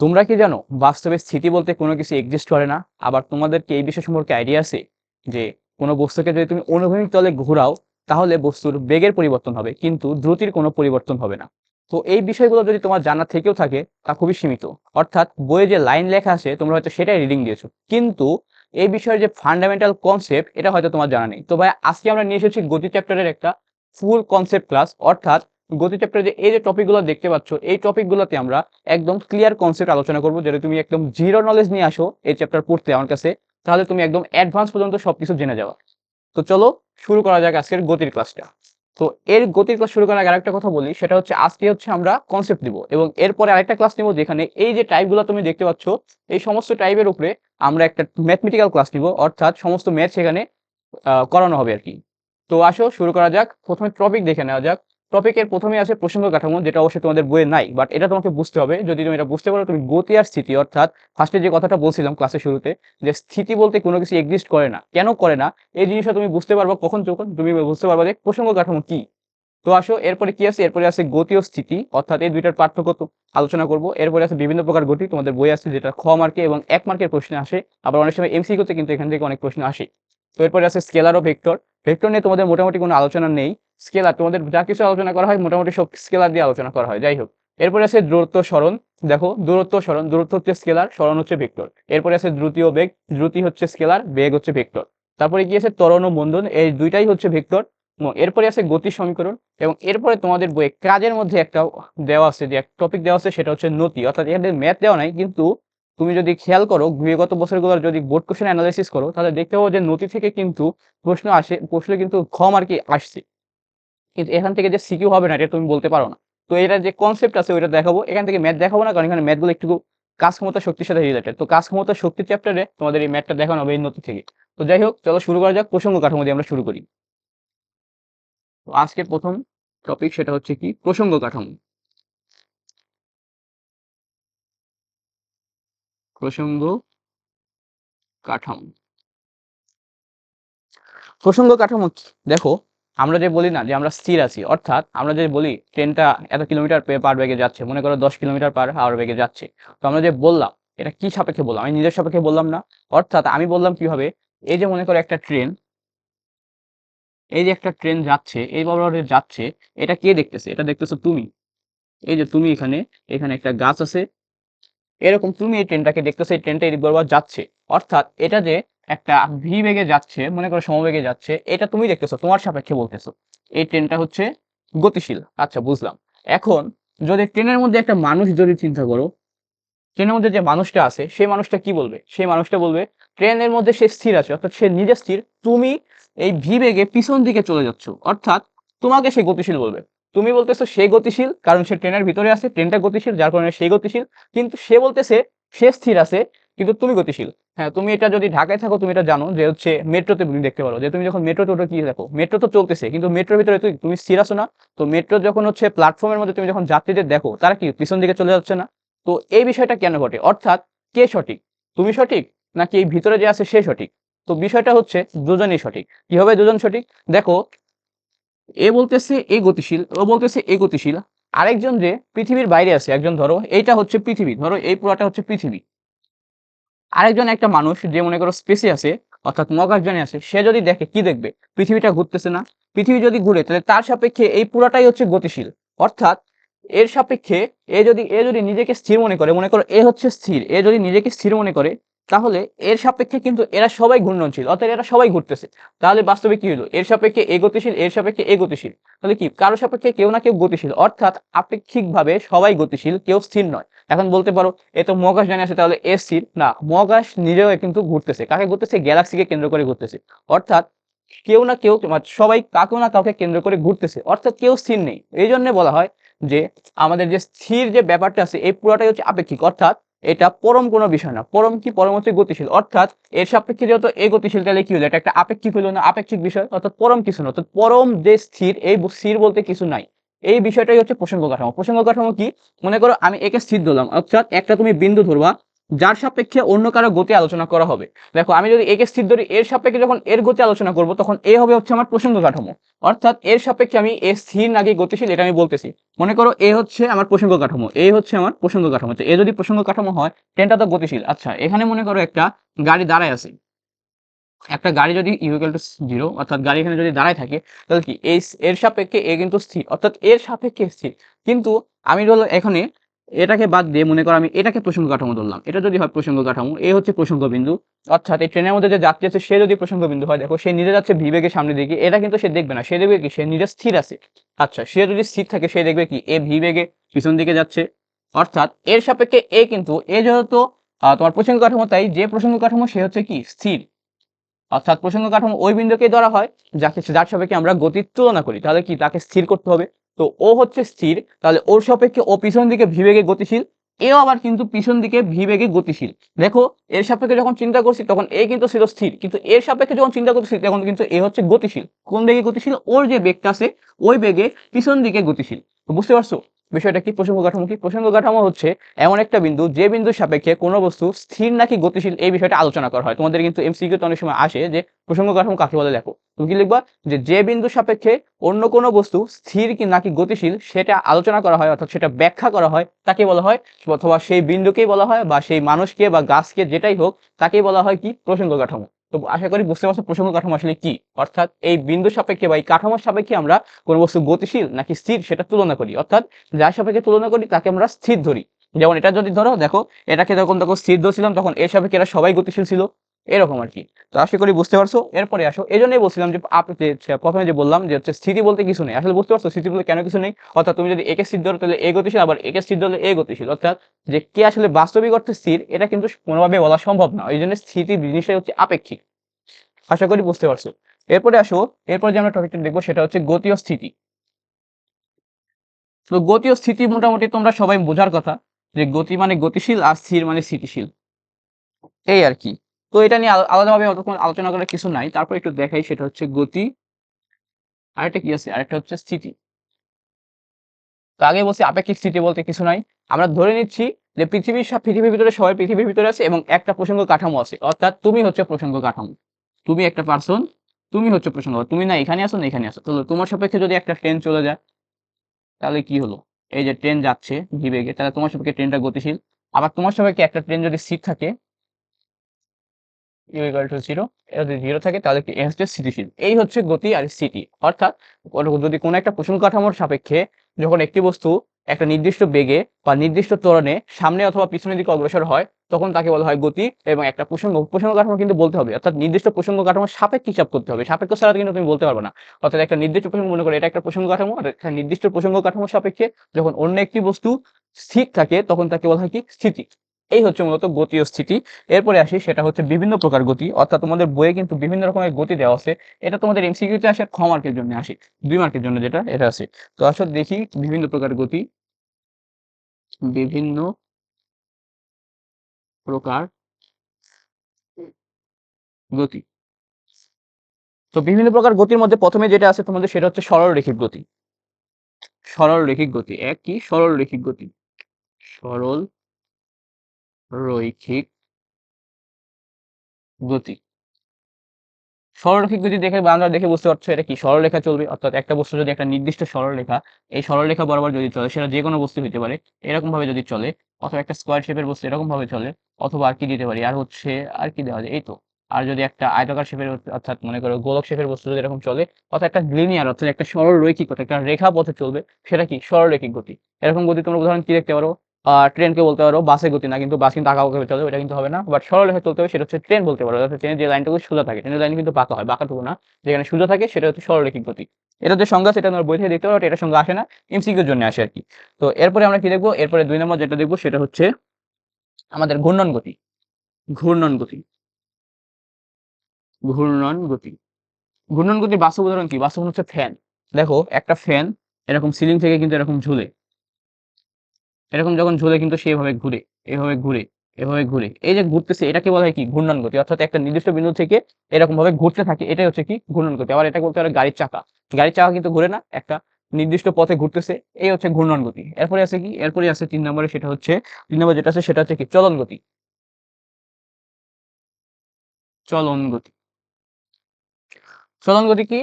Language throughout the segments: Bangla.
তোমরা কি জানো বাস্তবে স্থিতি বলতে কোনো কিছু এক্সিস্ট করে না? আবার তোমাদের কি এই বিষয় সম্পর্কে আইডিয়া আছে যে কোনো বস্তুকে যদি তুমি অনুভূমিক তলে ঘোরাও তাহলে বস্তুর বেগের পরিবর্তন হবে কিন্তু দ্রুতির কোনো পরিবর্তন হবে না। তো এই বিষয়গুলো যদি তোমার জানা থেকেও থাকে তা খুবই সীমিত। অর্থাৎ বইয়ে যে লাইন লেখা আছে তোমরা হয়তো সেটাই রিডিং দিয়েছো, কিন্তু এই বিষয়ের যে ফান্ডামেন্টাল কনসেপ্ট এটা হয়তো তোমার জানা নেই। তো ভাই আজকে আমরা নিয়ে এসেছি গতি চ্যাপ্টারের একটা ফুল কনসেপ্ট ক্লাস। অর্থাৎ গতি চ্যাপ্টারে যে এই যে টপিকগুলো দেখতে পাচ্ছ এই টপিকগুলোতে আমরা একদম ক্লিয়ার কনসেপ্ট আলোচনা করবো। যদি তুমি একদম জিরো নলেজ নিয়ে আসো এই চ্যাপ্টার পড়তে আমার কাছে, তাহলে তুমি একদম অ্যাডভান্স পর্যন্ত সবকিছু জেনে যাওয়া। তো চলো শুরু করা যাক আজকের গতির ক্লাসটা। তো এর গতির ক্লাস শুরু করার আগে আরেকটা কথা বলি, সেটা হচ্ছে আজকে হচ্ছে আমরা কনসেপ্ট দিব এবং এরপরে আরেকটা ক্লাস নিব যেখানে এই যে টাইপগুলো তুমি দেখতে পাচ্ছ এই সমস্ত টাইপের উপরে আমরা একটা ম্যাথমেটিক্যাল ক্লাস নিব, অর্থাৎ সমস্ত ম্যাথ সেখানে করানো হবে আর কি। তো আসো শুরু করা যাক। প্রথমে টপিক দেখে নেওয়া যাক। টপিকের প্রথমে আছে প্রসঙ্গ কাঠামো, যেটা অবশ্যই তোমাদের বইয়ে নাই, বাট এটা তোমাকে বুঝতে হবে। যদি তুমি এটা বুঝতে পারো তুমি গতি আর স্থিতি, অর্থাৎ ফার্স্টে যে কথাটা বলছিলাম ক্লাসের শুরুতে যে স্থিতি বলতে কোনো কিছু এক্সিস্ট করে না, কেন করে না এই জিনিসটা তুমি বুঝতে পারবা কখন, যখন তুমি বুঝতে পারবা যে প্রসঙ্গ কাঠামো কি। তো আসো এরপরে কি আছে, এরপরে আছে গতি ও স্থিতি, অর্থাৎ এই দুইটার পার্থক্য তো আলোচনা করব। এরপরে আছে বিভিন্ন প্রকার গতি, তোমাদের বই আছে যেটা খ মার্কে এবং 1 মার্কের প্রশ্নে আসে, আবার অনেক সময় এমসিকিউতে কিন্তু এখান থেকে অনেক প্রশ্ন আসে। তো এরপরে আছে স্কেলার ও ভেক্টর। ভেক্টর নিয়ে তোমাদের মোটামুটি কোনো আলোচনা নেই। স্কেলার তোমাদের যা কিছু আলোচনা করা হয় মোটামুটি সব স্কেলার দিয়ে আলোচনা করা হয়। যাই হোক, এরপরে আছে দূরত্ব সরণ। দেখো দূরত্ব সরণ, দূরত্ব হচ্ছে স্কেলার, সরণ হচ্ছে ভেক্টর। এরপরে আছে দ্রুতি ও বেগ, দ্রুতি হচ্ছে স্কেলার, বেগ হচ্ছে ভেক্টর। তারপরে কি আছে ত্বরণ ও মন্দন, এই দুইটাই হচ্ছে ভেক্টর। এরপরে আছে গতি সমীকরণ এবং এরপরে তোমাদের বইয়ে কাজের মধ্যে একটা দেওয়া আছে, যে একটা টপিক দেওয়া আছে সেটা হচ্ছে নতি, অর্থাৎ এখানে ম্যাথ দেওয়া নাই, কিন্তু তুমি যদি খেয়াল করো বিগত বছরগুলোর যদি বোর্ড কোশ্চেন অ্যানালাইসিস করো তাহলে দেখতে পাবো যে নতি থেকে কিন্তু প্রশ্ন আসে, প্রশ্ন কিন্তু খ মার্কে আসছে, কিন্তু এখান থেকে যে সিকিউ হবে না এটা তুমি বলতে পারো না। তো এটা যে কনসেপ্ট আছে ওইটা দেখাবো, এখান থেকে ম্যাথ দেখাবো না, কারণ এখানে ম্যাথগুলো একটু কাজ ক্ষমতা শক্তির সাথে রিলেটেড। তো কাজ ক্ষমতা শক্তি চ্যাপ্টারে তোমাদের এই ম্যাথটা দেখানো হবে এই নতি থেকে। তো যাই হোক, চলো শুরু করা যাক। প্রসঙ্গ কাঠামো দিয়ে আমরা শুরু করি। তো আজকের প্রথম টপিক সেটা হচ্ছে কি প্রসঙ্গ কাঠামো। প্রসঙ্গ কাঠামো, প্রসঙ্গ কাঠামো কি? দেখো আমরা যে বলি না যে আমরা স্থির আছি, অর্থাৎ আমরা যে বলি ট্রেনটা এত কিলোমিটার পার বেগে যাচ্ছে, মনে করো 10 কিলোমিটার পার আওয়ার বেগে যাচ্ছে। তো আমরা যে বললাম এটা কি সাপেক্ষে বললাম? আমি নিজের সাপেক্ষে বললাম না। অর্থাৎ আমি বললাম কিভাবে, এই যে মনে করো একটা ট্রেন, এই যে একটা ট্রেন যাচ্ছে এই বরাবর যাচ্ছে, এটা কে দেখতেছে? এটা দেখতেছো তুমি। এই যে তুমি এখানে, এখানে একটা গাছ আছে, এরকম তুমি এই ট্রেনটাকে দেখতেছো, এই ট্রেনটা এদিক বরাবর যাচ্ছে। অর্থাৎ এটা যে একটা ভি বেগে যাচ্ছে, মনে করো সমবেগে যাচ্ছে, এটা তুমি দেখতেছো, তোমার সাপেক্ষে বলতেছো এই ট্রেনটা হচ্ছে গতিশীল। আচ্ছা বুঝলাম। এখন যদি ট্রেনের মধ্যে একটা মানুষ যদি চিন্তা করো, ট্রেনের মধ্যে যে মানুষটা আছে সেই মানুষটা কি বলবে? সেই মানুষটা বলবে ট্রেনের মধ্যে সে স্থির আছে, অর্থাৎ সে নিজে স্থির। তুমি এই ভি বেগে পিছন দিকে চলে যাচ্ছ, অর্থাৎ তোমাকে সে গতিশীল বলবে। তুমি বলতেছো সে গতিশীল কারণ সে ট্রেনের ভিতরে আছে, ট্রেনটা গতিশীল যার কারণে সে গতিশীল, কিন্তু সে বলতেছে সে স্থির আছে কিন্তু তুমি গতিশীল। হ্যাঁ, তুমি এটা যদি ঢাকায় থাকো তুমি এটা জানো যে হচ্ছে মেট্রোতে তুমি দেখতে পারো যে তুমি যখন মেট্রোতে ওঠো কি দেখো, মেট্রো তো চলতেছে কিন্তু মেট্রোর ভিতরে তুমি স্থির আছো না। তো মেট্রো যখন হচ্ছে প্ল্যাটফর্মের মধ্যে তুমি যখন যাত্রীদের দেখো তারা কি পিছন দিকে চলে যাচ্ছে না? তো এই বিষয়টা কেন ঘটে? অর্থাৎ কে সঠিক, তুমি সঠিক নাকি এই ভিতরে যে আছে সে সঠিক? তো বিষয়টা হচ্ছে দুজনেই সঠিক। কিভাবে দুজন সঠিক? দেখো এ বলতেছে এ গতিশীল, ও বলতেছে এ গতিশীল। আরেকজন যে পৃথিবীর বাইরে আছে, একজন ধরো এইটা হচ্ছে পৃথিবী, ধরো এই পুরাটা হচ্ছে পৃথিবী। আরেকজন একটা মানুষ যে মনে করো স্পেসে আছে, অর্থাৎ মহাকাশযানে আছে, সে যদি দেখে কি দেখবে? পৃথিবীটা ঘুরতেছে না। পৃথিবী যদি ঘুরে তাহলে তার সাপেক্ষে এই পুরাটাই হচ্ছে গতিশীল। অর্থাৎ এর সাপেক্ষে এ যদি নিজেকে স্থির মনে করে, মনে করো এ হচ্ছে স্থির, এ যদি নিজেকে স্থির মনে করে তাহলে এর সাপেক্ষে কিন্তু এরা সবাই ঘূর্ণনশীল, অর্থাৎ এরা সবাই ঘুরতেছে। তাহলে বাস্তবে কি হলো? এর সাপেক্ষে এ গতিশীল, এর সাপেক্ষে এ গতিশীল। তাহলে কি কারো সাপেক্ষে কেউ না কেউ গতিশীল, অর্থাৎ আপেক্ষিকভাবে সবাই গতিশীল, কেউ স্থির নয়। এখন বলতে পারো এ তো মহাকাশ জানে আছে তাহলে এ স্থির না, মহাকাশ নিজেও কিন্তু ঘুরতেছে। কাকে ঘুরতেছে? গ্যালাক্সিকে কেন্দ্র করে ঘুরতেছে। অর্থাৎ কেউ না কেউ সবাই কাকেও না কাউকে কেন্দ্র করে ঘুরতেছে, অর্থাৎ কেউ স্থির নেই। এই জন্য বলা হয় যে আমাদের যে স্থির যে ব্যাপারটা আছে এই পুরোটাই হচ্ছে আপেক্ষিক, অর্থাৎ এটা পরম কোনো বিষয় না। পরম কি? পরম হচ্ছে গতিশীল, অর্থাৎ এর সাপেক্ষে যেহেতু এ গতিশীল তাহলে কি হলো? এটা একটা আপেক্ষিক হলো না? আপেক্ষিক বিষয়, অর্থাৎ পরম কিছু না, অর্থাৎ পরম যে স্থির, এই স্থির বলতে কিছু নাই। এই বিষয়টাই হচ্ছে প্রসঙ্গ কাঠামো। প্রসঙ্গ কাঠামো কি? মনে করো আমি একে স্থির ধরলাম, অর্থাৎ একটা তুমি বিন্দু ধরবা, যার সাপেক্ষে অন্য কারো গতি আলোচনা করা হবে। দেখো আমি যদি একে স্থির ধরি, এর সাপেক্ষে যখন এর গতি আলোচনা করব তখন এ হবে হচ্ছে আমার প্রসঙ্গ কাঠামো, অর্থাৎ এর সাপেক্ষে আমি এ স্থির নাকি গতিশীল এটা আমি বলতেছি। মনে করো এ হচ্ছে আমার প্রসঙ্গ কাঠামো, এ হচ্ছে আমার প্রসঙ্গ কাঠামো, তো এ যদি প্রসঙ্গ কাঠামো হয় ট্রেনটা তো গতিশীল। আচ্ছা এখানে মনে করো একটা গাড়ি দাঁড়ায় আছে, একটা গাড়ি যদি ইকুয়াল টু 0, অর্থাৎ গাড়ি এখানে যদি দাঁড়ায় থাকে তাহলে কি এর সাপেক্ষে এ কিন্তু স্থির, অর্থাৎ এর সাপেক্ষে স্থির। কিন্তু আমি হলো এখানে এটাকে বাদ দিয়ে মনে করো আমি এটাকে প্রসঙ্গ কাঠামো ধরলাম, এটা যদি হয় প্রসঙ্গ কাঠামো, এ হচ্ছে প্রসঙ্গ বিন্দু, অর্থাৎ এই ট্রেনের মধ্যে যে যাত্রী আছে সে যদি প্রসঙ্গ বিন্দু হয়, দেখো সে নিজে যাচ্ছে ভিবেগের সামনের দিকে, এটা কিন্তু সে দেখবে না, সে দেখবে কি সে নিজে স্থির আছে। আচ্ছা সে যদি স্থির থাকে সে দেখবে কি এ ভিবেগে পিছন দিকে যাচ্ছে, অর্থাৎ এর সাপেক্ষে এ কিন্তু এ যেহেতু তোমার প্রসঙ্গ কাঠামো, তাই যে প্রসঙ্গ কাঠামো সে হচ্ছে কি স্থির, অর্থাৎ প্রসঙ্গ কাঠামো ওই বিন্দুকেই ধরা হয় যার সাপেক্ষে আমরা গতির তুলনা করি, তাহলে কি তাকে স্থির করতে হবে। তো ও হচ্ছে স্থির, তাহলে ওর সাপেক্ষে ও পিছন দিকে ভিবেগে গতিশীল, এও আবার কিন্তু পিছন দিকে ভিবেগে গতিশীল। দেখো এর সাপেক্ষে যখন চিন্তা করছি তখন এ কিন্তু ছিল স্থির, কিন্তু এর সাপেক্ষে যখন চিন্তা করছি তখন কিন্তু এ হচ্ছে গতিশীল। কোন বেগে গতিশীল? ওর যে বেগটা আছে ওই বেগে পিছন দিকে গতিশীল। তো বুঝতে পারছো বিষয়টা কি? প্রসঙ্গ কাঠামো কি? প্রসঙ্গ কাঠামো হচ্ছে এমন একটা বিন্দু যে বিন্দুর সাপেক্ষে কোনো বস্তু স্থির নাকি গতিশীল এই বিষয়টা আলোচনা করা হয়। তোমাদের কিন্তু এমসিকিউতে অনেক সময় আসে যে প্রসঙ্গ কাঠামো কাকে বলে, দেখো তুমি কি লিখবা যে বিন্দুর সাপেক্ষে অন্য কোনো বস্তু স্থির কি নাকি গতিশীল সেটা আলোচনা করা হয়, অর্থাৎ সেটা ব্যাখ্যা করা হয়, তাকে বলা হয়, অথবা সেই বিন্দুকেই বলা হয় বা সেই মানুষকে বা গাছকে যেটাই হোক তাকেই বলা হয় কি প্রসঙ্গ কাঠামো। তো আশা করি বুঝতে পারছো প্রসঙ্গ কাঠামো আসলে কি, অর্থাৎ এই বিন্দুর সাপেক্ষে বা এই কাঠামোর সাপেক্ষে আমরা কোনো বস্তু গতিশীল নাকি স্থির সেটা তুলনা করি, অর্থাৎ যার সাপেক্ষে তুলনা করি তাকে আমরা স্থির ধরি। যেমন এটা যদি ধরো, দেখো এটাকে যখন তখন স্থির ধরছিলাম তখন এর সাপেক্ষে এরা সবাই গতিশীল ছিল, এরকম আর কি। তো আশা করি বুঝতে পারছো। এরপরে আসো, এই জন্যই বলছিলাম যে প্রথমে যে বললাম যে হচ্ছে স্থিতি বলতে কিছু নেই, আসলে বুঝতে পারছো স্থিতি বলতে কেন কিছু নেই, অর্থাৎ তুমি যদি একে স্থির ধরো তাহলে এ গতিশীল, আবার একে স্থির ধরলে এ গতিশীল, অর্থাৎ যে কে আসলে বাস্তবিক অর্থে স্থির এটা কিন্তু কোনোভাবে বলা সম্ভব না, এই জন্য স্থিতি জিনিসটাই হচ্ছে আপেক্ষিক। আশা করি বুঝতে পারছো। এরপরে আসো, এরপরে যে আমরা টপিকটা দেখবো সেটা হচ্ছে গতি ও স্থিতি। তো গতি ও স্থিতি মোটামুটি তোমরা সবাই বোঝার কথা, যে গতি মানে গতিশীল আর স্থির মানে স্থিতিশীল, এই আর কি। তো এটা নিয়ে আলাদাভাবে অতক্ষণ আলোচনা করার কিছু নাই, তারপর একটু দেখাই সেটা হচ্ছে গতি, আরেকটা কি আছে, আরেকটা হচ্ছে স্থিতি। তো আগে বলছি আপেক্ষিক স্থিতি বলতে কিছু নাই, আমরা ধরে নিচ্ছি যে পৃথিবীর ভিতরে সবাই পৃথিবীর ভিতরে আছে এবং একটা প্রসঙ্গ কাঠামো আছে, অর্থাৎ তুমি হচ্ছে প্রসঙ্গ কাঠামো, তুমি একটা পার্সন, তুমি হচ্ছে প্রসঙ্গ, তুমি না এখানে আসো না এখানে আসো, তো তোমার সাপেক্ষে যদি একটা ট্রেন চলে যায় তাহলে কি হলো, এই যে ট্রেন যাচ্ছে বেগে, তাহলে তোমার সাপেক্ষে ট্রেনটা গতিশীল। আবার তোমার সাপেক্ষে একটা ট্রেন যদি স্থির থাকে, ইউ ইকুয়াল টু জিরো, এটা যদি জিরো থাকে তাহলে কি এ হচ্ছে স্থিতিশীল। এই হচ্ছে গতি আর স্থিতি, অর্থাৎ যদি কোনো একটা প্রসঙ্গ কাঠামোর সাপেক্ষে যখন একটি বস্তু একটা নির্দিষ্ট বেগে বা নির্দিষ্ট ত্বরণে সামনে অথবা পিছনের দিকে অগ্রসর হয় তখন তাকে বলা হয় গতি। এবং একটা প্রসঙ্গ কাঠামো কিন্তু বলতে হবে, অর্থাৎ নির্দিষ্ট প্রসঙ্গ কাঠামোর সাপেক্ষে হিসাব করতে হবে, সাপেক্ষ ছাড়া কিন্তু তুমি বলতে পারবে না। অর্থাৎ একটা নির্দিষ্ট প্রসঙ্গ, মনে করো এটা একটা প্রসঙ্গ কাঠামো, আর একটা নির্দিষ্ট প্রসঙ্গ কাঠামোর সাপেক্ষে যখন অন্য একটি বস্তু স্থির থাকে তখন তাকে বলা হয় কি স্থিতি। এই হচ্ছে মূলত গতি ও স্থিতি। এরপরে আসি সেটা হচ্ছে বিভিন্ন প্রকার গতি, অর্থাৎ তোমাদের বইয়ে কিন্তু বিভিন্ন রকমের গতি দেওয়া আছে, এটা তোমাদের এমসিকিউতে আসে 6 মার্কের জন্য আসে, 2 মার্কের জন্য যেটা এটা আছে। তো আসলে দেখি বিভিন্ন প্রকার গতি, বিভিন্ন প্রকার গতি। তো বিভিন্ন প্রকার গতির মধ্যে প্রথমে যেটা আছে তোমাদের সেটা হচ্ছে সরল রৈখিক গতি। সরল রৈখিক গতি, এক কি সরল রৈখিক গতি, সরল রৈখিক গতি। সরলরেখা যদি দেখে বা আমরা দেখে বুঝতে পারছো এটা কি সরলরেখা চলবে, অর্থাৎ একটা বস্তু যদি একটা নির্দিষ্ট সরলরেখা, এই সরলরেখা বরাবর যদি চলে সেটা যে কোনো বস্তু হতে পারে, এরকম ভাবে যদি চলে, অথবা একটা স্কোয়ার শেপের বস্তু এরকম ভাবে চলে, অথবা আর কি দিতে পারি, আর হচ্ছে আর কি দেওয়া যায়, এই তো। আর যদি একটা আয়তাকার শেপের অর্থাৎ মনে করো গোলক শেপের বস্তু যদি এরকম চলে, অর্থাৎ একটা লিনিয়ার অর্থাৎ একটা সরল রৈখিক গতি, একটা রেখা পথে চলবে, সেটা কি সরলরৈখিক গতি। এরকম গতি তোমরা উদাহরণ কি দেখতে পারো, ট্রেনকে বলতে পারো, বাসের গতি না, কিন্তু বাস কিন্তু আঁকা বাঁকা চলে, ওটা কিন্তু হবে না, বাট সরলরেখায় চলতে হবে সেটা হচ্ছে ট্রেন বলতে পারো, অর্থাৎ ট্রেনের যে লাইনটুকু সোজা থাকে, ট্রেনের লাইন কিন্তু বাঁকা হয়, বাঁকাটুকু না, যেখানে সোজা থাকে সেটা হচ্ছে সরলরৈখিক গতি। এটা যে সংজ্ঞা সেটা তোমার বই থেকে দেখতে পারো, এটার সঙ্গে আসে না, এমসিকিউর জন্য আসে আর কি। তো এরপরে আমরা কি দেখবো, এরপরে 2 নম্বর যেটা দেখবো সেটা হচ্ছে আমাদের ঘূর্ণন গতি। ঘূর্ণন গতি, ঘূর্ণন গতি, ঘূর্ণন গতির বাস্তব উদাহরণ কি? বাস্তব হচ্ছে ফ্যান। দেখো একটা ফ্যান এরকম সিলিং থেকে কিন্তু এরকম ঝুলে, এরকম যখন ঝুলে কিন্তু সেভাবে ঘুরে, এভাবে ঘুরে, এভাবে ঘুরে, এই যে ঘুরতেছে এটাকে বলা হয় কি ঘূর্ণন গতি, অর্থাৎ একটা নির্দিষ্ট বিন্দু থেকে এরকম ভাবে ঘুরতে থাকে, এটাই হচ্ছে কি ঘূর্ণন গতি। আবার এটা বলতে পারে গাড়ির চাকা, গাড়ির চাকা কিন্তু ঘুরে না, একটা নির্দিষ্ট পথে ঘুরতেছে, এই হচ্ছে ঘূর্ণন গতি। এরপরে আছে কি, এরপরে আছে 3 নম্বরে, সেটা হচ্ছে 3 নম্বর যেটা আছে সেটা হচ্ছে কি চলন গতি। চলন গতি। চলন গতি কি?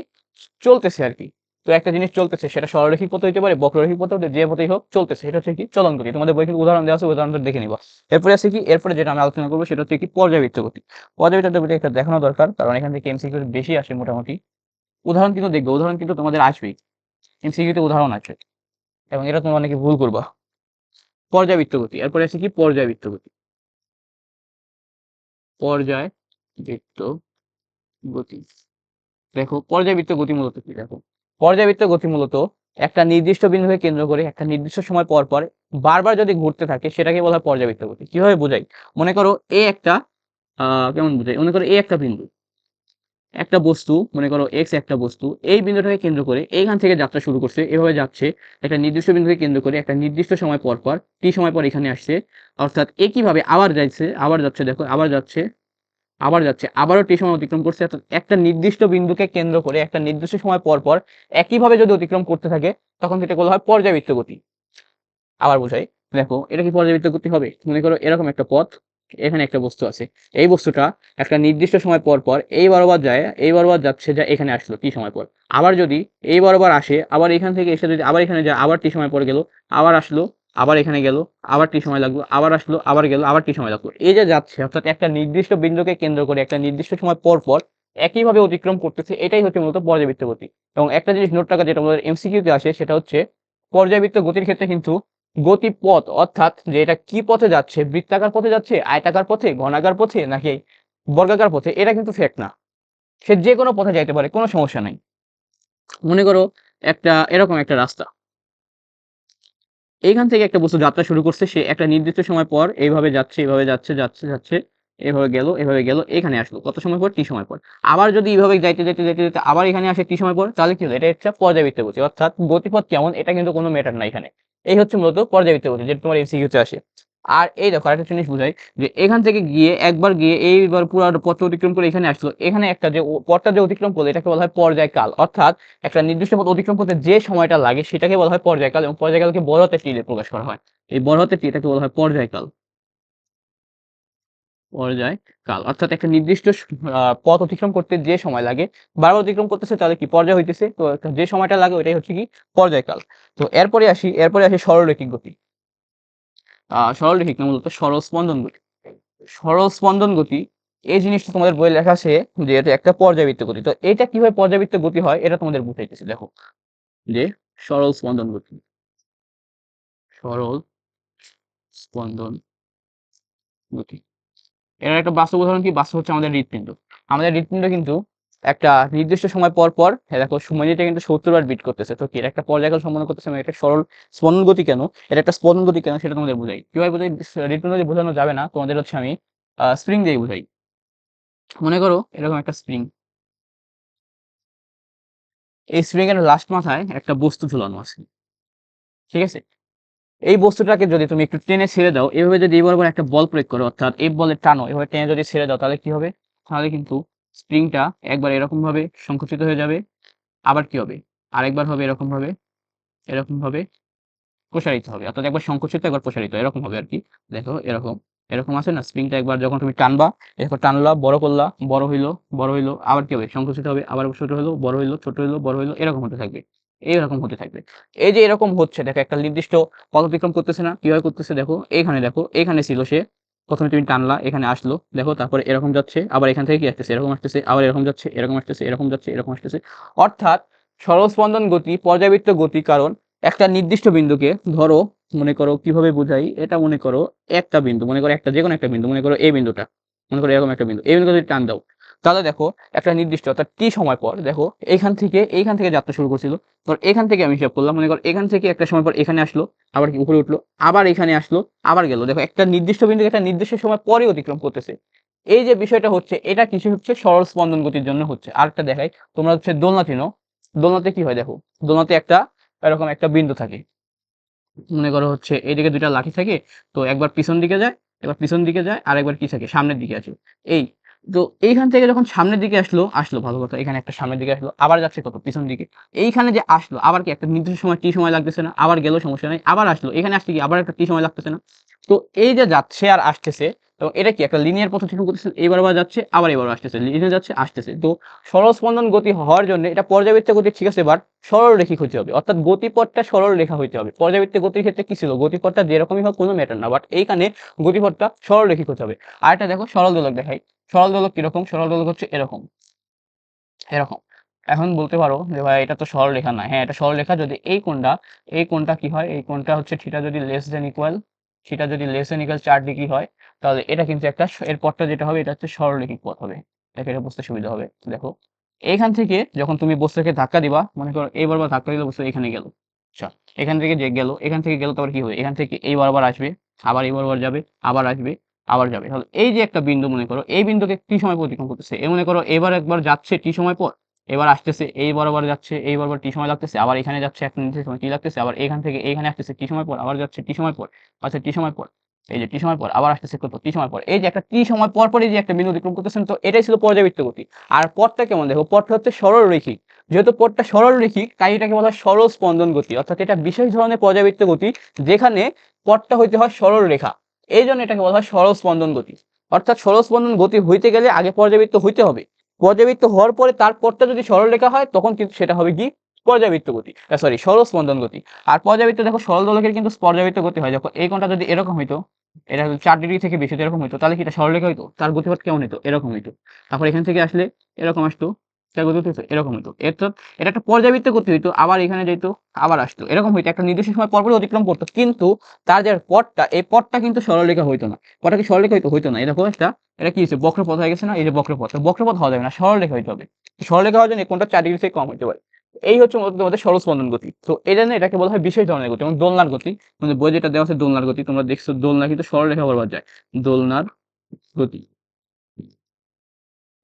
চলতেছে আর কি। তো একটা জিনিস চলতেছে, সেটা সরলরৈখিক পথে হইতে পারে, বক্ররৈখিক পথে হতে, যে পথেই হোক চলতেছে, এটা হচ্ছে কি চলন গতি। তোমাদের বই থেকে উদাহরণ দেওয়া আছে, উদাহরণটা দেখে নিবা। এরপরে আছে কি, এরপরে যেটা আমি আলোচনা করবো সেটা হচ্ছে কি পর্যাবৃত্ত গতি। পর্যাবৃত্ত গতি একটা দেখানো দরকার, কারণ এখান থেকে এমসিকিউ বেশি আসে মোটামুটি। উদাহরণ কিন্তু দেখবে, উদাহরণ কিন্তু তোমাদের আসবেই, এমসিকিউতে উদাহরণ আছে, এবং এটা তোমরা অনেকে ভুল করবা। পর্যাবৃত্ত গতি, এরপরে আছে কি পর্যাবৃত্ত গতি। পর্যায়বৃত্ত গতি। দেখো পর্যাবৃত্ত গতি মূলত কি, দেখো পর্যাবৃত্ত গতি মূলত একটা নির্দিষ্ট বিন্দুকে কেন্দ্র করে একটা নির্দিষ্ট সময় পর পর বারবার যদি ঘুরতে থাকে সেটাকে বলা হয় পর্যাবৃত্ত গতি। কিভাবে বোঝাই? মনে করো এ একটা কেমন বোঝাই, মনে করো এ একটা বিন্দু, একটা বস্তু, মনে করো এক্স একটা বস্তু, এই বিন্দুটাকে কেন্দ্র করে এইখান থেকে যাত্রা শুরু করছে, এভাবে যাচ্ছে একটা নির্দিষ্ট বিন্দুকে কেন্দ্র করে একটা নির্দিষ্ট সময় পর পর, টি সময় পর এখানে আসছে, অর্থাৎ একইভাবে আবার যাচ্ছে, আবার যাচ্ছে, দেখো আবার যাচ্ছে, আবার যাচ্ছে, আবারও টি সময় অতিক্রম করছে, অর্থাৎ একটা নির্দিষ্ট বিন্দুকে কেন্দ্র করে একটা নির্দিষ্ট সময় পর পর একইভাবে যদি অতিক্রম করতে থাকে তখন সেটা বলা হয় পর্যাবৃত্ত গতি। আবার বোঝাই, দেখো এটা কি পর্যাবৃত্ত গতি হবে? মনে করো এরকম একটা পথ, এখানে একটা বস্তু আছে, এই বস্তুটা একটা নির্দিষ্ট সময় পর পর এই বরাবর যায়, এই বরাবর যাচ্ছে, যা এখানে আসলো টি সময় পর, আবার যদি এই বরাবর আসে, আবার এখান থেকে এসে যদি আবার এখানে যায়, আবার টি সময় পর গেল, আবার আসলো, আবার এখানে গেল, আবার টি সময় লাগলো, আবার আসলো, আবার গেল, আবার টি সময় লাগলো, এই যে যাচ্ছে, অর্থাৎ একটা নির্দিষ্ট বিন্দুকে কেন্দ্র করে একটা নির্দিষ্ট সময় পর পর একইভাবে অতিক্রম করতেছে, এটাই হচ্ছে মূলত পর্যাবৃত্ত গতি। এবং একটা জিনিস নোট রাখা, যেটা আমাদের এমসিকিউতে আসে, সেটা হচ্ছে পর্যাবৃত্ত গতির ক্ষেত্রে কিন্তু গতিপথ, অর্থাৎ যে এটা কি পথে যাচ্ছে, বৃত্তাকার পথে যাচ্ছে, আয়তাকার পথে, ঘনাকার পথে, নাকি বর্গাকার পথে, এটা কিন্তু ফ্যাক্ট না। সে যে কোনো পথে যাইতে পারে, কোনো সমস্যা নাই। মনে করো একটা এরকম একটা রাস্তা, এইখান থেকে একটা বস্তু যাত্রা শুরু করছে, সে একটা নির্দিষ্ট সময় পর এইভাবে যাচ্ছে, এইভাবে যাচ্ছে, যাচ্ছে যাচ্ছে, এভাবে গেল, এভাবে গেল, এখানে আসলো কত সময় পর, টি সময় পর, আবার যদি এইভাবে যাইতে যাইতে যাইতে যাইতে আবার এখানে আসে টি সময় পর, তাহলে কি হলো? এটা হচ্ছে পর্যাবৃত্ত গতি। অর্থাৎ গতিপথ কেমন, এটা কিন্তু কোনো ম্যাটার না এখানে। এই হচ্ছে মূলত পর্যাবৃত্ত গতি, যেটা তোমার এমসিকিউতে আসে। আর এই দেখো আরেকটা জিনিস বুঝাই, যে এখান থেকে গিয়ে একবার গিয়ে এইবার পুরো পথ অতিক্রম করে এখানে আসলো, এখানে একটা যে পথটা যে অতিক্রম করলো এটাকে বলা হয় পর্যায়কাল। অর্থাৎ একটা নির্দিষ্ট পথ অতিক্রম করতে যে সময়টা লাগে সেটাকে বলা হয় পর্যায়কাল, এবং পর্যায়কালকে বড় হাতের টি দিয়ে প্রকাশ করা হয়। এই বড় হাতের টি, এটাকে বলা হয় পর্যায়কাল। পর্যায়কাল অর্থাৎ একটা নির্দিষ্ট পথ অতিক্রম করতে যে সময় লাগে, বারবার অতিক্রম করতেছে, তাহলে কি পর্যায় হইতেছে, তো যে সময়টা লাগে ওইটাই হচ্ছে কি পর্যায়কাল। তো এরপরে আসি সরলরৈখিক গতি। সরলরৈখিক না, মূলত সরল স্পন্দন গতি। সরল স্পন্দন গতি, এই জিনিসটা তোমাদের বইয়ে লেখা আছে যে এটা একটা পর্যাবৃত্ত গতি। তো এটা কিভাবে পর্যাবৃত্ত গতি হয় এটা তোমাদের বুঝাইতেছি। দেখো যে সরল স্পন্দন গতি, সরল স্পন্দন গতি, এর একটা বাস্তব উদাহরণ কি? বাস্তব হচ্ছে আমাদের হৃৎপিণ্ড। আমাদের হৃৎপিণ্ড কিন্তু একটা নির্দিষ্ট সময় পর পর, দেখো সময়টা কিন্তু 70 বার বিট করতেছে। তো কি এটা একটা পর্যায়কাল সম্পন্ন করতেছে, মানে একটা সরল স্পন্দন গতি কেন, এটা একটা স্পন্দন গতি কেন, সেটা তোমাদের বুঝাই। কিভাবে বুঝাই? হৃৎপিণ্ড দিয়ে বোঝানো যাবে না, তোমাদের হচ্ছে আমি স্প্রিং দিয়ে বুঝাই। মনে করো এরকম একটা স্প্রিং, এই স্প্রিং এর লাস্ট মাথায় একটা বস্তু ঝুলানো আছে, ঠিক আছে? এই বস্তুটাকে যদি তুমি একটু টেনে ছেড়ে দাও, এভাবে যদি এই বরাবর একটা বল প্রয়োগ করো, অর্থাৎ এই বলের টানো, এভাবে টেনে যদি ছেড়ে দাও, তাহলে কি হবে? তাহলে কিন্তু স্প্রিংটা একবার এরকম ভাবে সংকুচিত হয়ে যাবে, আবার কি হবে? আরেকবার হবে এরকম ভাবে, এরকম ভাবে প্রসারিত হবে, অর্থাৎ একবার সংকুচিত একবার প্রসারিত, এরকম হবে আর কি। দেখো এরকম, এরকম আছে না স্প্রিংটা, একবার যখন তুমি টানবা, এরপর টানলা, বড় করলা, বড় হইলো, বড় হইলো, আবার কি হবে? সংকুচিত হবে, আবার ছোট হলো, বড় হইলো, ছোট হইলো, বড় হইলো, এরকম হতে থাকবে, এইরকম হতে থাকবে। এই যে এরকম হচ্ছে, দেখো একটা নির্দিষ্ট পথ অতিক্রম করতেছে না, কিভাবে করতেছে দেখো, দেখো এখানে ছিল সে, প্রথমে তুমি টানলা, এখানে আসলো, দেখো তারপরে এরকম যাচ্ছে, আবার এখান থেকে কি আসতেছে, এরকম আসতেছে, আবার এরকম যাচ্ছে, এরকম আসতেছে, এরকম যাচ্ছে, এরকম আসতেছে। অর্থাৎ সরল স্পন্দন গতি, পর্যাবৃত্ত গতি, কারণ একটা নির্দিষ্ট বিন্দুকে ধরো, মনে করো কিভাবে বুঝাই এটা, মনে করো একটা বিন্দু, মনে করো একটা, যে কোনো একটা বিন্দু, মনে করো এই বিন্দুটা, মনে করো এরকম একটা বিন্দু, এই বিন্দুকে যদি টান দাও, তাহলে দেখো একটা নির্দিষ্ট, অর্থাৎ টি সময় পর, দেখো এইখান থেকে যাত্রা শুরু করছিল, ধর এখান থেকে আমি হিসাব করলাম, মনে করো এখান থেকে একটা সময় পর এখানে আসলো, আবার কি উপরে উঠলো, আবার এখানে আসলো, আবার গেল, দেখো একটা নির্দিষ্ট বিন্দুকে একটা নির্দিষ্ট সময় পরে অতিক্রম করতেছে। এই যে বিষয়টা হচ্ছে, এটা কিছু হচ্ছে সরল স্পন্দন গতির জন্য হচ্ছে। আরেকটা দেখাই, তোমরা হচ্ছে দোলনা চিনো, দোলনাতে কি হয় দেখো, দোলনাতে একটা এরকম একটা বিন্দু থাকে, মনে করো হচ্ছে এইদিকে দুইটা লাঠি থাকে, তো একবার পিছন দিকে যায়, একবার পিছন দিকে যায়, আর একবার কি থাকে সামনের দিকে আছে। এই, তো এইখান থেকে যখন সামনের দিকে আসলো, ভালো কথা, এখানে একটা সামনের দিকে আসলো, আবার যাচ্ছে কত পিছন দিকে, এইখানে যে আসলো, আবার কি একটা নির্দিষ্ট সময় টি সময় লাগতেছে না, আবার গেল সমস্যা নাই, আবার আসলো, এখানে আসলে কি আবার একটা টি সময় লাগতেছে না। তো এই যে যাচ্ছে আর আসতেছে, তো এটা কি একটা লিনিয়ার পথ অতিক্রম করতেছে, এইবার আবার যাচ্ছে আবার এবার আসতেছে, লিনিয়ার যাচ্ছে আসতেছে। তো সরল স্পন্দন গতি হওয়ার জন্য এটা পর্যাবৃত্ত গতি, ঠিক আছে, বাট সরল রেখিক হতে হবে, অর্থাৎ গতিপথটা সরল রেখা হইতে হবে। পর্যাবৃত্ত গতির ক্ষেত্রে কি ছিল, গতিপথটা যেরকমই হোক কোনো ম্যাটার না, বাট এইখানে গতিপথটা সরল রেখিক হতে হবে। আর এটা দেখো সরল দোলক দেখাই, সরল দোলক কিরকম, সরল দোলক হচ্ছে এরকম এরকম। এখন বলতে পারো যে ভাই এটা তো সরল রেখা না, হ্যাঁ এটা সরল রেখা যদি এই কোণটা কি হয়, এই কোণটা হচ্ছে থিটা যদি লেস দেন ইকুয়াল 4 ডিগ্রি হয়, তাহলে এটা কিন্তু একটা এর পথটা যেটা হবে এটা হচ্ছে সরলরেখিক পথ হবে। দেখো এটা বুঝতে সুবিধা হবে। দেখো এইখান থেকে যখন তুমি বস্তুকে ধাক্কা দিবা, মনে করো এই বরাবর ধাক্কা দিলে বস্তু এখানে গেল, আচ্ছা এখান থেকে যে গেল, এখান থেকে গেল, তারপর কি হবে, এখান থেকে এই বরাবর আসবে, আবার এই বরাবর যাবে, আবার আসবে, আবার যাবে। তাহলে এই যে একটা বিন্দু, মনে করো এই বিন্দুকে টি সময় পর অতিক্রম করতেছে, এই মনে করো এবার একবার যাচ্ছে টি সময় পর, এবার আসতেছে এই বরাবর যাচ্ছে, এই বরাবর টি সময় লাগতেছে, আবার এখানে যাচ্ছে এক নির্দিষ্ট সময় টি লাগতেছে, আবার এখান থেকে এইখানে আসতেছে টি সময় পর, আবার যাচ্ছে টি সময় পর, আচ্ছা টি সময় পর, এই যে টি সময় পর আবার আসতেছে কত টি সময় পর, এই যে একটা টি সময় পর পরই যে একটা বিন্দু অতিক্রম করতেছেন, তো এটাই ছিল পর্যাবৃত্ত গতি। আর পথটা কেমন দেখো, পথটা হচ্ছে সরল রৈখিক, যেহেতু পথটা সরল রৈখিক তাই এটাকে বলা হয় সরল স্পন্দন গতি, অর্থাৎ এটা বিশেষ ধরনের পর্যাবৃত্ত গতি যেখানে পথটা হইতে হয় সরল রেখা, এই জন্য এটাকে বলা হয় সরল স্পন্দন গতি। অর্থাৎ সরল স্পন্দন গতি হইতে গেলে আগে পর্যাবৃত্ত হইতে হবে, পর্যাবৃত্ত হওয়ার পরে তার পথটা যদি সরল রেখা হয় তখন কিন্তু সেটা হবে কি পর্যাবৃত্ত গতি, সরি সরল স্পন্দন গতি। আর পর্যাবৃত্ত দেখো সরল দোলকের কিন্তু পর্যাবৃত্ত গতি হয়, যখন এই কোণটা যদি এরকম হইতো, এটা 4 ডিগ্রি থেকে বেশি এরকম হইতো, তাহলে কি এটা সরলরেখা হইতো, তার গতিপথ কেমন হইতো, এরকম হইতো। তারপর এখান থেকে আসলে এরকম আসতো, তার গতি হইতো এরকম হইতো। অর্থাৎ এটা একটা পর্যাবৃত্ত গতি হইতো, আবার এখানে যেত আবার আসতো, এরকম হইতো, একটা নির্দিষ্ট সময় পরপরই অতিক্রম করতো, কিন্তু তার যে পথটা, এই পথটা কিন্তু সরলরেখা হইতো না। পথটা কি সরলরেখা হইতো না, এরকম একটা, এটা কি হচ্ছে বক্রপথ হয়ে গেছে না, এই যে বক্রপথ, বক্রপথ হওয়া যাবে না, সরলরেখা হইতে হবে। সরলরেখা হওয়ার জন্য এই কোণটা 4 ডিগ্রি থেকে কম হইতে পারে। এই হচ্ছে মূলত তোমাদের সরল স্পন্দন গতি। তো এই জন্য এটাকে বলা হয় বিশেষ ধরনের গতি, এবং দোলনার গতি, মানে বই যেটা দেওয়া আছে দোলনার গতি, তোমরা দেখছো দোলনা কিন্তু সরলরেখা বরাবর যায়, দোলনার গতি।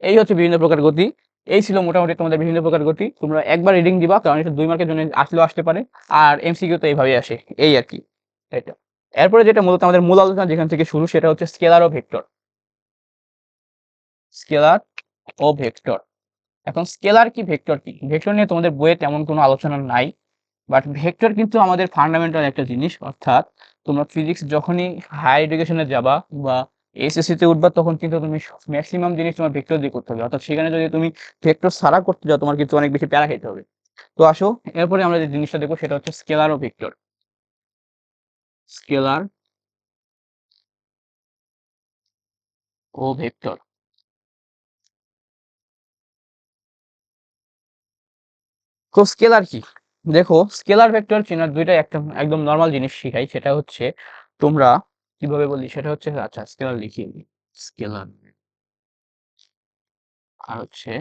এই হচ্ছে বিভিন্ন প্রকার গতি। এই ছিল মোটামুটি তোমাদের বিভিন্ন প্রকার গতি। তোমরা একবার রিডিং দিবা, কারণ এটা 2 মার্কের জন্য আসলেও আসতে পারে, আর এমসিকিউ তো এইভাবেই আসে, এই আর কি এটা। এরপরে যেটা মূলত আমাদের মূল আলোচনা যেখান থেকে শুরু, সেটা হচ্ছে স্কেলার ও ভেক্টর। স্কেলার ও ভেক্টর। এখন স্কেলার কি ভেক্টর কি, ভেক্টর নিয়ে তোমাদের বইয়ে তেমন কোনো আলোচনা নাই, বাট ভেক্টর কিন্তু আমাদের ফান্ডামেন্টাল একটা জিনিস। অর্থাৎ তোমরা ফিজিক্স যখনই হায়ার এডুকেশনে যাবা বা এসএসসি তে উঠবা, তখন কিন্তু তুমি ম্যাক্সিমাম জিনিস তোমার ভেক্টর দিয়ে করতে হবে, অর্থাৎ সেখানে যদি তুমি ভেক্টর ছাড়া করতে যাও তোমার কিন্তু অনেক বেশি প্যারা খাইতে হবে। তো আসো এরপরে আমরা যে জিনিসটা দেখবো সেটা হচ্ছে স্কেলার ও ভেক্টর। স্কেলার ও ভেক্টর। তো স্কেলার কি, দেখো স্কেলার ভেক্টর চেনার দুইটা একটা একদম নর্মাল জিনিস শিখাই, সেটা হচ্ছে তোমরা কিভাবে বলি, সেটা হচ্ছে আচ্ছা স্কেলার লিখি, স্কেলার আর হচ্ছে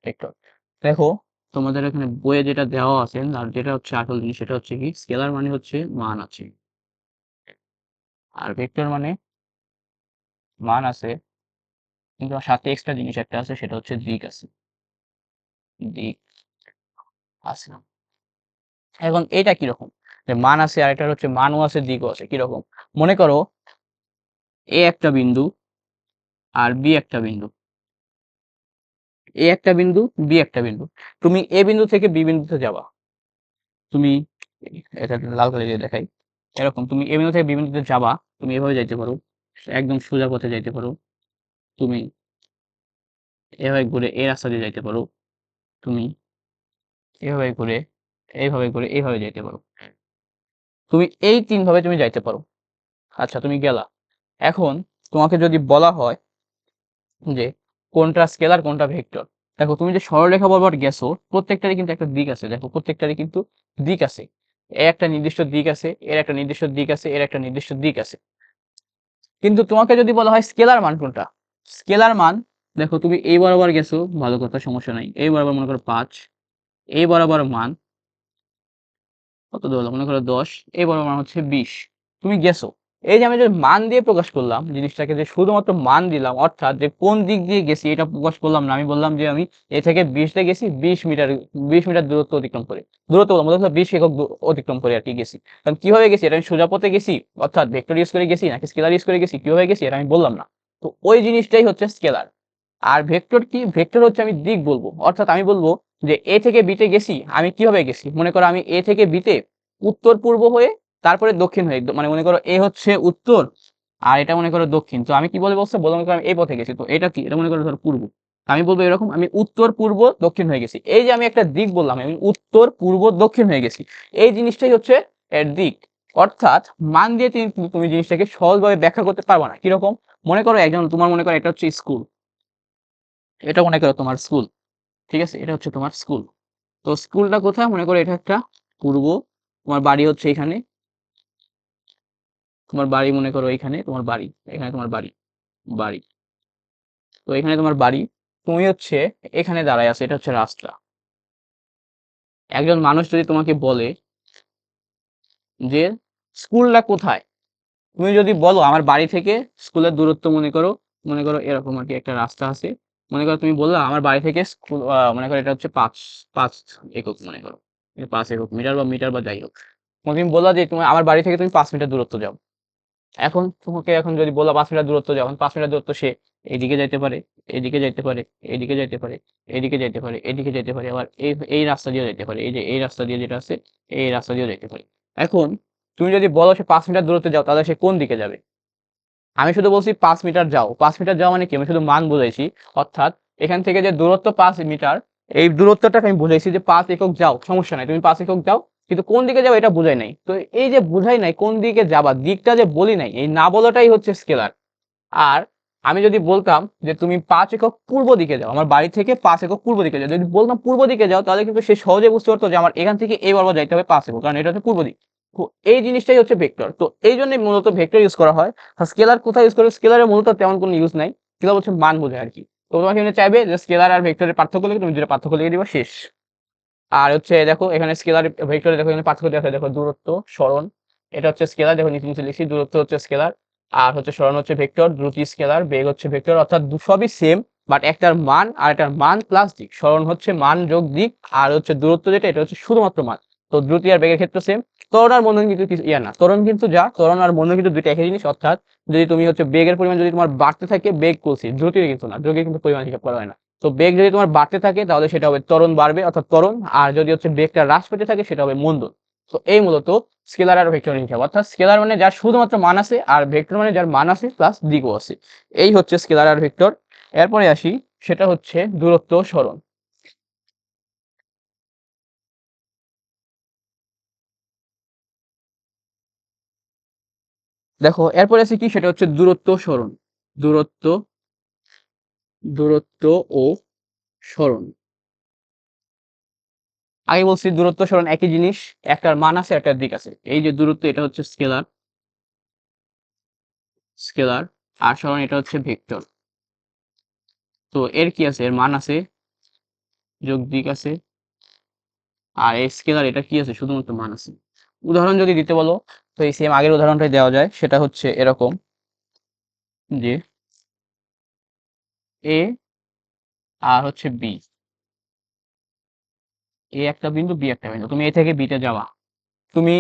ভেক্টর। দেখো তোমাদের এখানে বইয়ে যেটা দেওয়া আছে আর যেটা হচ্ছে আসল জিনিস, সেটা হচ্ছে কি, স্কেলার মানে হচ্ছে মান আছে, আর ভেক্টর মানে মান আছে কিন্তু সাথে এক্সট্রা জিনিস একটা আছে, সেটা হচ্ছে দিক আছে, দিক আছে। এখন এটা কিরকম, যে মান আছে আর একটা হচ্ছে মানও আছে দিকও আছে, কিরকম, মনে করো এ একটা বিন্দু আর বি একটা বিন্দু, এ একটা বিন্দু বি একটা বিন্দু, তুমি এ বিন্দু থেকে বি বিন্দুতে যাবা, তুমি এটা লাল কালি দিয়ে দেখাই, এরকম তুমি এ বিন্দু থেকে বি বিন্দুতে যাবা, তুমি এভাবে যাইতে পারো, একদম সোজা পথে যাইতে পারো, তুমি এভাবে ঘুরে এই রাস্তা দিয়ে যাইতে পারো, তুমি এভাবে ঘুরে এইভাবে ঘুরে এইভাবে যাইতে পারো, তুমি এই 3 ভাবে তুমি যাইতে পারো। আচ্ছা তুমি গেলা, এখন তোমাকে যদি বলা হয় যে কোনটা স্কেলার কোনটা ভেক্টর, দেখো তুমি যে সরলরেখা বরাবর গেছো প্রত্যেকটারই কিন্তু একটা দিক আছে, দেখো প্রত্যেকটারই কিন্তু দিক আছে, এর একটা নির্দিষ্ট দিক আছে, এর একটা নির্দিষ্ট দিক আছে, এর একটা নির্দিষ্ট দিক আছে। কিন্তু তোমাকে যদি বলা হয় স্কেলার মান কোনটা, স্কেলার মান, দেখো তুমি এই বরাবর গেছো, ভালো কথা সমস্যা নাই, এই বরাবর মনে করো 5, এই বরাবর মান কত দূর হলো, মনে করো 10, এই বরাবর মান হচ্ছে 20, তুমি গেছো। এই যে আমি যে মান দিয়ে প্রকাশ করলাম জিনিসটাকে, যে শুধুমাত্র মান দিলাম, অর্থাৎ যে কোন দিক দিয়ে গেছি এটা প্রকাশ করলাম না, আমি বললাম যে আমি এ থেকে 20 তে গেছি 20 মিটার, 20 মিটার দূরত্ব অতিক্রম করে, দূরত্ব বললাম মনে 20 একক অতিক্রম করে আর কি গেছি। কারণ কিভাবে গেছি, এটা আমি সোজা পথে গেছি অর্থাৎ ভেক্টর ইউজ করে গেছি নাকি স্কেলার ইউজ করে গেছি, কিভাবে গেছি এটা আমি বললাম না। তো ওই জিনিসটাই হচ্ছে স্কেলার। আর ভেক্টর কি, ভেক্টর হচ্ছে আমি দিক বলবো, অর্থাৎ আমি বলবো যে এ থেকে বিতে গেছি, আমি কিভাবে গেছি, মনে করো আমি এ থেকে বিতে উত্তর পূর্ব হয়ে তারপরে দক্ষিণ হয়ে, মানে মনে করো এ হচ্ছে উত্তর আর এটা মনে করো দক্ষিণ। তো আমি কি বলে বলছে, বলে মনে করো আমি এই পথে গেছি, তো এটা কি, এটা মনে করো ধরো পূর্ব। আমি বলবো এরকম, আমি উত্তর পূর্ব দক্ষিণ হয়ে গেছি। এই যে আমি একটা দিক বললাম, আমি উত্তর পূর্ব দক্ষিণ হয়ে গেছি, এই জিনিসটাই হচ্ছে এর দিক। অর্থাৎ মান দিয়ে তুমি জিনিসটাকে সহজভাবে ব্যাখ্যা করতে পারবে না। কিরকম, মনে করো একজন, তোমার মনে করো এটা হচ্ছে স্কুল, এটা মনে করো তোমার স্কুল, ঠিক আছে, এটা হচ্ছে তোমার স্কুল। তো স্কুলটা কোথায়, মনে করো এটা একটা পূর্ব, তোমার বাড়ি হচ্ছে এখানে, তোমার বাড়ি মনে করো এখানে, তোমার বাড়ি এখানে, তোমার বাড়ি, বাড়ি, তো এখানে তোমার বাড়ি, তুমি হচ্ছে এখানে দাঁড়ায় আছো, এটা হচ্ছে রাস্তা। একজন মানুষ যদি তোমাকে বলে যে স্কুলটা কোথায়, তুমি যদি বলো আমার বাড়ি থেকে স্কুলের দূরত্ব মনে করো এরকম আর কি, একটা রাস্তা আছে, মনে করো তুমি বললা আমার বাড়ি থেকে স্কুল, মনে করো এটা হচ্ছে পাঁচ পাঁচ একক, মনে করো 5 একক মিটার বা মিটার বা যাই হোক, তুমি বললা যে তুমি আমার বাড়ি থেকে তুমি 5 মিটার দূরত্ব যাও। এখন তোমাকে এখন যদি বলা 5 মিটার দূরত্ব যাও, এখন 5 মিটার দূরত্ব সে এইদিকে যাইতে পারে, এদিকে যাইতে পারে, এদিকে যাইতে পারে, এদিকে যাইতে পারে, এদিকে যাইতে পারে, আবার এই এই রাস্তা দিয়ে যাইতে পারে, এই যে এই রাস্তা দিয়ে যেটা আছে, এই রাস্তা দিয়ে যাইতে পারে। এখন তুমি যদি বলো সে 5 মিটার দূরত্বে যাও, তাহলে সে কোন দিকে যাবে? আমি শুধু বলছি 5 মিটার যাও, 5 মিটার যাও মানে কি, আমি শুধু মান বুঝাইছি। অর্থাৎ এখান থেকে যে দূরত্ব 5 মিটার, এই দূরত্বটাকে আমি বুঝাইছি যে 5 একক যাও, সমস্যা নাই, তুমি 5 একক যাও, কিন্তু কোন দিকে যাও এটা বুঝাই নাই। তো এই যে বুঝাই নাই কোন দিকে যাবা, দিকটা যে বলি নাই, এই না বলাটাই হচ্ছে স্কেলার। আর আমি যদি বলতাম যে তুমি 5 একক পূর্ব দিকে যাও, আমার বাড়ি থেকে 5 একক পূর্ব দিকে যাও, যদি বলতাম পূর্ব দিকে যাও, তাহলে কিন্তু সে সহজে বুঝতে পারতো যে আমার এখান থেকে এই বরাবর যাইতে হবে 5 একক, কারণ এটা হচ্ছে পূর্ব দিক। তো এই জিনিসটাই হচ্ছে ভেক্টর। তো এই জন্য মূলত ভেক্টর ইউজ করা হয়। স্কেলার কোথায় ইউজ করে, স্কেলারের মূলত তেমন কোনো ইউজ নাই, স্কেলার হচ্ছে মান বোঝায় আর কি। তো তোমাকে এখানে চাইবে যে স্কেলার আর ভেক্টরের পার্থক্য লিখে, তুমি যেটা পার্থক্য লিখে দিবা, শেষ। আর হচ্ছে দেখো এখানে স্কেলার ভেক্টরে দেখো এখানে পার্থক্য দেওয়া আছে, দেখো দূরত্ব, সরণ, এটা হচ্ছে স্কেলার, দেখো নিচে নিচে লিখছি, দূরত্ব হচ্ছে স্কেলার, আর হচ্ছে সরণ হচ্ছে ভেক্টর, দ্রুতি স্কেলার, বেগ হচ্ছে ভেক্টর, অর্থাৎ সবই সেম, বাট একটার মান আর একটার মান প্লাস দিক। সরণ হচ্ছে মান যোগ দিক, আর হচ্ছে দূরত্ব যেটা, এটা হচ্ছে শুধুমাত্র মান। তো দ্রুতি আর বেগের ক্ষেত্রে সেম। ত্বরণ আর মন্দন কিন্তু ইয়া না, ত্বরণ কিন্তু যা, ত্বরণ আর মন্দন কিন্তু দুইটা একই জিনিস। অর্থাৎ যদি তুমি হচ্ছে বেগের পরিমাণ যদি তোমার বাড়তে থাকে, বেগ বলছি, দ্রুতির কিন্তু না, দ্রুতির কিন্তু পরিমাণ হিসাব করা হয় না। তো বেগ যদি তোমার বাড়তে থাকে তাহলে সেটা হবে ত্বরণ বাড়বে, অর্থাৎ ত্বরণ। আর যদি হচ্ছে বেগটা হ্রাস পেতে থাকে সেটা হবে মন্দন। তো এই মূলত স্কেলার আর ভেক্টর হিসাব। অর্থাৎ স্কেলার মানে যার শুধুমাত্র মান আছে, আর ভেক্টর মানে যার মান আছে প্লাস দিকও আছে। এই হচ্ছে স্কেলার আর ভেক্টর। এরপরে আসি, সেটা হচ্ছে দূরত্ব ও সরণ। দেখো এরপরে আছে কি, সেটা হচ্ছে দূরত্ব ও সরণ। দূরত্ব, দূরত্ব ও সরণ। আগে বলছি দূরত্ব সরণ একই জিনিস, একটার মান আছে একটার দিক আছে। এই যে দূরত্ব, এটা হচ্ছে স্কেলার, স্কেলার, আর সরণ এটা হচ্ছে ভেক্টর। তো এর কি আছে, এর মান আছে, যোগ দিক আছে, আর এই স্কেলার এটা কি আছে, শুধুমাত্র মান আছে। উদাহরণ যদি দিতে বলো, তো এই সেম আগের উদাহরণটাই দেওয়া যায়, সেটা হচ্ছে এরকম যে এ আর হচ্ছে বি, এ একটা বিন্দু, বি একটা বিন্দু, তুমি এ থেকে বিতে যাওয়া, তুমি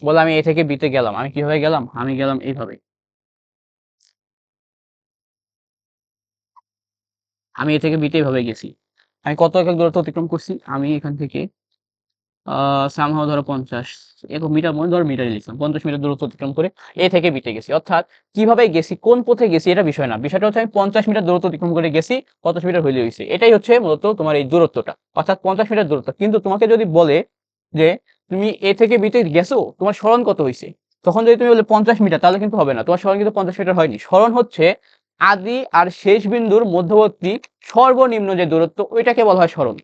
বলো আমি এ থেকে বিতে গেলাম, আমি কিভাবে গেলাম, আমি গেলাম এইভাবে, আমি এ থেকে বিতে এইভাবে গেছি। আমি কত একক দূরত্ব অতিক্রম করছি, আমি এখান থেকে সামহাও ধরো 50 একক মিটার, মনে ধরো মিটারে লিখলাম, 50 মিটার দূরত্ব অতিক্রম করে এ থেকে বিতে গেছি। অর্থাৎ কিভাবে গেছি, কোন পথে গেছি এটা বিষয় না, বিষয়টা হচ্ছে আমি 50 মিটার দূরত্ব অতিক্রম করে গেছি, কত মিটার হইলে হয়েছে, এটাই হচ্ছে মূলত তোমার এই দূরত্বটা, অর্থাৎ 50 মিটার দূরত্ব। কিন্তু তোমাকে যদি বলে যে তুমি এ থেকে বিতে গেছো, তোমার সরণ কত হয়েছে, তখন যদি তুমি বলে 50 মিটার, তাহলে কিন্তু হবে না, তোমার সরণ কিন্তু 50 মিটার হয়নি। সরণ হচ্ছে আদি আর শেষ বিন্দুর মধ্যবর্তী সর্বনিম্ন যে দূরত্ব, ওইটাকে বলা হয় সরণ।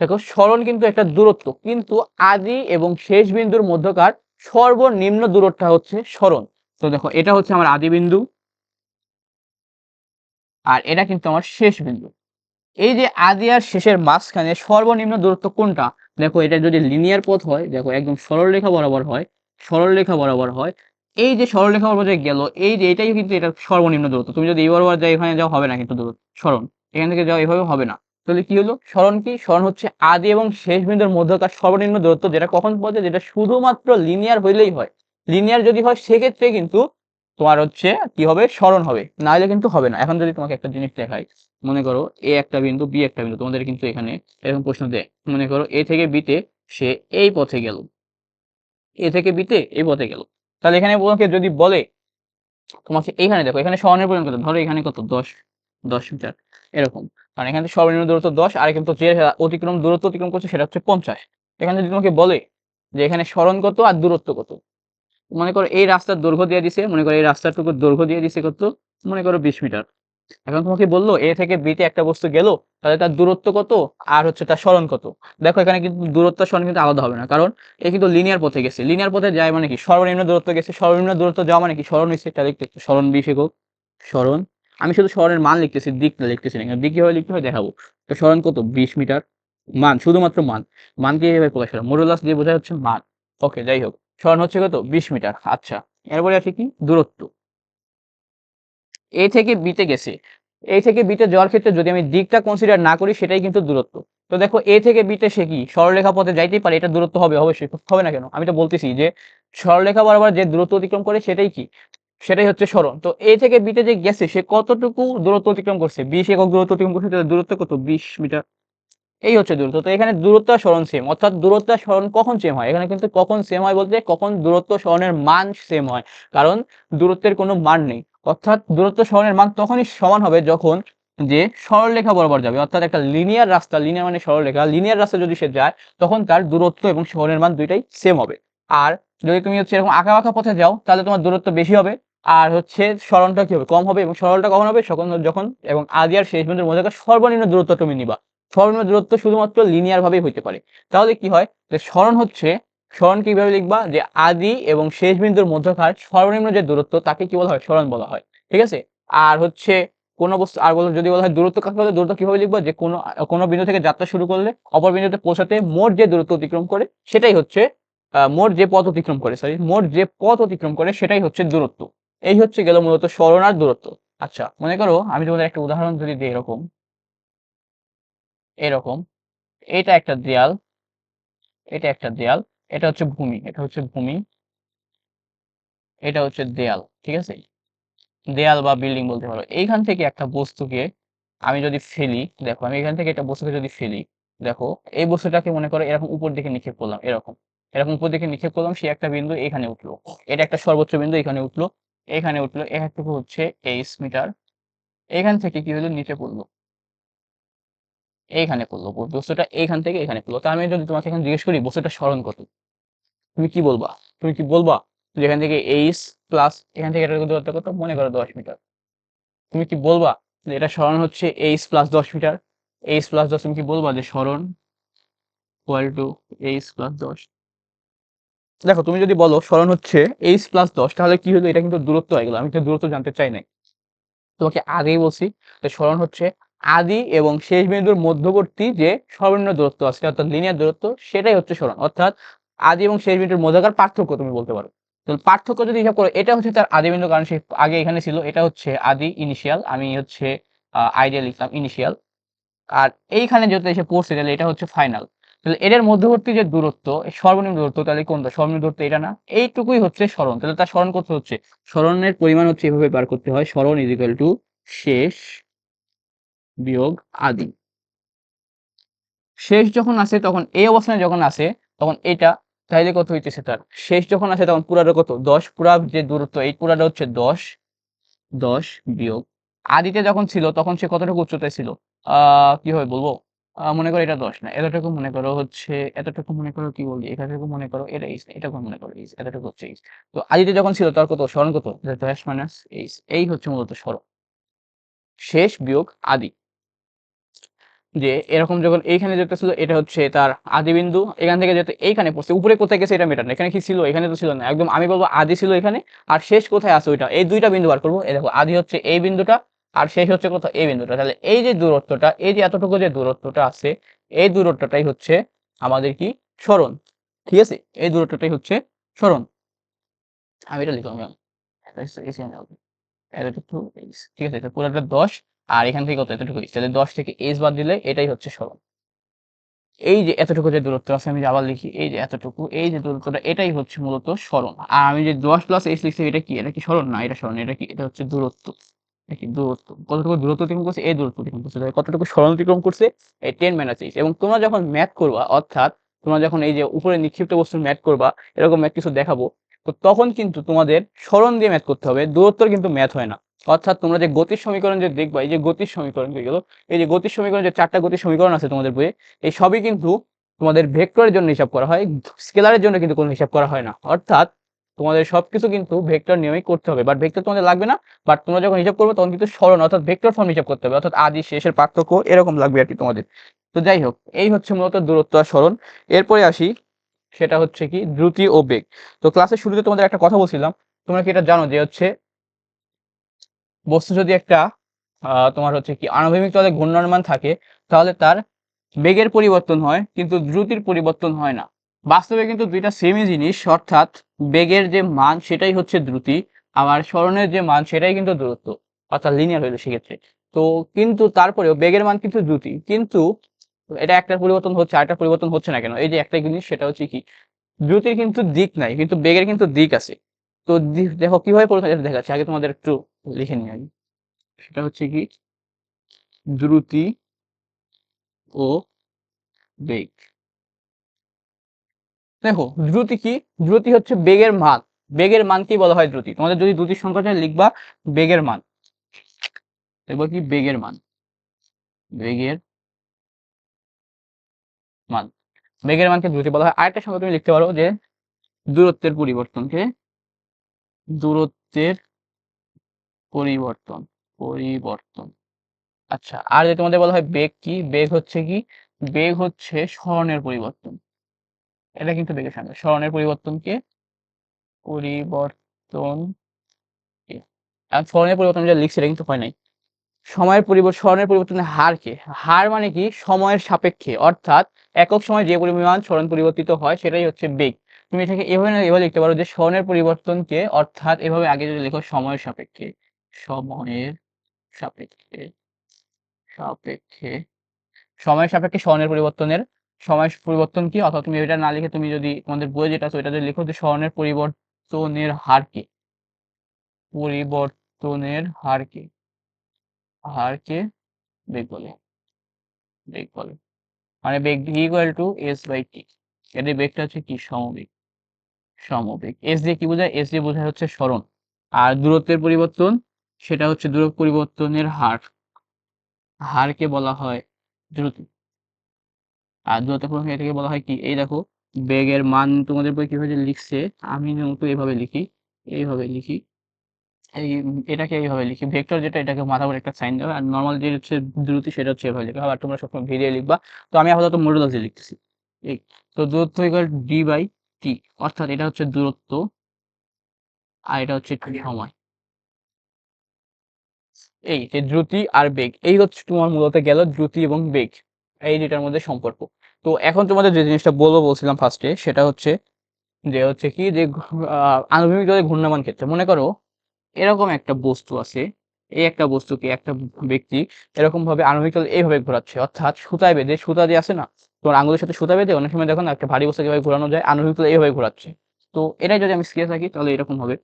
দেখো সরণ কিন্তু একটা দূরত্ব, কিন্তু আদি এবং শেষ বিন্দুর মধ্যকার সর্বনিম্ন দূরত্বটা হচ্ছে সরণ। তো দেখো এটা হচ্ছে আমার আদি বিন্দু, আর এটা কিন্তু আমার শেষ বিন্দু। এই যে আদি আর শেষের মাঝখানে সর্বনিম্ন দূরত্ব কোনটা, দেখো এটা যদি লিনিয়ার পথ হয়, দেখো একদম সরলরেখা বরাবর হয়, সরলরেখা বরাবর হয়, এই যে সরলরেখা বরাবর যে গেল, এই যে এটাই কিন্তু এটা সর্বনিম্ন দূরত্ব। তুমি যদি এই বরাবর যাও, এখানে যাও, হবে না কিন্তু দূরত্ব সরণ, এখান থেকে যাও এভাবে হবে না। তাহলে কি হলো, সরণ কি, সরণ হচ্ছে আদি এবং শেষ বিন্দুর মধ্যকার সর্বনিম্ন দূরত্ব, যেটা কখন পাওয়া যায়, যেটা শুধুমাত্র লিনিয়ার হইলেই হয়। লিনিয়ার যদি হয় সেক্ষেত্রে কিন্তু তোমার হচ্ছে কি হবে, সরণ হবে, না হলে কিন্তু হবে না। এখন যদি তোমাকে একটা জিনিস দেখাই, মনে করো এ একটা বিন্দু, বি একটা বিন্দু, তোমাদের কিন্তু এখানে এরকম প্রশ্ন দেয়, মনে করো এ থেকে বিতে সে এই পথে গেল, এ থেকে বিতে এই পথে গেল, তাহলে এখানে তোমাকে যদি বলে তোমাকে এইখানে দেখো, এখানে সরণের পরিমাণ কত, ধরো এখানে কত 10 মিটার এরকম, কারণ এখানে সর্বনিম্ন দূরত্ব 10 আর কিন্তু যে দূরত্ব অতিক্রম করছে সেটা হচ্ছে 50। এখানে যদি তোমাকে বলে যে এখানে সরণ কত আর দূরত্ব কত, মনে করো এই রাস্তার দৈর্ঘ্য দিয়ে দিছে, মনে করো এই রাস্তাটুকুর দৈর্ঘ্য দিয়ে দিছে কত, মনে করো 20 মিটার। এখন তোমাকে বললো এ থেকে বিতে একটা বস্তু গেল, তাহলে তার দূরত্ব কত আর হচ্ছে তার সরণ কত। দেখো এখানে কিন্তু দূরত্ব সরণ কিন্তু আলাদা হবে না, কারণ এ কিন্তু লিনিয়ার পথে গেছে, লিনিয়ার পথে যায় মানে কি সর্বনিম্ন দূরত্ব গেছে, সর্বনিম্ন দূরত্ব যাওয়া মানে কি সরণ হয়েছে, এটা লিখতে সরণ 20 একক সরণ। আমি শুধু সরণের মান লিখতেছি, দিকটা লিখতেছি না, দিক কিভাবে লিখতে হয় দেখাবো। তো সরণ কত 20 মিটার, মান শুধুমাত্র মানকে এইভাবে প্রকাশ করা, মডুলাস দিয়ে বোঝা হচ্ছে মান। ওকে যাই হোক, সরণ হচ্ছে কত 20 মিটার। আচ্ছা, এরপরে আছে কি দূরত্ব, এ থেকে বিতে গেছে, এ থেকে বিতে যাওয়ার ক্ষেত্রে যদি আমি দিকটা কনসিডার না করি সেটাই কিন্তু দূরত্ব। তো দেখো এ থেকে বিতে সে কি সরলরেখা পথে যাইতেই পারে, এটা দূরত্ব হবে অবশ্যই, হবে না কেন, আমি তো বলতেছি যে সরলরেখা বরাবর যে দূরত্ব অতিক্রম করে সেটাই কি, সেটাই হচ্ছে সরণ। তো এ থেকে বিতে যে গেছে সে কতটুকু দূরত্ব অতিক্রম করছে, 20 একক দূরত্ব অতিক্রম করছে, তাহলে দূরত্ব কত 20 মিটার। এই হচ্ছে দূরত্ব। তো এখানে দূরত্ব আর সরণ সেম, অর্থাৎ দূরত্ব আর সরণ কখন সেম হয়, এখানে কিন্তু কখন সেম হয় বলতে কখন দূরত্ব সরণের মান সেম হয়, কারণ দূরত্বের কোনো মান নেই। অর্থাৎ দূরত্ব সরণের মান তখনই সমান হবে যখন যে সরলরেখা বরাবর যাবে, অর্থাৎ একটা লিনিয়ার রাস্তা, লিনিয়ার মানে সরলরেখা, লিনিয়ার রাস্তা যদি সে যায় তখন তার দূরত্ব এবং সরণের মান দুইটাই সেম হবে। আর যদি তুমি হচ্ছে এরকম আঁকা বাঁকা পথে যাও তাহলে তোমার দূরত্ব বেশি হবে আর হচ্ছে সরণটা কি হবে কম হবে, এবং সরলটা কখন হবে যখন এবং আদি আর শেষ বিন্দুর মধ্যে সর্বনিম্ন দূরত্ব তুমি নিবা। সর্বনিম্ন দূরত্ব শুধুমাত্র লিনিয়ার ভাবেই হইতে পারে। তাহলে কি হয় যে সরণ হচ্ছে, সরণ কিভাবে লিখবা, যে আদি এবং শেষ বিন্দুর মধ্যকার সর্বনিম্ন যে দূরত্ব তাকে কি বলা হয়, সরণ বলা হয়। ঠিক আছে, আর হচ্ছে কোন বস্তু আর বলো, যদি বলা হয় দূরত্ব কাকে বলে, দূরত্ব কিভাবে লিখবো, যে কোনো বিন্দু থেকে যাত্রা শুরু করলে অপর বিন্দুতে পৌঁছাতে মোট যে দূরত্ব অতিক্রম করে সেটাই হচ্ছে মোট যে পথ অতিক্রম করে সেটাই হচ্ছে দূরত্ব। এই হচ্ছে গেল মূলত সরণ আর দূরত্ব। আচ্ছা, মনে করো আমি তোমাদের একটা উদাহরণ যদি দিই, এরকম এরকম এটা একটা দেয়াল, এটা একটা দেয়াল, এটা হচ্ছে ভূমি, এটা হচ্ছে ভূমি, এটা হচ্ছে দেয়াল। ঠিক আছে, দেয়াল বা বিল্ডিং বলতে পারো। এইখান থেকে একটা বস্তুকে আমি যদি ফেলি, দেখো আমি এখান থেকে একটা বস্তুকে যদি ফেলি, দেখো এই বস্তুটাকে মনে করো এরকম উপর দিকে নিক্ষেপ করলাম, এরকম এরকম উপর দিকে নিক্ষেপ করলাম, সে একটা বিন্দু এখানে উঠলো, এটা একটা সর্বোচ্চ বিন্দু এখানে উঠলো, এখানে উঠলো, এখানটুকু হচ্ছে 23 মিটার, এখান থেকে কি হলো নিচে পড়লো, এইখানে পড়লো, বস্তুটা এইখান থেকে এখানে পড়লো। তা আমি যদি তোমাকে এখন জিজ্ঞেস করি বস্তুটা সরণ কত, তুমি কি বলবা, তুমি কি বলবা যে এখান থেকে এইচ প্লাস এখান থেকে এটা দূরত্ব কত, মনে করো 10 মিটার, তুমি কি বলবা যে এটা সরণ হচ্ছে H plus 10 metre, H plus 10, তুমি কি বলবা যে সরণ ইকুয়াল টু এইচ প্লাস 10। দেখো তুমি যদি বলো সরণ হচ্ছে এইচ প্লাস 10, তাহলে কি হলো, এটা কিন্তু দূরত্ব হয়ে গেল, আমি তো দূরত্ব জানতে চাই নাই, তোমাকে আগেই বলছি যে সরণ হচ্ছে আদি এবং শেষ বিন্দুর মধ্যবর্তী যে সর্বনিম্ন দূরত্ব আছে অর্থাৎ লিনিয়ার দূরত্ব, সেটাই হচ্ছে সরণ। অর্থাৎ আদি এবং শেষ বিন্দুর মধ্যকার পার্থক্য তুমি বলতে পারো। তো পার্থক্য যদি হিসাব করো, এটা হচ্ছে তার আদি বিন্দু, কারণ সে আগে এখানে ছিল, এটা হচ্ছে আদি ইনিশিয়াল, আমি হচ্ছে আইডিয়া লিখলাম ইনিশিয়াল, আর এইখানে যেহেতু এসে পড়ছে তাহলে এটা হচ্ছে ফাইনাল। তাহলে এদের মধ্যবর্তী যে দূরত্ব, সর্বনিম্ন দূরত্ব, তাহলে কোনটা সর্বনিম্ন দূরত্ব, এটা না, এইটুকুই হচ্ছে সরণ। তাহলে তার সরণ কত হচ্ছে, সরণের পরিমাণ হচ্ছে এভাবে বার করতে হয়, সরণ ইজ ইকুয়াল টু শেষ বিয়োগ আদি। শেষ যখন আসে তখন এই অবস্থানে যখন আসে তখন এটা, তাইলে কত হইতেছে তার শেষ যখন আসে তখন পুরাটা কত 10, পুরা যে দূরত্ব এই পুরাটা হচ্ছে 10 বিয়োগ আদিতে যখন ছিল তখন সে কতটুকু উচ্চতায় ছিল, কি হবে বলবো, মনে করো এটা 10 না, এতটুকু মনে করো হচ্ছে, এতটুকু মনে করো কি বলি, এতটুকু মনে করো এটা এইচ, এটাকে মনে করো এইচ, এতটুকু হচ্ছে এইচ। তো আদিতে যখন ছিল তার কত সরণ কত, 10 মাইনাস এইচ, এই হচ্ছে মূলত সরণ, শেষ বিয়োগ আদি। যে এরকম যখন এইখানে যেতে ছিল এটা হচ্ছে তার আদি বিন্দু, এখান থেকে যেতে এইখানে পড়ছে, উপরে কোথায় গেছে এটা মেটার না, এখানে কি ছিল, এখানে তো ছিল না, একদম আমি বলবো আদি ছিল এখানে, আর শেষ কোথায় আছে ওইটা, এই দুইটা বিন্দু বার করবো। এই দেখো আদি হচ্ছে এই বিন্দুটা আর শেষ হচ্ছে কোথায় এই বিন্দুটা, তাহলে এই যে দূরত্বটা, এই যে এতটুকু যে দূরত্বটা আছে, এই দূরত্বটাই হচ্ছে আমাদের কি সরণ। ঠিক আছে, এই দূরত্বটাই হচ্ছে সরণ। আমি এটা লিখলাম এতটুকু এইচ। ঠিক আছে, এটা পুরোটা 10 আর এখান থেকে কত এতটুকু এইচ, তাহলে 10 থেকে এইচ বাদ দিলে এটাই হচ্ছে সরণ। এই যে এতটুকু যে দূরত্ব আছে, আমি আবার লিখি, এই যে এতটুকু, এই যে দূরত্বটা এটাই হচ্ছে মূলত সরণ। আর আমি যে 10 প্লাস এইচ লিখছি এটা কি, এটা কি সরণ না, এটা সরণ, এটা কি, এটা হচ্ছে দূরত্ব। এটা কি দূরত্ব, কতটুকু দূরত্ব অতিক্রম করছে, এই দূরত্ব অতিক্রম করছে, কতটুকু সরণ অতিক্রম করছে, এই 10 মাইনাস এইচ। এবং তোমরা যখন ম্যাথ করবা, অর্থাৎ তোমরা যখন এই যে উপরে নিক্ষিপ্ত বস্তুর ম্যাথ করবা, এরকম ম্যাথ কিছু দেখাবো, তো তখন কিন্তু তোমাদের সরণ দিয়ে ম্যাথ করতে হবে, দূরত্বর কিন্তু ম্যাথ হয় না। অর্থাৎ তোমরা যে গতির সমীকরণ যে দেখবা, এই যে গতির সমীকরণ হয়ে গেল, এই যে গতির সমীকরণ যে 4টা গতির সমীকরণ আছে তোমাদের বইয়ে, এই সবই কিন্তু তোমাদের ভেক্টরের জন্য হিসাব করা হয়, স্কেলারের জন্য কিন্তু কোনো হিসাব করা হয় না। অর্থাৎ তোমাদের সবকিছু কিন্তু ভেক্টর নিয়মেই করতে হবে, বাট ভেক্টর তোমাদের লাগবে না। বাট তোমরা যখন হিসাব করবে তখন কিন্তু সরণ অর্থাৎ ভেক্টর ফর্ম হিসাব করতে হবে, অর্থাৎ আদি শেষের পার্থক্য এরকম লাগবে আর কি তোমাদের। তো যাই হোক, এই হচ্ছে মূলত দূরত্ব আর সরণ। এরপরে আসি, সেটা হচ্ছে কি দ্রুতি ও বেগ। তো ক্লাসের শুরুতে তোমাদের একটা কথা বলছিলাম, তোমরা কি এটা জানো যে হচ্ছে বস্তু যদি একটা তোমার হচ্ছে কি আনুভূমিক তলে ঘূর্ণায়মান থাকে, তাহলে তার বেগের পরিবর্তন হয় কিন্তু দ্রুতির পরিবর্তন হয় না। বাস্তবে কিন্তু দুইটা সেমই জিনিস, অর্থাৎ বেগের যে মান সেটাই হচ্ছে দ্রুতি, আবার সরণের যে মান সেটাই কিন্তু দূরত্ব, অর্থাৎ লিনিয়ার হইলো সেক্ষেত্রে। তো কিন্তু তারপরেও বেগের মান কিন্তু দ্রুতি, কিন্তু এটা একটা পরিবর্তন হচ্ছে আরেকটা পরিবর্তন হচ্ছে না কেন? এই যে একটা জিনিস, সেটা হচ্ছে কি দ্রুতির কিন্তু দিক নাই কিন্তু বেগের কিন্তু দিক আছে। তো দেখো কিভাবে পরিবর্তন এটা দেখাচ্ছি, আগে তোমাদের একটু লিখে নিই আগে। সেটা হচ্ছে কি দ্রুতি ও বেগ। দেখো দ্রুতি কি, দ্রুতি হচ্ছে বেগের মান, বেগের মানকেই বলা হয় দ্রুতি। তোমাদের যদি দ্রুতির সংখ্যা চাই লিখবা বেগের মান, দেখবো কি বেগের মান, বেগের মান, বেগের মানকে দ্রুতি বলা হয়। আরেকটা সংখ্যা তুমি লিখতে পারো যে দূরত্বের পরিবর্তনকে, দূরত্বের পরিবর্তন, পরিবর্তন। আচ্ছা, আর যে তোমাদের বলা হয় বেগ কি, বেগ হচ্ছে কি, বেগ হচ্ছে সরণের পরিবর্তন। এটা কিন্তু বেগের সঙ্গে সরণের পরিবর্তনকে পরিবর্তন, আর সরণের পরিবর্তন যেটা লিখছি এটা কিন্তু হয় নাই। সময়ের পরিবর্তন, সরণের পরিবর্তনের হারকে, হার মানে কি সময়ের সাপেক্ষে, অর্থাৎ একক সময় যে পরিমাণ সরণ পরিবর্তিত হয় সেটাই হচ্ছে বেগ। তুমি এটাকে এভাবে না এভাবে লিখতে পারো যে সরণের পরিবর্তনকে, অর্থাৎ এভাবে আগে যদি লেখো সময়ের সাপেক্ষে, সময়ের সাপেক্ষে, সাপেক্ষে, সময়ের সাপেক্ষে সরণের পরিবর্তনের, সময়ের পরিবর্তন কি, অথবা তুমি এটা না লিখে তুমি যদি তোমাদের বইয়ে যেটা আছে ওইটা যদি লিখো যে সরণের পরিবর্তনের হারকে, পরিবর্তনের হারকে, হারকে বেগ বলে, বেগ বলে। মানে বেগ equal to S by T. এদের বেগটা হচ্ছে কি সমবেগ, সমবেগ। এস দিয়ে কি বোঝায়, এস দিয়ে বোঝায় হচ্ছে সরণ। আর দূরত্বের পরিবর্তন, সেটা হচ্ছে দূরত্ব পরিবর্তনের হার, হারকে বলা হয় দ্রুতি। আর দূরত্ব পরিবর্তন এটাকে বলা হয় কি, এই দেখো বেগের মান তোমাদের বই কিভাবে লিখছে, আমি তো এইভাবে লিখি, এইভাবে লিখি, এই এটাকে এইভাবে লিখি ভেক্টর যেটা, এটাকে মাথা করে একটা সাইন দেবে, আর নর্মাল যে হচ্ছে দ্রুতি সেটা হচ্ছে এভাবে লিখা, আর তোমরা সবসময় ভিডিও লিখবা। তো আমি আপাতত মডুলাসে লিখতেছি। এই তো দূরত্ব ইকুয়াল ডি বাই টি, অর্থাৎ এটা হচ্ছে দূরত্ব আর এটা হচ্ছে সময়। এই যে দ্রুতি আর বেগ, এই হচ্ছে তোমার মূলত গেল দ্রুতি এবং বেগ, এই দুটার মধ্যে সম্পর্ক। তো এখন তোমাদের যে জিনিসটা বলবো বলছিলাম ফার্স্টে, সেটা হচ্ছে যে হচ্ছে কি যে আনুভূমিক তলে ঘূর্ণায়মান ক্ষেত্রে মনে করো এরকম একটা বস্তু আছে, এই একটা বস্তুকে একটা ব্যক্তি এরকম ভাবে আণবিক তলে এইভাবে ঘোরাচ্ছে, অর্থাৎ সুতায় বেঁধে, সুতা দিয়ে আছে না তোমার আঙুলের সাথে সুতা বেঁধে, অনেক সময় দেখো না একটা ভারী বস্তু কিভাবে ঘোরানো যায়, আণবিক তলে এইভাবে ঘোরাচ্ছে। তো এটাই যদি আমি স্কেচ আঁকি তাহলে এরকম হবে।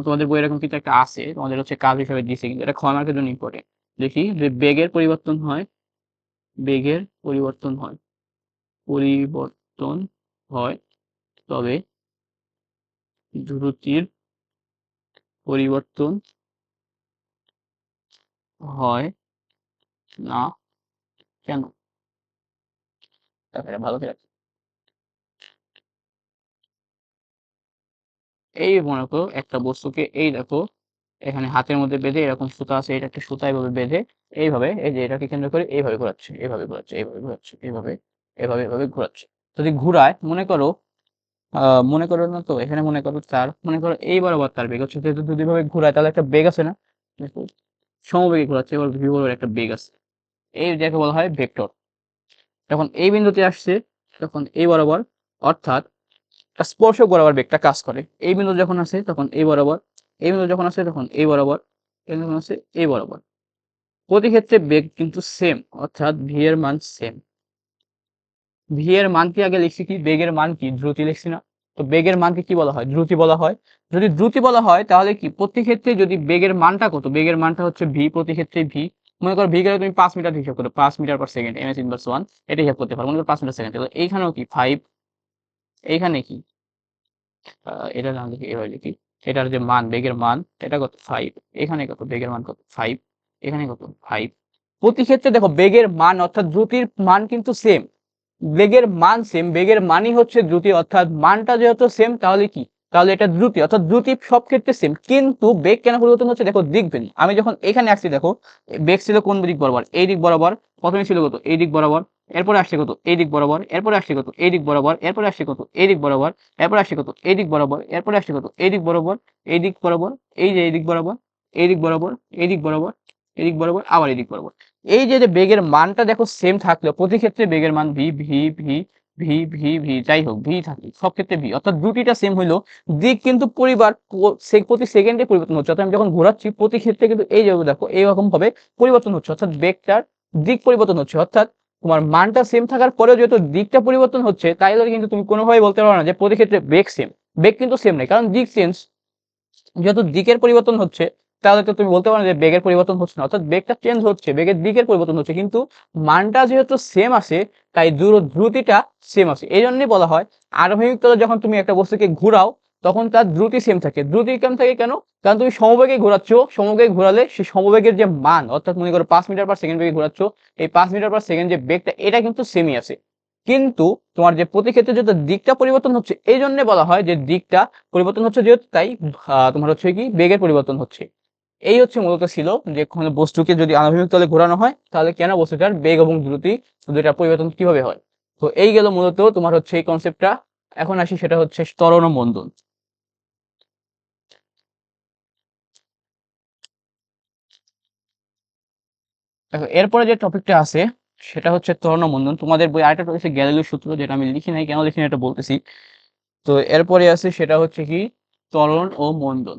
তোমাদের বই এরকম কিন্তু একটা আছে, তোমাদের হচ্ছে কাজ হিসেবে দিয়েছে, কিন্তু এটা ক্ষয় মার্কের জন্য ইম্পর্টেন্ট। দেখি যে বেগের পরিবর্তন হয়, বেগের পরিবর্তন হয়, পরিবর্তন হয়, তবে দ্রুতির পরিবর্তন হয় না কেন? তারপরে ভালো করে এই মনে করো একটা বস্তুকে, এই দেখো এখানে হাতের মধ্যে বেঁধে এরকম সুতা আছে, এটা একটা সুতা এইভাবে বেঁধে এইভাবে, এই যে এটাকে কেন্দ্র করে এইভাবে ঘোরাচ্ছে, এইভাবে ঘোরাচ্ছে, এইভাবে ঘোরাচ্ছে, এইভাবে, এভাবে এভাবে ঘোরাচ্ছে। যদি ঘুরায় মনে করো মনে করো না, তো এখানে মনে করো তার, মনে করো এই বরাবর তার বেগ হচ্ছে, যেহেতু যদি ভাবে ঘুরায় তাহলে একটা বেগ আছে না, দেখো সমবেগে ঘোরাচ্ছে, এবার ভি বরাবর একটা বেগ আছে, এই যাকে বলা হয় ভেক্টর। যখন এই বিন্দুতে আসছে তখন এই বরাবর, অর্থাৎ স্পর্শক বরাবর বেগটা কাজ করে। এই বিন্দু যখন আসে তখন এই বরাবর, এই বিন্দু যখন আসে তখন এই বরাবর, এই যখন আসে এই বরাবর। প্রতি ক্ষেত্রে বেগ কিন্তু সেম, অর্থাৎ ভি এর মান সেম। ভি এর মান কি আগে লিখছি কি, বেগের মান কি দ্রুতি লিখছি না? তো বেগের মানকে কি বলা হয়, দ্রুতি বলা হয়। যদি দ্রুতি বলা হয় তাহলে কি প্রতি ক্ষেত্রে যদি বেগের মানটা কত, বেগের মানটা হচ্ছে ভি, প্রতি ক্ষেত্রে ভি। মনে করো ভি গেলে তুমি 5 মিটার হিসাব করো, 5 metre per second, m s inverse 1, এটা হিসাব করতে পারো। মনে করো 5 মিটার সেকেন্ড, তাহলে এইখানেও কি 5, এইখানে কি এটা না লিখি এভাবে লিখি, এটার যে মান বেগের মান এটা কত 5, এখানে কত বেগের মান কত 5, এখানে কত 5। প্রতি ক্ষেত্রে দেখো বেগের মান অর্থাৎ দ্রুতির মান কিন্তু সেম, বেগের মান সেম, বেগের মানই হচ্ছে দ্রুতি, অর্থাৎ মানটা যেহেতু সেম তাহলে কি, তাহলে এটা দ্রুতি, অর্থাৎ দ্রুতি সব ক্ষেত্রে সেম। কিন্তু বেগ কেন পরিবর্তন হচ্ছে, দেখো দিক ভিন্ন। আমি যখন এখানে আসছি দেখো বেগ ছিল কোন দিক বরাবর, এই দিক বরাবর, প্রথমে ছিল কত এই দিক বরাবর, এরপরে আসছে কত এই দিক বরাবর, এরপরে আসছে কত এই দিক বরাবর, এরপরে আসছে কত এই দিক বরাবর, এরপরে আসছে কত এই দিক বরাবর, এরপরে আসছে কত এই দিক বরাবর, এই দিক বরাবর, এই যে এই দিক বরাবর, এই দিক বরাবর, এই দিক বরাবর, এই দিক বরাবর, আবার এই দিক বরাবর। এই যে বেগের মানটা দেখো সেম থাকলেও প্রতি ক্ষেত্রে বেগের মান V V V V V V যাই হোক ভি থাকে সব ক্ষেত্রে ভি, অর্থাৎ দ্রুতিটা সেম হইলো, দিক কিন্তু প্রতি সেকেন্ডে পরিবর্তন হচ্ছে। অর্থাৎ আমি যখন ঘোরাচ্ছি প্রতি ক্ষেত্রে কিন্তু এই যে দেখো এইরকম ভাবে পরিবর্তন হচ্ছে, অর্থাৎ বেগটার দিক পরিবর্তন হচ্ছে। অর্থাৎ তোমার মানটা সেম থাকার পরেও যেহেতু দিকটা পরিবর্তন হচ্ছে, তাই কিন্তু তুমি কোনোভাবেই বলতে পারো না যে প্রতি ক্ষেত্রে বেগ সেম। বেগ কিন্তু সেম নেই, কারণ দিক চেঞ্জ, যেহেতু দিকের পরিবর্তন হচ্ছে তাহলে তো তুমি বলতে পারো যে বেগের পরিবর্তন হচ্ছে না, অর্থাৎ বেগটা চেঞ্জ হচ্ছে, বেগের দিকের পরিবর্তন হচ্ছে, কিন্তু মানটা যেহেতু সেম আসে তাই দ্রুতিটা সেম আসে। এই জন্যই বলা হয় আরোহী তলে যখন তুমি একটা বস্তুকে ঘুরাও তখন তার দ্রুতি সেম থাকে। দ্রুতি কেমন থাকে কেন, কারণ তুমি সমবেগে ঘোরাচ্ছ, সমবেগে ঘোরালে সেই সমবেগের যে মান, অর্থাৎ মনে করো 5 মিটার/সেকেন্ড বেগে ঘোরাচ্ছ, এই 5 মিটার/সেকেন্ড যে বেগটা এটা কিন্তু সেমই আছে। কিন্তু তোমার যে প্রতি ক্ষেত্রে যেহেতু দিকটা পরিবর্তন হচ্ছে এই জন্য বলা হয় যে দিকটা পরিবর্তন হচ্ছে যেহেতু তাই তোমার হচ্ছে কি বেগের পরিবর্তন হচ্ছে। এই হচ্ছে মূলত ছিল যে কোনো বস্তুকে যদি আনুভূমিক তলে ঘোরানো হয় তাহলে কেন বস্তুটার বেগ এবং দ্রুতি দুইটার পরিবর্তন কিভাবে হয়। তো এই গেল মূলত তোমার হচ্ছে এই কনসেপ্টটা। এখন আসি সেটা হচ্ছে ত্বরণ ও মন্দন। দেখো এরপরে যে টপিকটা আছে সেটা হচ্ছে ত্বরণ ও মন্দন। তোমাদের বই আরেকটা টপিক আছে গ্যালিলিও সূত্র, যেটা আমি লিখি নাই, কেন লিখি না এটা বলতেছি। তো এরপরে আছে সেটা হচ্ছে কি ত্বরণ ও মন্দন।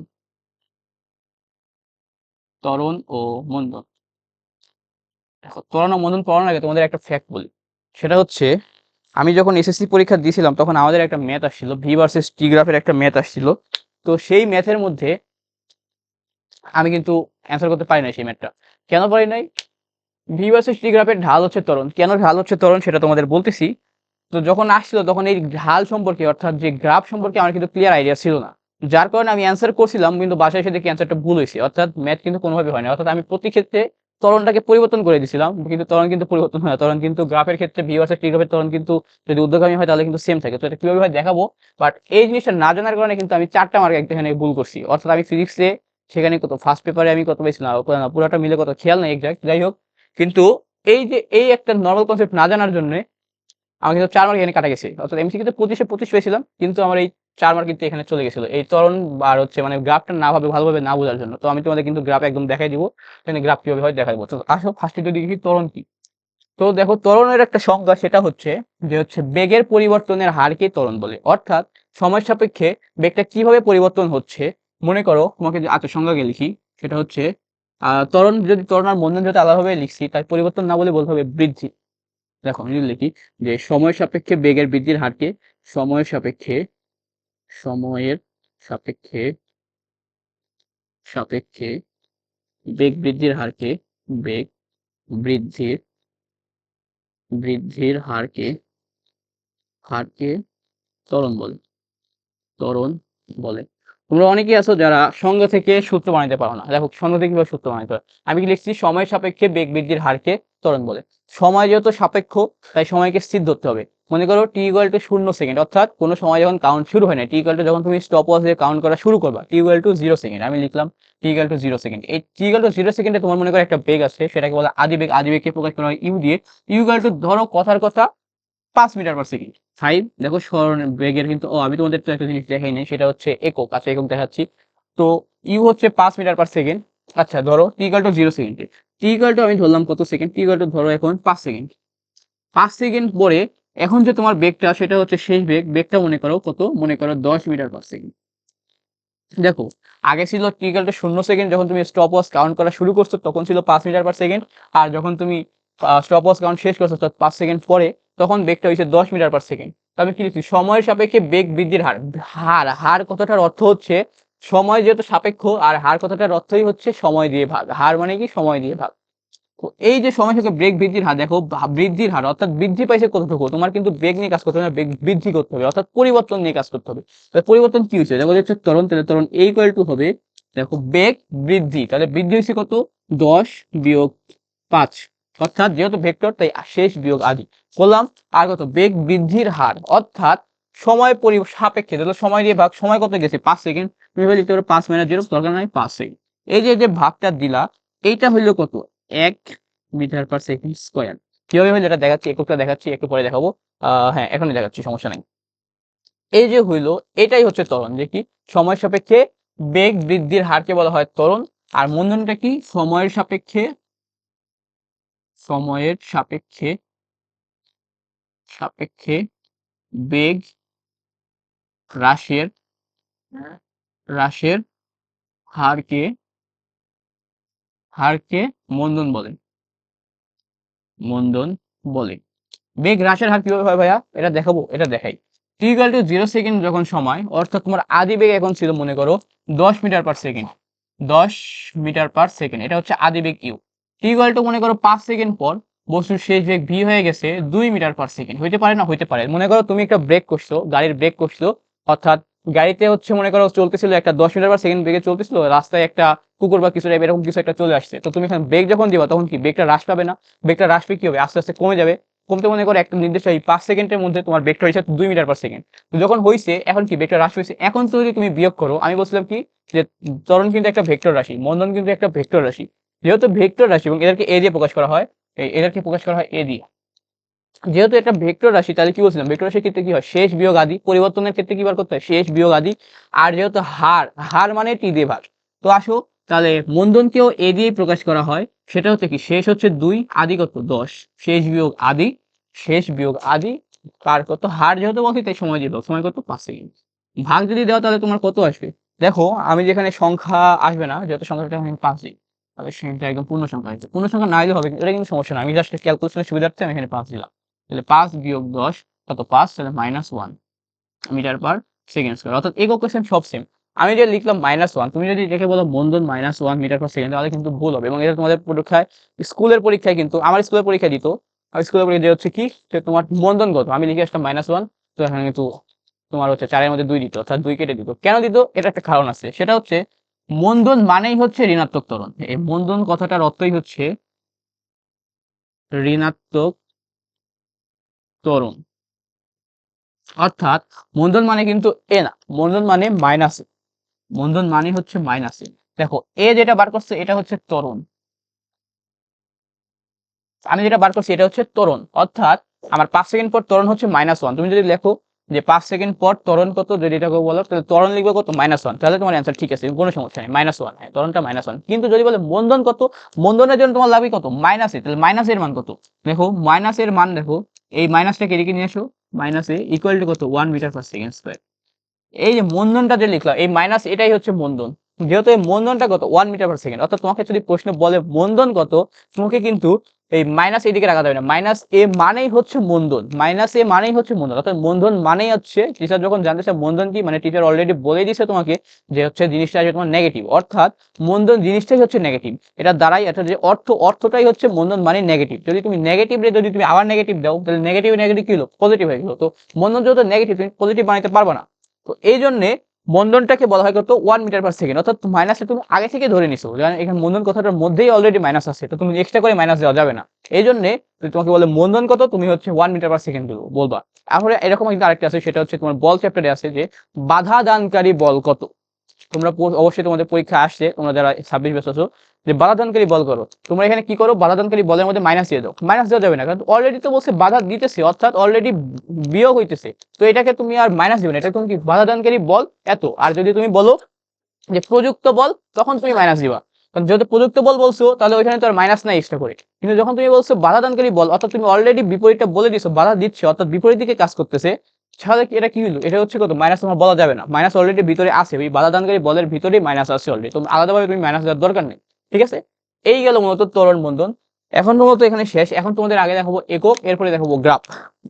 ত্বরণ ও মন্দন। দেখো ত্বরণ ও মন্দন পড়ানোর আগে তোমাদের একটা ফ্যাক্ট বলি, সেটা হচ্ছে আমি যখন এসএসসি পরীক্ষা দিয়েছিলাম তখন আমাদের একটা ম্যাথ আসছিল, ভি ভার্সেস টি গ্রাফের একটা ম্যাথ আসছিল। তো সেই ম্যাথের মধ্যে আমি কিন্তু অ্যান্সার করতে পারি নাই সেই ম্যাথটা। কেন পারি নাই, ভি ভার্সেস টি গ্রাফের ঢাল হচ্ছে ত্বরণ, কেন ঢাল হচ্ছে ত্বরণ সেটা তোমাদের বলতেছি। তো যখন আসছিল তখন এই ঢাল সম্পর্কে অর্থাৎ যে গ্রাফ সম্পর্কে আমার কিন্তু ক্লিয়ার আইডিয়া ছিল না, যার কারণে আমি অ্যান্সার করছিলাম কিন্তু বাসায় এসে দেখি অ্যান্সারটা ভুল হয়েছে, অর্থাৎ ম্যাথ কিন্তু কোনোভাবে হয় না। অর্থাৎ আমি প্রতি ক্ষেত্রে ত্বরণটাকে পরিবর্তন করে দিয়েছিলাম, কিন্তু ত্বরণ কিন্তু পরিবর্তন হয় না। ত্বরণ কিন্তু গ্রাফের ক্ষেত্রে ভি ভার্সেস টি গ্রাফের ত্বরণ কিন্তু যদি ঊর্ধ্বগামী হয় তাহলে কিন্তু সেম থাকে। তো এটা কিভাবে হয় দেখাবো, বাট এই জিনিসটা না জানার কারণে কিন্তু আমি 4টা মার্ক এখানে ভুল করছি। অর্থাৎ আমি ফিজিক্সে সেখানে কত ফার্স্ট পেপারে আমি কত পেয়েছিলাম পুরোটা মিলে কত খেয়াল নেই এক্সাক্ট, যাই হোক। কিন্তু এই যে এই একটা নর্মাল কনসেপ্ট না জানার জন্য আমার কিন্তু 4 মার্ক এখানে কাটা গেছে। অর্থাৎ এমসিকিউতে 25-এ 25 পেয়েছিলাম, কিন্তু আমার এই 4 মার্ক কিন্তু এখানে চলে গেছিল এই ত্বরণ আর হচ্ছে মানে গ্রাফটা না ভালোভাবে না বোঝার জন্য। তো আমি তোমাদের কিন্তু গ্রাফ একদম দেখাই দিব, এখানে গ্রাফ কিভাবে হয় দেখাবো। তো আসো ফার্স্টে যদি দেখি ত্বরণ কি। তো দেখো ত্বরণের একটা সংজ্ঞা, সেটা হচ্ছে যে হচ্ছে বেগের পরিবর্তনের হারকে ত্বরণ বলে। অর্থাৎ সময় সাপেক্ষে বেগটা কিভাবে পরিবর্তন হচ্ছে। মনে করো তোমাকে আচ্ছা সংজ্ঞাকে লিখি, সেটা হচ্ছে ত্বরণ যদি ত্বরণ আর মন্দন যদি আলাদাভাবে লিখছি তাই পরিবর্তন না বলে বলতে হবে বৃদ্ধি। দেখো আমি যদি লিখি যে সময় সাপেক্ষে বেগের বৃদ্ধির হারকে, সময় সাপেক্ষে, সময়ের সাপেক্ষে, সাপেক্ষে বেগ বৃদ্ধির হারকে, বেগ বৃদ্ধির বৃদ্ধির হারকে, হারকে ত্বরণ বলে, ত্বরণ বলে। তোমরা অনেকেই আছো যারা সংজ্ঞা থেকে সূত্র বানাইতে পারো না। দেখো সংজ্ঞা থেকে কিভাবে সূত্র বানাইতে হয়, আমি কি লিখছি সময় সাপেক্ষে বেগ বৃদ্ধির হারকে ত্বরণ বলে। সময় যেহেতু সাপেক্ষ তাই সময়কে স্থির ধরতে হবে। মনে করো টি ইকুয়াল টু 0 সেকেন্ড, অর্থাৎ কোনো সময় যখন কাউন্ট শুরু হয় না, টি ইকুয়াল টু যখন তুমি স্টপ ওয়াচ দিয়ে কাউন্ট করা শুরু করবা, টি ইকুয়াল টু 0 সেকেন্ড, আমি লিখলাম টি ইকুয়াল টু 0 সেকেন্ড। এই টি ইকুয়াল টু 0 সেকেন্ডে তোমার মনে করো একটা বেগ আছে, সেটাকে বলে আদি বেগ। আদি বেগকে প্রকাশ করা হয় ইউ দিয়ে। ইউ ইকুয়াল টু ধরো কথার কথা 5 মিটার/সেকেন্ড। 5 দেখো স্মরণ বেগের কিন্তু আমি তোমাদের তো একটা জিনিস দেখাই নাই, সেটা হচ্ছে একক। আচ্ছা একক দেখাচ্ছি। তো ইউ হচ্ছে 5 মিটার/সেকেন্ড। আচ্ছা ধরো টি ইকুয়াল টু 0 সেকেন্ডে, টি ইকুয়াল টু আমি ধরলাম কত সেকেন্ড, টি ইকুয়াল টু ধরো এখন 5 সেকেন্ড। 5 সেকেন্ড পরে এখন যে তোমার বেগটা সেটা হচ্ছে শেষ বেগ, বেগটা মনে করো কত, মনে করো 10 মিটার/সেকেন্ড। দেখো আগে ছিল টি ইকুয়াল টু 0 সেকেন্ড, যখন তুমি স্টপ ওয়াচ কাউন্ট করা শুরু করছো তখন ছিল 5 মিটার/সেকেন্ড। আর যখন তুমি স্টপ ওয়াচ কাউন্ট শেষ করছো 5 সেকেন্ড পরে তখন বেগটা হয়েছে 10 মিটার/সেকেন্ড। তবে কি লিখছি, সময়ের সাপেক্ষে বেগ বৃদ্ধির হার। হার হার কথাটার অর্থ হচ্ছে সময় যেহেতু সাপেক্ষ, আর হার কথাটার অর্থই হচ্ছে সময় দিয়ে ভাগ। হার মানে কি, সময় দিয়ে ভাগ। তো এই যে সময় সাপেক্ষে বেগ বৃদ্ধির হার দেখো, বৃদ্ধির হার অর্থাৎ বৃদ্ধি পাইছে কতটুকু, তোমার কিন্তু বেগ নিয়ে কাজ করতে হবে না, বেগ বৃদ্ধি করতে হবে অর্থাৎ পরিবর্তন নিয়ে কাজ করতে হবে। তাহলে পরিবর্তন কি হয়েছে দেখো, হচ্ছে ত্বরণ, তাহলে ত্বরণ ইকুয়াল টু হবে দেখো বেগ বৃদ্ধি, তাহলে বৃদ্ধি হয়েছে কত 10 বিয়োগ 5, অর্থাৎ যেহেতু ভেক্টর তাই শেষ বিয়োগ আদি বললাম। আর কত বেগ বৃদ্ধির হার অর্থাৎ সময় সাপেক্ষে, তাহলে সময় দিয়ে ভাগ, সময় কত গেছে 5 সেকেন্ড, তুমি লিখতে পারো 5 - 0 দরকার নাই 5 সেকেন্ড। এই যে ভাগটা দিলা এইটা হইলো কত 1 মিটার পার সেকেন্ড স্কয়ার। কিভাবে হইলো এটা দেখাচ্ছি, এককটা দেখাচ্ছি, একটু পরে দেখাবো। হ্যাঁ এখনই দেখাচ্ছি, সমস্যা নাই। এই যে হইলো এটাই হচ্ছে ত্বরণ, যে কি সময় সাপেক্ষে বেগ বৃদ্ধির হারকে বলা হয় ত্বরণ। আর মন্দনটা কি সময়ের সাপেক্ষে, সময়ের সাপেক্ষে সাপেক্ষে বেগ হ্রাসের হ্রাসের হারকে হারকে মন্দন বলে, মন্দন বলে। বেগ হ্রাসের হার কিভাবে হয় ভাইয়া এটা দেখাবো, এটা দেখাই। t = 0 সেকেন্ড যখন সময়, অর্থাৎ তোমার আদি বেগ এখন ছিল মনে করো 10 metre per second, 10 metre per second, এটা হচ্ছে আদি বেগ ইউ। t = মনে করো 5 সেকেন্ড পর বস্তুর শেষ বেগ ভি হয়ে গেছে 2 মিটার পার সেকেন্ড। হইতে পারে না, হইতে পারে। মনে করো তুমি একটা ব্রেক করছো, গাড়ির ব্রেক করছো, অর্থাৎ গাড়িতে হচ্ছে মনে করো চলতেছিল একটা 10 মিটার পার সেকেন্ড বেগে চলতেছিল, রাস্তায় একটা কুকুর বা কিছু টাইপ এরকম কিছু একটা চলে আসছে, তো তুমি এখানে ব্রেক যখন দিবা তখন কি বেগটা হ্রাস পাবে না, বেগটা হ্রাস পেয়ে কি হবে আস্তে আস্তে কমে যাবে, কমতে মনে করো একটা নির্দিষ্ট এই 5 সেকেন্ডের মধ্যে তোমার বেগটা হয়েছে 2 মিটার পার সেকেন্ড। যখন হয়েছে এখন কি বেগটা হ্রাস হয়েছে, এখন তো যদি তুমি বিয়োগ করো, আমি বলছিলাম কি যে ত্বরণ কিন্তু একটা ভেক্টর রাশি, মন্দন কিন্তু একটা ভেক্টর রাশি, যেহেতু ভেক্টর রাশি এবং এদেরকে এ দিয়ে প্রকাশ করা হয়, এদেরকে প্রকাশ করা হয় এ দিয়ে, যেহেতু একটা ভেক্টর রাশি তাহলে কি বলছিলাম ভেক্টর রাশির ক্ষেত্রে কি হয় শেষ বিয়োগ আদি, পরিবর্তনের ক্ষেত্রে কি বার করতে হয় শেষ বিয়োগ আদি। আর যেহেতু হার, হার মানে টি দিয়ে ভাগ, তো আসো তাহলে মন্দনকেও এ দিয়েই প্রকাশ করা হয়, সেটা হচ্ছে কি শেষ হচ্ছে 2, আদি কত 10, শেষ বিয়োগ আদি, শেষ বিয়োগ আদি কার কত, হার যেহেতু বলছি তাই সময় দিল, সময় কত 5 সেকেন্ড। ভাগ যদি দাও তাহলে তোমার কত আসবে দেখো, আমি যেখানে সংখ্যা আসবে না, যেহেতু সংখ্যাটা আমি 5 দিই, তাহলে সেটা একদম পূর্ণ সংখ্যা আসবে, পূর্ণ সংখ্যা না হলে হবে, এটা কিন্তু সমস্যা না, আমি জাস্ট ক্যালকুলেশনের সুবিধার্থে আমি এখানে 5 দিলাম। তাহলে 5 বিয়োগ 10 কত 5, তাহলে -1 মিটার পার সেকেন্ড স্কয়ার, অর্থাৎ একক কোশ্চেন সব সেম। আমি যে লিখলাম -1, তুমি যদি দেখে বলো মন্দন -1 মিটার পার সেকেন্ড তাহলে কিন্তু ভুল হবে, এবং এটা তোমাদের পরীক্ষায়, স্কুলের পরীক্ষায় কিন্তু, আমার স্কুলের পরীক্ষা দিত, আর স্কুলের পরীক্ষা হচ্ছে কি যে তোমার মন্দন কত, আমি লিখে আসলাম -1, তো এখানে কিন্তু তোমার হচ্ছে 4 এর মধ্যে 2 দিত, অর্থাৎ 2 কেটে দিত। কেন দিত এটা একটা কারণ আছে, সেটা হচ্ছে মন্দন মানেই হচ্ছে ঋণাত্মক ত্বরণ, এই মন্দন কথাটার অর্থই হচ্ছে ঋণাত্মক ত্বরণ, অর্থাৎ মন্দন মানে কিন্তু এ না, মন্দন মানে মাইনাস, মন্দন মানে হচ্ছে মাইনাসে। দেখো এ যেটা বার করছে এটা হচ্ছে ত্বরণ, আমি যেটা বার করছি এটা হচ্ছে ত্বরণ, অর্থাৎ আমার 5 সেকেন্ড পর ত্বরণ হচ্ছে -1। তুমি যদি লেখো যে 5 সেকেন্ড পর ত্বরণ কত, যদি এটাকে বলো তাহলে ত্বরণ লিখবে কত -1, তাহলে তোমার অ্যান্সার ঠিক আছে, কোনো সমস্যা নেই, -1, হ্যাঁ ত্বরণটা -1। কিন্তু যদি বলে মন্দন কত, মন্দনের জন্য তোমার লাগবে কত মাইনাসে, তাহলে মাইনাসের মান কত, দেখো মাইনাসের মান দেখো, এই মাইনাসটাকে এদিকে নিয়ে আসো, মাইনাসে ইকুয়াল টু কত 1 মিটার পার সেকেন্ড স্কয়ার। এই যে মন্দনটা যে লিখলাম এই মাইনাস, এটাই হচ্ছে মন্দন, যেহেতু এই মন্দনটা কত 1 মিটার পার সেকেন্ড, অর্থাৎ তোমাকে যদি প্রশ্ন বলে মন্দন কত, তোমাকে কিন্তু এই মাইনাস এদিকে রাখা যাবে না, মাইনাস এ মানেই হচ্ছে মন্দন, মাইনাস এ মানেই হচ্ছে মন্দন, অর্থাৎ মন্দন মানেই হচ্ছে, টিচার যখন জানতে চায় মন্দন কি, মানে টিচার অলরেডি বলে দিয়েছে তোমাকে যে হচ্ছে জিনিসটা আছে তোমার নেগেটিভ, অর্থাৎ মন্দন জিনিসটাই হচ্ছে নেগেটিভ, এটা দ্বারাই এটা যে অর্থটাই হচ্ছে মন্দন মানে নেগেটিভ। যদি তুমি নেগেটিভ রে যদি তুমি আবার নেগেটিভ দাও তাহলে নেগেটিভ নেগেটিভ কি হলো পজিটিভ হয়ে গেলো, তো মন্দন যেহেতু নেগেটিভ তুমি পজিটিভ বানাইতে পারবে না, তো এই জন্য মন্দনটাকে বলা হয় কত 1 মিটার পার সেকেন্ড, অর্থাৎ মাইনাসে তুমি আগে থেকে ধরে নিছো, কারণ এখানে মন্দন কথাটার মধ্যেই অলরেডি মাইনাস আছে, তো তুমি এক্সট্রা করে মাইনাস দেওয়া যাবে না। এই জন্য তোমাকে বলে মন্দন কত, তুমি হচ্ছে 1 মিটার পার সেকেন্ড বলবা। তারপরে এরকম একটা আরেকটা আছে, সেটা হচ্ছে তোমার বল চ্যাপ্টারে আছে যে বাধা দানকারী বল কত। তোমরা অবশ্যই তোমাদের পরীক্ষা আসছে, তোমরা যারা 26 ব্যাচ আছো, যে বাধা দানকারী বল করো, তোমরা এখানে কি করো বাধা দানকারী বলের মধ্যে মাইনাস দিয়ে দাও, মাইনাস দেওয়া যাবে না কারণ অলরেডি তো বলছে বাধা দিতেছে, অর্থাৎ অলরেডি বিয়োগ হইতেছে, তো এটাকে তুমি আর মাইনাস দিবে না, এটা তুমি কি বাধা দানকারী বল এত। আর যদি তুমি বলো যে প্রযুক্ত বল তখন তুমি মাইনাস দিবা, কারণ যেহেতু প্রযুক্ত বল বলছো তাহলে ওইখানে তো আর মাইনাস নাই এক্সট্রা করে। কিন্তু যখন তুমি বলছো বাধা দানকারী বল, অর্থাৎ তুমি অলরেডি বিপরীতটা বলে দিছো, বাধা দিচ্ছে অর্থাৎ বিপরীত দিকে কাজ করতেছে, তাহলে এটা কি হলো, এটা হচ্ছে কত মাইনাস, তোমার বলা যাবে না, মাইনাস অলরেডি ভিতরে আছে, ওই বাধা দানকারী বলের ভিতরেই মাইনাস আছে অলরেডি, তুমি আলাদাভাবে তুমি মাইনাস দেওয়ার দরকার নেই, ঠিক আছে। এই গেল মূলত ত্বরণ বন্ধন। এখন মূলত এখানে শেষ, এখন তোমাদের আগে দেখাবো একক, এরপরে দেখাবো গ্রাফ।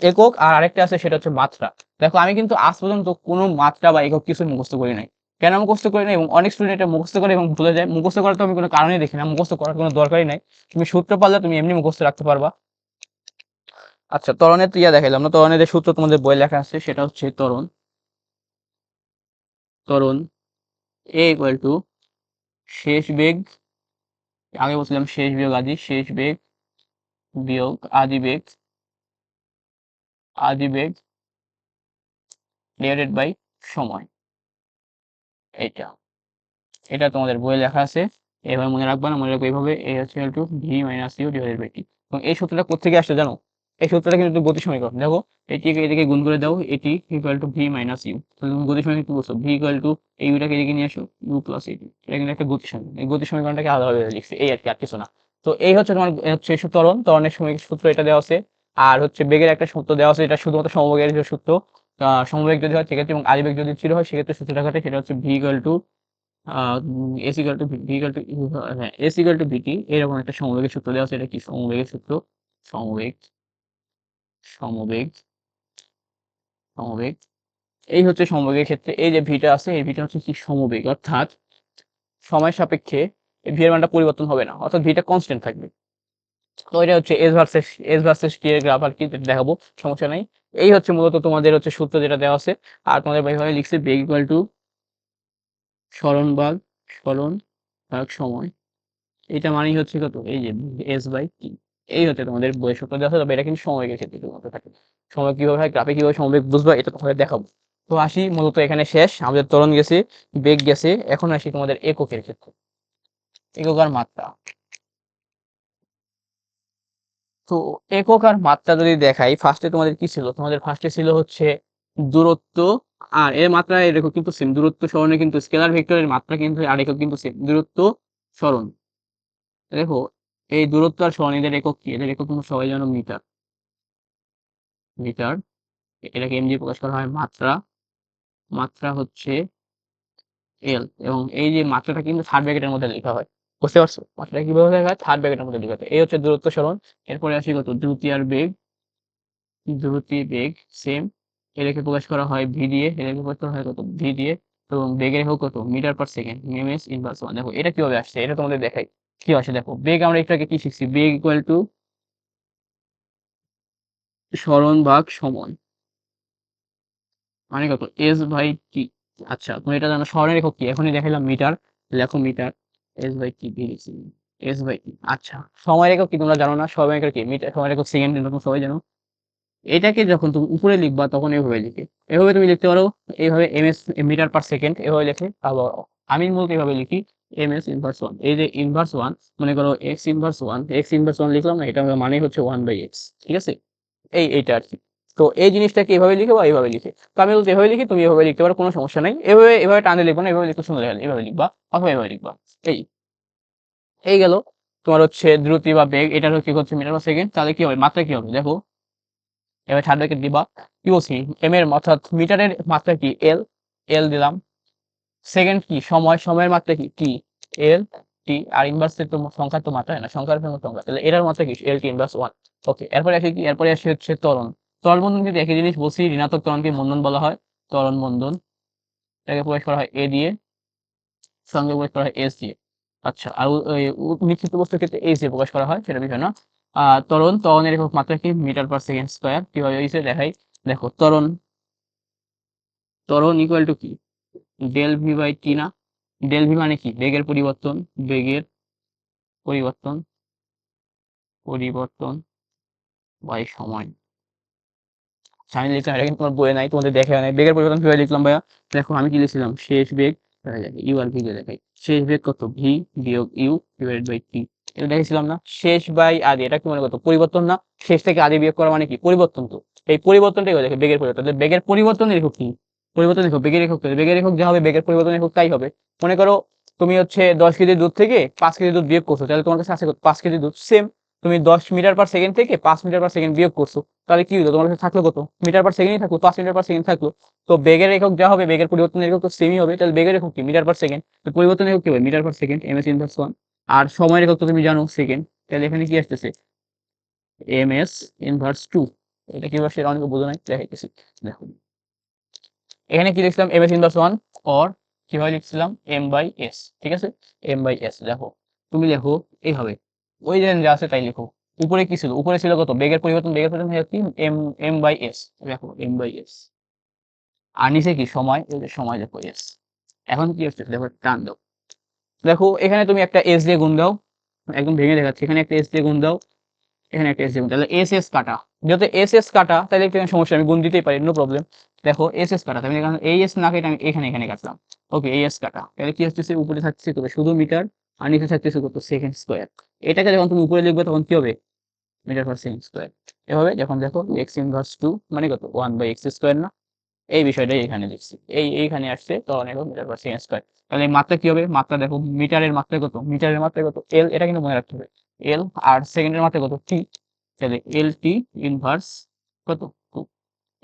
একক আর আরেকটা আছে সেটা হচ্ছে মাত্রা। দেখো আমি কিন্তু আজ পর্যন্ত কোনো মাত্রা বা একক কিছু মুখস্থ করি নাই, কেন মুখস্থ করি না এবং অনেক স্টুডেন্ট এটা মুখস্থ করে এবং ভুলে যায়। মুখস্থ করার তো আমি কোনো কারণই দেখি না, মুখস্থ করার কোনো দরকারই নাই। তুমি সূত্র পারলে তুমি এমনি মুখস্থ রাখতে পারবা। আচ্ছা, ত্বরণের তো দেখাইলাম না, ত্বরণের যে সূত্র তোমাদের বই লেখা আছে সেটা হচ্ছে ত্বরণ ত্বরণ এ ইকুয়াল টু শেষ বেগ, আগে বলছিলাম শেষ বিয়োগ আদি, শেষ বেগ বিয়োগ আদি বেগ ডিভাইডেড বাই সময়। এটা এটা তোমাদের বইয়ে লেখা আছে, এভাবে মনে রাখবা না, মনে রাখবে এইভাবে, এ হচ্ছে equal to v minus u divided by t. এবং এই সূত্রটা কোথেকে আসছে জানো? এই সূত্রটা কিন্তু গতি সমীকরণ। দেখো এটিকে এদিকে গুণ করে দাও, এটি equal to v minus u. তুমি গতি সমীকরণ কি বলছো? ভি ইকুয়াল টু এই ইউটাকে এদিকে নিয়ে আসো, ইউ প্লাস এটি। এটা কিন্তু একটা গতি সমীকরণ। এই গতি সমীকরণটাকে আলাদাভাবে লিখছে, এই আর কি, আর কিছু না। তো এই হচ্ছে তোমার হচ্ছে ত্বরণের সময় সূত্র এটা দেওয়া আছে। আর হচ্ছে বেগের একটা সূত্র দেওয়া আছে, এটা শুধুমাত্র সমবেগের যে সূত্র। সমবেগ যদি হয় সেক্ষেত্রে এবং আদিবেগ যদি স্থির হয় সেক্ষেত্রে সূত্রটা ঘটে, সেটা হচ্ছে V equal two S equal to V equal two, হ্যাঁ, এস ইকুয়াল টু ভিটি। এরকম একটা সমবেগের সূত্র দেওয়া আছে। এটা কি সমবেগের সূত্র? সমবেগ সমবেগ সমবেগ এই হচ্ছে সমবেগের ক্ষেত্রে এই যে ভিটা আছে, এই ভিটা হচ্ছে কি সমবেগ, অর্থাৎ সময় সাপেক্ষে এই ভি এর মানটা পরিবর্তন হবে না, অর্থাৎ ভিটা কনস্ট্যান্ট থাকবে। তো এটা হচ্ছে এস ভার্সেস টি এর গ্রাফ আর কি, দেখাবো, সমস্যা নাই। এই হচ্ছে মূলত তোমাদের হচ্ছে সূত্র যেটা দেওয়া আছে। আর তোমাদের ভাইভাবে লিখছে বেগ ইকুয়াল টু সরণ ভাগ সময়। এটা মানেই হচ্ছে কত, এই যে এস বাই টি। এই হচ্ছে তোমাদের বইয়ের সূত্র দেওয়া আছে, তবে এটা কিন্তু সমবেগের ক্ষেত্রে শুধুমাত্র থাকে। সময় কিভাবে হয়, গ্রাফে কিভাবে সমবেগ বুঝবা, এটা তোমাদের দেখাবো। তো আসি মূলত এখানে শেষ, আমাদের ত্বরণ গেছে, বেগ গেছে, এখন আসি তোমাদের এককের ক্ষেত্রে, একক আর মাত্রা। তো একক আর মাত্রা যদি দেখাই, ফার্স্টে তোমাদের কি ছিল? তোমাদের ফার্স্টে ছিল হচ্ছে দূরত্ব, আর এর মাত্রা এর একক কিন্তু সেম। দূরত্ব সরণে কিন্তু স্কেলার ভেক্টরের মাত্রা কিন্তু আর একক কিন্তু সেম, দূরত্ব সরণ। দেখো এই দূরত্ব আর সরণ এদের একক কি? এদের একক কিন্তু সবাই জানো মিটার। মিটার, এটাকে এম দিয়ে প্রকাশ করা হয় মাত্রা। মাত্রা হচ্ছে এল, এবং এই যে মাত্রাটা কিন্তু থার্ড ব্র্যাকেটের মধ্যে লেখা হয়, বুঝতে পারছো? মাত্রাটা কিভাবে লেখা হয়? থার্ড ব্র্যাকেটের মধ্যে লেখা হয়। এই হচ্ছে দূরত্ব সরণ। এরপরে আসি কত, দ্রুতি আর বেগ। দ্রুতি বেগ সেম, এটাকে প্রকাশ করা হয় ভি দিয়ে, এটাকে প্রকাশ করা হয় কত, ভি দিয়ে। এবং বেগের হোক কত, metre per second, m s inverse one. দেখো এটা কিভাবে আসছে, এটা তোমাদের দেখাই কি আসে। দেখো বেগ আমরা একটু আগে কি শিখছি? বেগ ইকুয়াল টু সরণ ভাগ সময়, মানে কত, এস বাই টি। আচ্ছা তুমি এটা জানো সরণের একক কি? এখনই দেখাইলাম মিটার, লেখো মিটার, এস বাই টি লিখছি, এস বাই টি। আচ্ছা সময়ের একক কি তোমরা জানো না? সময়ের একক কি? মিটার, সময়ের একক সেকেন্ড, এরকম সবাই জানো। এটাকে যখন তুমি উপরে লিখবা তখন এভাবে লিখে, এভাবে তুমি লিখতে পারো, এইভাবে এমএস, মিটার পার সেকেন্ড, এভাবে লিখে। আবার আমি মূলত এভাবে লিখি, এমএস ইনভার্স ওয়ান। এই যে ইনভার্স ওয়ান, মনে করো এক্স ইনভার্স ওয়ান লিখলাম না, এটা মানে হচ্ছে ওয়ান বাই এক্স, ঠিক আছে? এইটা আর কি। তো এই জিনিসটাকে এভাবে লিখে বা এইভাবে লিখে, তো আমি বলতে এভাবে লিখি, তুমি এভাবে লিখতে পারো, কোনো সমস্যা নাই। এভাবে টানে লিখবা না, এভাবে লিখতে সুন্দর লাগে, এভাবে লিখবা অথবা এভাবে লিখবা। এই এই গেল তোমার হচ্ছে দ্রুতি বা বেগ, এটার কি হচ্ছে মিটার পার সেকেন্ড। তাহলে কি হবে, মাত্রা কি হবে দেখো, এবার থার্ড ব্র্যাকেট দিবা, কি বলছি, এম এর অর্থাৎ মিটারের মাত্রা কি, এল, এল দিলাম। সেকেন্ড কি, সময়ের মাত্রা কি, টি, এল টি। আর ইনভার্সের তো সংখ্যার তো মাত্রা হয় না, সংখ্যার সংখ্যা, তাহলে এটার মাত্রা কি, এল টি ইনভার্স ওয়ান। ওকে, এরপরে আসে কি, এরপরে আসে হচ্ছে ত্বরণ। ত্বরণ বন্ধন কিন্তু একই জিনিস বলছি, ঋণাত্মক ত্বরণকে মন্দন বলা হয়, ত্বরণ বন্ধন। এটাকে প্রকাশ করা হয় এ দিয়ে, সঙ্গে প্রকাশ করা হয় এস দিয়ে। আচ্ছা, আর নিশ্চিত বস্তুর ক্ষেত্রে এইচ দিয়ে প্রকাশ করা হয়, সেটা বিষয় না। ত্বরণের একক মাত্রা কি, মিটার পার সেকেন্ড স্কোয়ার। কিভাবে হয়েছে দেখাই, দেখো ত্বরণ ইকুয়াল টু কি, ডেল ভি বাই টি না? ডেল ভি মানে কি, বেগের পরিবর্তন, বেগের পরিবর্তন পরিবর্তন বাই সময়। আচ্ছা, আমি লিখলাম, এটা কিন্তু তোমার বইয়ে নাই, তোমাদের দেখে নাই। বেগের পরিবর্তন কিভাবে লিখলাম ভাইয়া? দেখো আমি কি লিখছিলাম, শেষ বেগ, ইউ আর ভি দিয়ে দেখাই, শেষ বেগ কত, ভি বিয়োগ ইউ ডিভাইডেড বাই টি। এটা দেখেছিলাম না, শেষ বাই আদি, এটা কি মনে করতো, পরিবর্তন না? শেষ থেকে আদি বিয়োগ করা মানে কি, পরিবর্তন। তো এই পরিবর্তনটাই হয়ে দেখে বেগের পরিবর্তন। বেগের পরিবর্তনের একক কি, পরিবর্তন একক, বেগের একক, বেগের একক যা হবে বেগের পরিবর্তন একক তাই হবে। মনে করো তুমি হচ্ছে 10 কেজি দুধ থেকে 5 কেজি দুধ বিয়োগ করছো, তাহলে তোমার কাছে আছে 5 কেজি দুধ, সেম। তুমি 10 মিটার পার সেকেন্ড থেকে 5 মিটার পার সেকেন্ড বিয়োগ করছো, তাহলে কি হলো, তোমার কাছে থাকলো কত, মিটার পার সেকেন্ডই থাকলো, 5 মিটার পার সেকেন্ড থাকলো। তো বেগের একক যা হবে, বেগের পরিবর্তনের একক তো সেমই হবে, তাহলে বেগের একক কি, মিটার পার সেকেন্ড। তো পরিবর্তনের একক কি হবে, metre per second, m s inverse one. আর সময়ের একক তো তুমি জানো, সেকেন্ড। তাহলে এখানে কি আসতেছে, এম এস ইনভার্স টু। এটা কি সেটা অনেকে বোঝো নাই, দেখাইতেছি। দেখো এখানে কি লিখলাম, m s inverse one, or কিভাবে লিখছিলাম, এম বাই এস, ঠিক আছে, এম বাই এস। দেখো তুমি লেখো এইভাবে, ওই যে যা আছে তাই লেখো। উপরে কি ছিল, উপরে ছিল কত, বেগের পরিবর্তন হয়ে কি, এম এম বাই এস, দেখো এম বাই এস। আর নিচে কি সময়, এই যে সময় দেখো এস। এখন কি হচ্ছে দেখো, টান দাও, দেখো এখানে তুমি একটা এস দিয়ে গুণ দাও, একদম ভেঙে দেখাচ্ছি, এখানে একটা এস দিয়ে গুণ দাও, এখানে একটা এস দিয়ে গুণ, তাহলে এস এস কাটা, যেহেতু এস এস কাটা তাহলে একটু সমস্যা, আমি গুণ দিতেই পারি, নো প্রবলেম। দেখো এস এস কাটা, তাহলে এই এস না কেটে আমি এখানে এখানে কাটলাম, ওকে এই এস কাটা, তাহলে কি হচ্ছে, উপরে থাকছে কত, শুধু মিটার, আর নিচে থাকতেছে কত, সেকেন্ড স্কোয়ার। এটাকে যখন তুমি উপরে লিখবে তখন কি হবে, মিটার পার সেকেন্ড স্কোয়ার। এভাবে যখন দেখো এক্স ইনভার্স টু মানে কত, ওয়ান বাই এক্স স্কোয়ার না, এই বিষয়টাই এখানে লিখছি, এইখানে আসছে তখন এখন মিটার পার সেকেন্ড স্কোয়ার। তাহলে এই মাত্রা কি হবে, মাত্রা দেখো মিটারের মাত্রা কত, মিটারের মাত্রা কত এল, এটা কিন্তু মনে রাখতে হবে এল, আর সেকেন্ডের মাত্রা কত টি, তাহলে এল টি ইনভার্স কত 2।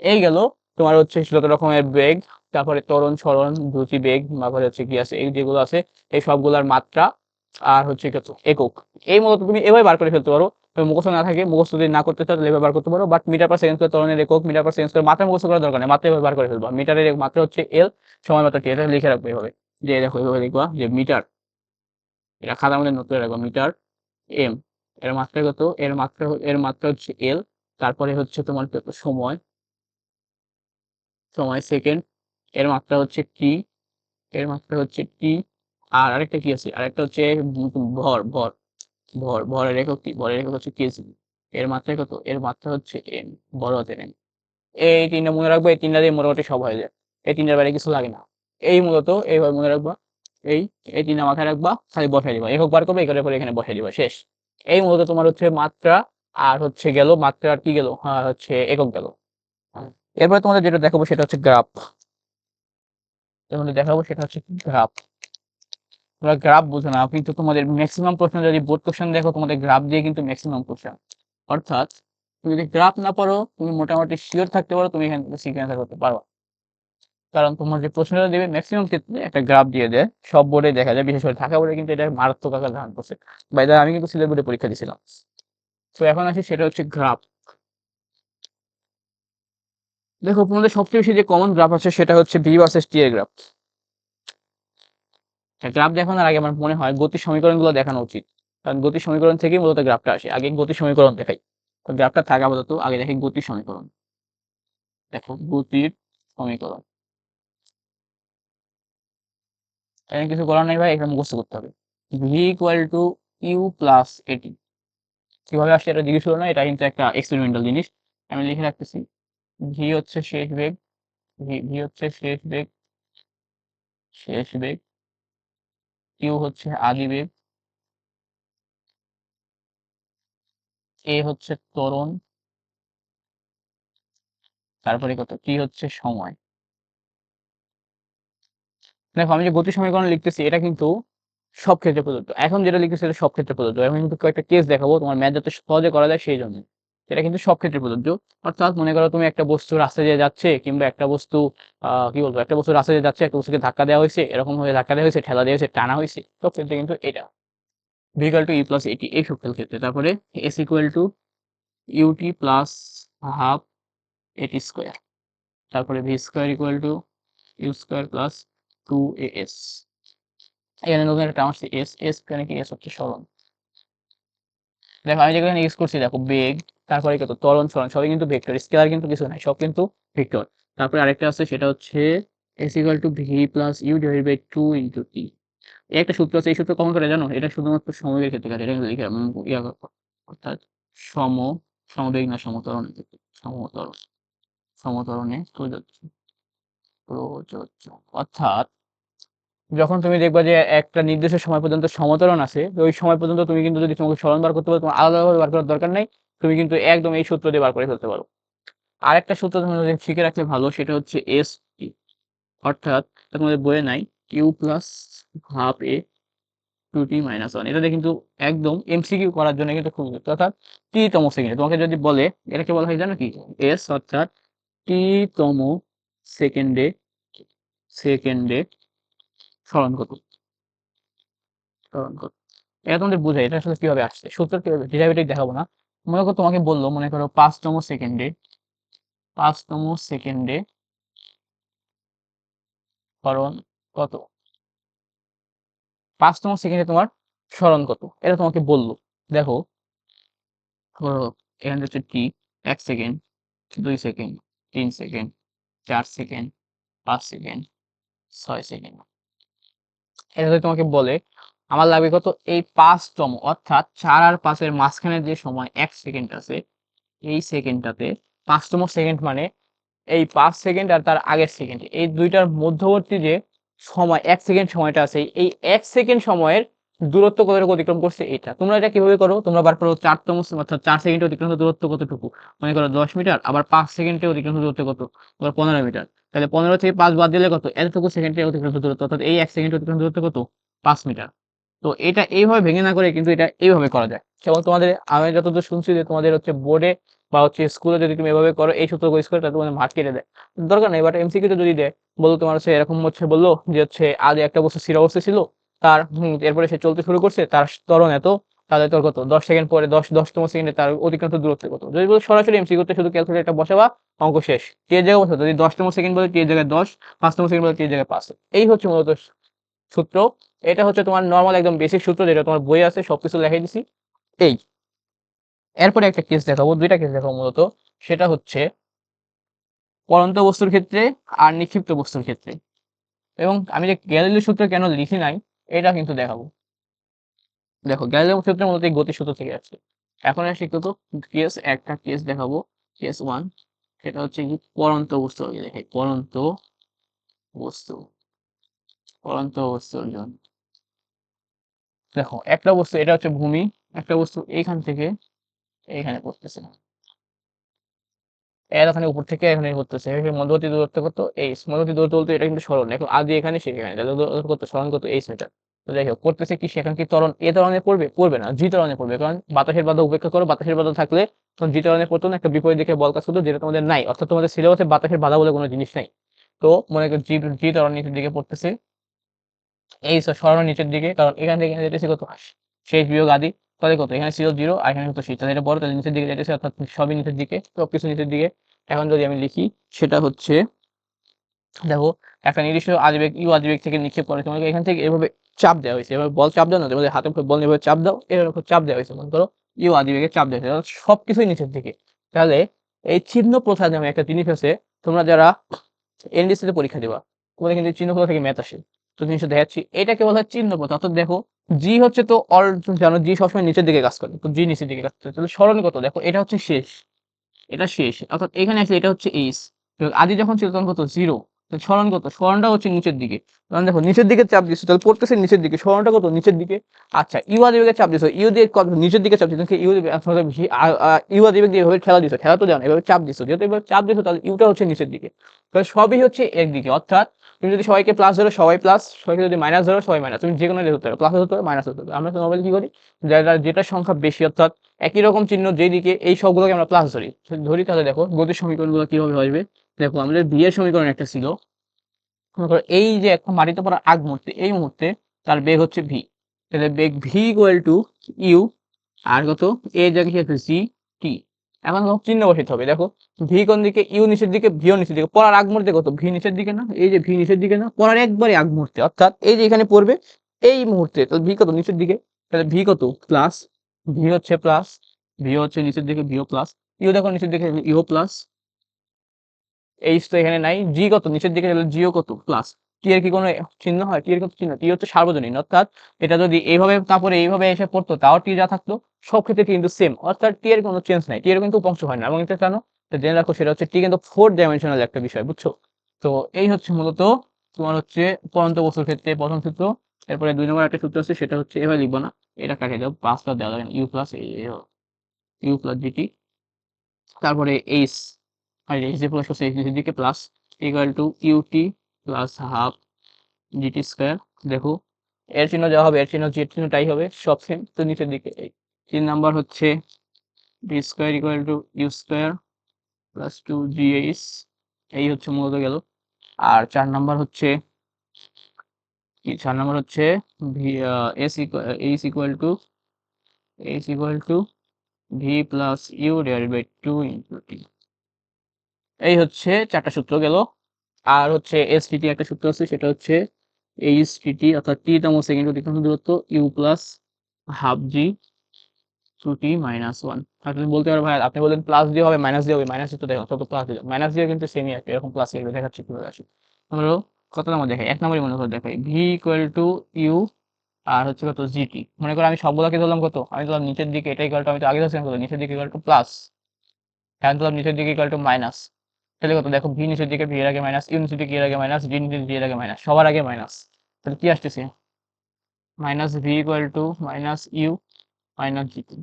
এই গেল তোমার হচ্ছে যত রকমের বেগ, তারপরে ত্বরণ সরণ দ্রুতি বেগ, তারপরে হচ্ছে কি আছে এই যেগুলো আছে এই সবগুলার মাত্রা, আর হচ্ছে কত একক। এই মূলত তুমি এভাবে বার করে ফেলতে পারো, তুমি মুখস্থ না থাকে, মুখস্থ যদি না করতে চাও তাহলে এভাবে বার করতে পারো, but metre per second square ত্বরণের একক, মিটার পার সেকেন্ড স্কয়ার মাত্রা মুখস্থ করার দরকার নেই, মাত্রা এভাবে বার করে ফেলবা, মিটারের মাত্রা হচ্ছে এল, সময় মাত্রা টি, এটা লিখে রাখবে এভাবে, যে দেখো এভাবে লিখবা যে মিটার, এটা খাতার মধ্যে নোট করে রাখবা, মিটার এম, এর মাত্রা কত, এর মাত্রা হচ্ছে এল, তারপরে হচ্ছে তোমার কত সময়, সময় সেকেন্ড, এর মাত্রা হচ্ছে টি, এর মাত্রা হচ্ছে টি, আর আরেকটা কি আছে, আরেকটা হচ্ছে ভর, ভরের একক কি, ভরের একক হচ্ছে কেজি, এর মাত্রা কত, এর মাত্রা হচ্ছে এম, বড় হাতের এম। এই তিনটা মনে রাখবো, এই তিনটা দিয়ে মোটামুটি সব হয়ে যায়, এই তিনটার বাইরে কিছু লাগে না। এই মূলত এইভাবে মনে রাখবা, এই এই তিনটা মাথায় রাখবা, খালি বসাই দিবা, একক বার করবে, একের পরে এখানে বসাই দিবা, শেষ। এই মূলত তোমার হচ্ছে মাত্রা, আর হচ্ছে গেল মাত্রা, আর কি গেল, হ্যাঁ হচ্ছে একক গেল। এরপরে তোমাদের যেটা দেখাবো সেটা হচ্ছে গ্রাফ, তোমাদের দেখাবো সেটা হচ্ছে গ্রাফ। তোমরা গ্রাফ বুঝো না, কিন্তু তোমাদের ম্যাক্সিমাম প্রশ্ন যদি বোর্ড কোশ্চেন দেখো, তোমাদের গ্রাফ দিয়ে কিন্তু ম্যাক্সিমাম কোশ্চেন, অর্থাৎ তুমি যদি গ্রাফ না পারো তুমি মোটামুটি শিওর থাকতে পারো তুমি এখান থেকে সিকিউর অ্যান্সার করতে পারো, কারণ তোমার যে প্রশ্নটা দেবে ম্যাক্সিমাম ক্ষেত্রে একটা গ্রাফ দিয়ে দেয়, সব বোর্ডে দেখা যায়, বিশেষ করে ঢাকা বোর্ডে কিন্তু এটা মারাত্মক আকার ধারণ করছে। বাইরে আমি কিন্তু সিলেট বোর্ডে পরীক্ষা দিয়েছিলাম। তো এখন আসি সেটা হচ্ছে গ্রাফ। দেখো তোমাদের সবচেয়ে বেশি যে কমন গ্রাফ আছে সেটা হচ্ছে ভি ভার্সেস টি এর গ্রাফ। গ্রাফ দেখানোর আগে আমার মনে হয় গতির সমীকরণগুলো দেখানো উচিত, কারণ গতির সমীকরণ থেকেই মূলত গ্রাফটা আসে, আগে গতির সমীকরণ দেখাই। তো গ্রাফটা থাকা আপাতত, আগে দেখি গতির সমীকরণ। দেখো গতির সমীকরণ, এখানে কিছু করার নাই ভাই, এখানে মুখস্থ করতে হবে। V equal to u plus at, কিভাবে আসছে এটা জিজ্ঞেস করো না, এটা কিন্তু একটা এক্সপেরিমেন্টাল জিনিস, আমি লিখে রাখতেছি। ভি হচ্ছে শেষ বেগ, ভি হচ্ছে শেষ বেগ, শেষ বেগ, ইউ হচ্ছে আদি বেগ, এ হচ্ছে ত্বরণ, তারপরে কত টি হচ্ছে সময়। দেখো আমি যে গতি সমীকরণ লিখতেছি এটা কিন্তু সব ক্ষেত্রে প্রযোজ্য, এখন যেটা লিখতেছি এটা সব ক্ষেত্রে প্রযোজ্য, এখন কিন্তু কয়েকটা কেস দেখাবো তোমার ম্যাথ যাতে সহজে করা যায় সেই জন্য, এটা কিন্তু সব ক্ষেত্রে প্রযোজ্য। অর্থাৎ মনে করো তুমি একটা বস্তু রাস্তায় দিয়ে যাচ্ছে, কিংবা একটা বস্তু কি বলবো, একটা বস্তু রাস্তায় দিয়ে যাচ্ছে, একটা বস্তুকে ধাক্কা দেওয়া হয়েছে, এরকম ভাবে ধাক্কা দেওয়া হয়েছে, ঠেলা দেওয়া হয়েছে, টানা হয়েছে, সব ক্ষেত্রে কিন্তু এটা v equal to e plus at, এই সকল ক্ষেত্রে। তারপরে s equal to u t plus half at square, তারপরে v square equal to u square plus 2as। এখানে নতুন একটা টার্ম আসছে এস, এস এখানে কি, এস হচ্ছে সরণ। দেখো আমি যেখানে ইউজ করছি, দেখো বেগ, তারপরে কত ত্বরণ সরণ, সবই কিন্তু ভেক্টর, স্কেলার কিন্তু কিছু নাই, সব কিন্তু ভেক্টর। তারপরে আরেকটা আছে সেটা হচ্ছে s equal to v plus u divide by 2 into t. একটা সূত্র আছে, এই সূত্র কমন করে জানো, এটা শুধুমাত্র সমবেগের ক্ষেত্রে কাজে, এটা লিখে ইয়া করো। অর্থাৎ সম সমবেগ না সমত্বরণের ক্ষেত্রে, সমতরণ, সমতরণে প্রযোজ্য, প্রযোজ্য। অর্থাৎ যখন তুমি দেখবা যে একটা নির্দিষ্ট সময় পর্যন্ত সমতরণ আছে, ওই সময় পর্যন্ত তুমি কিন্তু যদি তোমাকে সরণ বার করতে পারো, তোমার আলাদাভাবে বার করার দরকার নাই, তুমি কিন্তু একদম এই সূত্র দিয়ে বার করে ফেলতে পারো। আরেকটা সূত্র তুমি যদি শিখে রাখলে ভালো, সেটা হচ্ছে এস টি, অর্থাৎ তোমাদের বইয়ে নাই, Q plus half a two t minus one. এটাতে কিন্তু একদম এমসিকিউ করার জন্য কিন্তু খুব উপযুক্ত। অর্থাৎ টি তম সেকেন্ডে তোমাকে যদি বলে, এটাকে বলা হয় জানো কি, এস, অর্থাৎ টি তম সেকেন্ডে, সেকেন্ডে সরণ কত, সরণ কত। এটা তোমাদের বুঝাই, এটা আসলে কিভাবে আসছে, সূত্র কিভাবে, ডেরিভেটিভ দেখাবো না। মনে করো তোমাকে বললো, মনে করো 5তম সেকেন্ডে, 5তম সেকেন্ডে সরণ কত, 5তম সেকেন্ডে তোমার সরণ কত, এটা তোমাকে বললো। দেখো ধরো এখানে হচ্ছে টি, 1 second, 2 second, 3 second, 4 second, 5 second, 6 second. এটা যদি তোমাকে বলে আমার লাগবে কত, এই 5তম, অর্থাৎ 4 আর 5 এর মাঝখানে যে সময় 1 সেকেন্ড আছে, এই সেকেন্ডটাতে 5তম সেকেন্ড মানে এই 5 সেকেন্ড আর তার আগের সেকেন্ড, এই দুইটার মধ্যবর্তী যে সময় 1 সেকেন্ড সময়টা আছে, এই 1 সেকেন্ড সময়ের দূরত্ব কতটুকু অতিক্রম করছে এটা। তোমরা এটা কিভাবে করো, তোমরা বার করো 4তম, অর্থাৎ 4 সেকেন্ডে অতিক্রান্ত দূরত্ব কতটুকু, মনে করো 10 মিটার, আবার 5 সেকেন্ডে অতিক্রান্ত দূরত্ব কত, আবার 15 মিটার। তাহলে 15 থেকে 5 বাদ দিলে কত, এতটুকু সেকেন্ডে অতিক্রান্ত দূরত্ব, অর্থাৎ এই 1 সেকেন্ডে অতিক্রান্ত দূরত্ব কত, 5 মিটার। তো এটা এইভাবে ভেঙে না করে কিন্তু এটা এইভাবে করা যায়। এবং তোমাদের আমি যতদূর শুনছি যে তোমাদের হচ্ছে বোর্ডে বা হচ্ছে স্কুলে যদি তুমি এভাবে করো, এই সূত্র ইউজ করে, তাহলে তোমাদের মার্ক কেটে দেয়, দরকার নেই। বাট এমসিকিউ তে যদি দেয়, বললো তোমার হচ্ছে এরকম হচ্ছে, বললো যে হচ্ছে আগে একটা বস্তু স্থির অবস্থায় ছিল, তার এরপরে সে চলতে শুরু করছে, তার ত্বরণ এত, তাহলে তোর কত 10 সেকেন্ড পরে 10তম সেকেন্ডে তার অতিক্রান্ত দূরত্ব কত। যদি বলো সরাসরি এমসিকিউ তে শুধু ক্যালকুলেটরটা বসাবা, অঙ্ক শেষ। টি এর জায়গায় বসাও, যদি 10তম সেকেন্ড বলে টি এর জায়গায় 10, 5তম সেকেন্ড বলে টি এর জায়গায় 5। এই হচ্ছে মূলত সূত্র। এটা হচ্ছে তোমার নর্মাল একদম বেসিক সূত্র, যেটা তোমার বই আছে, সবকিছু লেখাই দিছি। এই এরপরে একটা কেস দেখাবো, দুইটা কেস দেখাবো মূলত। সেটা হচ্ছে পড়ন্ত বস্তুর ক্ষেত্রে আর নিক্ষিপ্ত বস্তুর ক্ষেত্রে। এবং আমি যে গ্যালিলিও সূত্র কেন লিখি নাই, এটা কিন্তু দেখাবো। দেখো গ্যালিলিও সূত্র মূলত এই গতি সূত্র থেকে আসছে। এখন আসি কিন্তু কেস, একটা কেস দেখাবো, কেস 1। সেটা হচ্ছে কি পড়ন্ত বস্তু, আগে দেখাই পড়ন্ত বস্তু, পড়ন্ত বস্তুর জন্য। দেখো একটা বস্তু, এটা হচ্ছে ভূমি, একটা বস্তু এইখান থেকে এইখানে পড়তেছে, এখানে উপর থেকে এখানে করতেছে, মধ্যবর্তী দূরত্ব কত, এই মধ্যবর্তী দূরত্ব বলতে এটা কিন্তু সরণ। এখন আদি এখানে সেখানে, তাহলে দূরত্ব কত, সরণ কত, 8 মিটার। তো যাই হোক, করতেছে কি, সেখানে কি ত্বরণ এ ত্বরণে পড়বে, পড়বে না, জি ত্বরণে পড়বে। কারণ বাতাসের বাধা উপেক্ষা করো, বাতাসের বাধা থাকলে তখন জি ত্বরণে পড়তো না, একটা বিপরীত দিকে বল কাজ করতো, যেটা তোমাদের নাই। অর্থাৎ তোমাদের সিলেবাসে বাতাসের বাধা বলে কোনো জিনিস নাই। তো মনে করো জি, জি ত্বরণ নিচের দিকে পড়তেছে, এই সরানো নিচের দিকে, কারণ এখান থেকে এখানে যেতেছে কত, শেষ বিয়োগ আদি, তাহলে কত, এখানে ছিল 0 আর এখানে কত 6, তাহলে এটা বড়, তাহলে নিচের দিকে যেতেছে, অর্থাৎ সবই নিচের দিকে, সবকিছু নিচের দিকে। এখন যদি আমি লিখি, সেটা হচ্ছে দেখো একটা নির্দিষ্ট আদিবেগ ইউ আদিবেগ থেকে নিক্ষেপ করে, তোমাকে এখান থেকে এভাবে চাপ দেওয়া হয়েছে, এভাবে বল চাপ দাও না, তোমাদের হাতে বল এভাবে চাপ দাও, এরকম চাপ দেওয়া হয়েছে, মনে করো ইউ আদিবেগে চাপ দেওয়া হয়েছে, সবকিছুই নিচের দিকে। তাহলে এই চিহ্ন প্রথা নামে একটা জিনিস আছে, তোমরা যারা এনডিসি তে পরীক্ষা দিবা, তোমাদের কিন্তু চিহ্ন প্রথা থেকে ম্যাথ আসে। তো জিনিসটা দেখাচ্ছি, এটাকে বলা হয় চিহ্ন প্রথা। অর্থাৎ দেখো জি হচ্ছে তো অল, জানো জি সবসময় নিচের দিকে কাজ করে, তো জি নিচের দিকে কাজ করে, তাহলে সরণ কত, দেখো এটা হচ্ছে শেষ, এটা শেষ, অর্থাৎ এখানে আসলে এটা হচ্ছে এইচ। আদি যখন ছিল তখন কত 0, সরণ কত, সরণটা হচ্ছে নিচের দিকে। কারণ দেখো নিচের দিকে চাপ দিচ্ছে, তাহলে পড়তেছে নিচের দিকে, সরণটা কত, নিচের দিকে। আচ্ছা ইউ আদিবেগে চাপ দিছো, ইউ দিয়ে কত, নিচের দিকে চাপ দিছো, ইউ ইউ আদিবেগ দিয়ে এভাবে ঠেলা দিছো, ঠেলা তো জানো, এভাবে চাপ দিছো, যেহেতু এভাবে চাপ দিছো তাহলে ইউটা হচ্ছে নিচের দিকে, তাহলে সবই হচ্ছে একদিকে। অর্থাৎ তুমি যদি সবাইকে প্লাস ধরো সবাই প্লাস, সবাইকে যদি মাইনাস ধরো সবাই মাইনাস, তুমি যে কোনো ধরতে পারো, প্লাস ধরতে পারো মাইনাস ধরতে পারো। আমরা নর্মালি কি করি, যেটা সংখ্যা বেশি, অর্থাৎ একই রকম চিহ্ন যেদিকে, এই সবগুলোকে আমরা প্লাস ধরি। ধরি তাহলে দেখো গতির সমীকরণগুলো কিভাবে আসবে। দেখো আমাদের বি এর সমীকরণ একটা ছিল, মনে করো এই যে এখন মাটিতে পড়ার আগ মুহূর্তে, এই মুহূর্তে তার বেগ হচ্ছে ভি, তাহলে বেগ ভি ইকুয়াল টু ইউ, আর কত এ জায়গায় কি আছে জি টি। এখন চিহ্ন বসাতে হবে, দেখো ভি কোন দিকে, ইউ নিচের দিকে, ভিও নিচের দিকে, পড়ার আগ মুহূর্তে কত, ভি নিচের দিকে না, এই যে ভি নিচের দিকে না, পড়ার একবারে আগ মুহূর্তে, অর্থাৎ এই যে এখানে পড়বে এই মুহূর্তে, তাহলে ভি কত, নিচের দিকে, তাহলে ভি কত প্লাস, ভি হচ্ছে প্লাস, ভি হচ্ছে নিচের দিকে, ভিও প্লাস, ইউ দেখো নিচের দিকে, ইউ প্লাস, এইচ তো এখানে নাই, জি কত নিচের দিকে, তাহলে জিও কত প্লাস। টি এর কি কোনো চিহ্ন হয়, টি এর কত চিহ্ন, টি হচ্ছে সার্বজনীন, অর্থাৎ এটা যদি এইভাবে তারপরে এইভাবে এসে পড়তো তাও টি যা থাকতো, সব ক্ষেত্রে কিন্তু সেম, অর্থাৎ টি এর কোনো চেঞ্জ নাই, টি এর কিন্তু উপাংশ হয় না। এবং এটা জানো, জেনে রাখো, সেটা হচ্ছে টি কিন্তু 4 ডাইমেনশনাল একটা বিষয়, বুঝছো। তো এই হচ্ছে মূলত তোমার হচ্ছে পরন্ত বস্তুর ক্ষেত্রে প্রথম সূত্র। এরপরে 2 নম্বর একটা সূত্র আছে, সেটা হচ্ছে এভাবে লিখবো না, এটা কাটিয়ে দাও, পাঁচটা দেওয়া যাবে না, u plus u plus g t, তারপরে এইচ, আর এইচ দিয়ে প্রকাশ করছে এইচ নিচের দিকে, plus equal to u t plus half g t square. দেখো এর চিহ্ন যা হবে, এর চিহ্ন জি এর চিহ্নটাই হবে, সব সেম, তো নিচের দিকে। এই 3 নাম্বার হচ্ছে d square equal to u square plus 2gh, এই হচ্ছে মূলত গেল। আর 4 নাম্বার হচ্ছে কি, 4 নাম্বার হচ্ছে v h equal to v plus u divided by 2 into t. এই হচ্ছে 4টা সূত্র গেল। আর হচ্ছে এসটিটি একটা সূত্র আছে, সেটা হচ্ছে এইচ টি অর্থাৎ টি-তম সেকেন্ড অতিক্রান্ত দূরত্ব u plus half g two t minus one. আর তুমি বলতে পারো ভাই আপনি বললেন প্লাস দিয়ে হবে মাইনাস দিয়ে হবে, মাইনাস তো দেখো তত প্লাস দিয়ে মাইনাস দিয়ে কিন্তু সেমই আছে, এরকম প্লাস এগুলো দেখাচ্ছি কিভাবে আসে। আমরা কত নাম্বার দেখাই, এক নম্বরই মনে করে দেখাই ভি ইকুয়াল টু ইউ আর হচ্ছে কত জিটি। মনে করো আমি সবগুলোকে ধরলাম কত, আমি ধরলাম নিচের দিকে এটা ইকুয়াল টু, আমি তো আগে ধরছিলাম কত নিচের দিকে ইকুয়াল টু প্লাস, এখন ধরলাম নিচের দিকে ইকুয়াল টু মাইনাস। তাহলে কত দেখো ভি নিচের দিকে ভি এর আগে মাইনাস, ইউ নিচের দিকে এর আগে মাইনাস, জি নিচের দিকে এর আগে মাইনাস, সবার আগে মাইনাস। তাহলে কি আসতেছে minus v equal to minus u minus g t.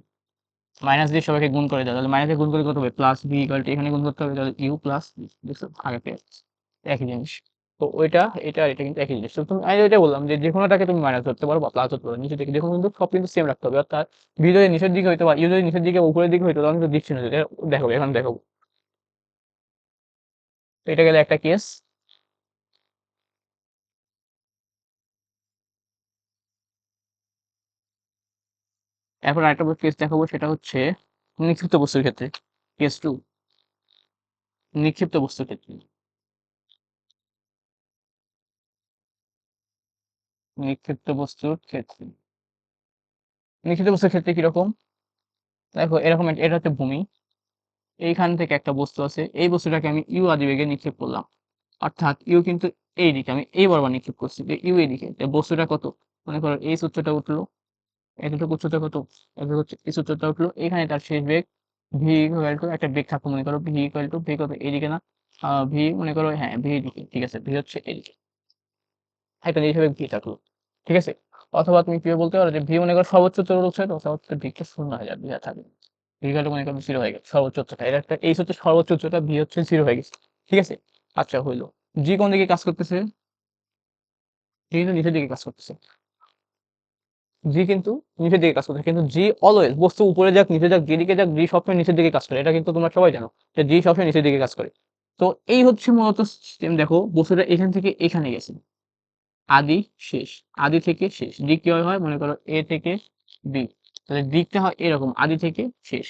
Minus দিয়ে সবাইকে গুণ করে দাও, তাহলে মাইনাসে গুণ করে কত হবে প্লাস ভি ইকুয়াল টু, এখানে গুণ করতে হবে তাহলে ইউ প্লাস দেখছো আগে পেয়ে যাচ্ছে। একই জিনিস। তো ওইটা এটা আর এটা কিন্তু একই জিনিস। তো তুমি আমি ওইটা বললাম যে যেকোনোটাকে তুমি মাইনাস ধরতে পারো বা প্লাস ধরতে পারো, নিচে থেকে দেখো কিন্তু সব কিন্তু সেম রাখতে হবে। অর্থাৎ ভি যদি নিচের দিকে হইতো বা ইউ যদি নিচের দিকে উপরের দিকে হইতো তখন কিন্তু দিক চিহ্ন হতো। দেখো এখন দেখো, তো এটা গেলে একটা কেস। এরপর আরেকটা কেস দেখাবো, সেটা হচ্ছে নিক্ষিপ্ত বস্তুর ক্ষেত্রে। কেস টু, নিক্ষিপ্ত বস্তুর ক্ষেত্রে। নিক্ষিপ্ত বস্তুর ক্ষেত্রে, নিক্ষিপ্ত বস্তুর ক্ষেত্রে কিরকম দেখো, এরকম এটা হচ্ছে ভূমি, এইখান থেকে একটা বস্তু আছে, এই বস্তুটাকে আমি ইউ আদি বেগে নিক্ষেপ করলাম। অর্থাৎ ইউ কিন্তু এই দিকে, আমি এই বরাবর নিক্ষেপ করছি যে ইউ এই দিকে, বস্তুটা কত মনে করো এই উচ্চতা উঠলো, এতটুকু উচ্চতা কত, এতটুকু এই উচ্চতা উঠলো, এখানে তার শেষ বেগ ভি ইকুয়াল টু একটা বেগ থাকলো, মনে করো ভি ইকুয়াল টু ভি কত এইদিকে না, ভি মনে করো হ্যাঁ ভি দিকে, ঠিক আছে ভি হচ্ছে এইদিকে, একটা হিসেবে ভি থাকলো, ঠিক আছে। অথবা তুমি কি বলতে পারো যে ভি মনে করো সর্বোচ্চ উচ্চতা উঠছে, তো সর্বোচ্চ দিকটা শূন্য হয়ে যাবে, ভি আর থাকবে না। ভি ইকুয়াল টু মনে করো জিরো হয়ে গেছে সর্বোচ্চ উচ্চতা, এটা একটা এই হচ্ছে সর্বোচ্চ উচ্চতা, ভি হচ্ছে জিরো হয়ে গেছে, ঠিক আছে। আচ্ছা হইলো, জি কোন দিকে কাজ করতেছে, জি কিন্তু নিচের দিকে কাজ করতেছে, জি কিন্তু নিচের দিকে কাজ করতেছে, কিন্তু জি অলওয়েজ বস্তু উপরে যাক নিচে যাক যেদিকে যাক জি সবসময় নিচের দিকে কাজ করে, এটা কিন্তু তোমরা সবাই জানো যে জি সবসময় নিচের দিকে কাজ করে। তো এই হচ্ছে মূলত সিস্টেম। দেখো বস্তুটা এখান থেকে এখানে গেছে, আদি শেষ, আদি থেকে শেষ দিক কিভাবে হয় মনে করো এ থেকে বি, তাহলে দিকটা হয় এরকম আদি থেকে শেষ,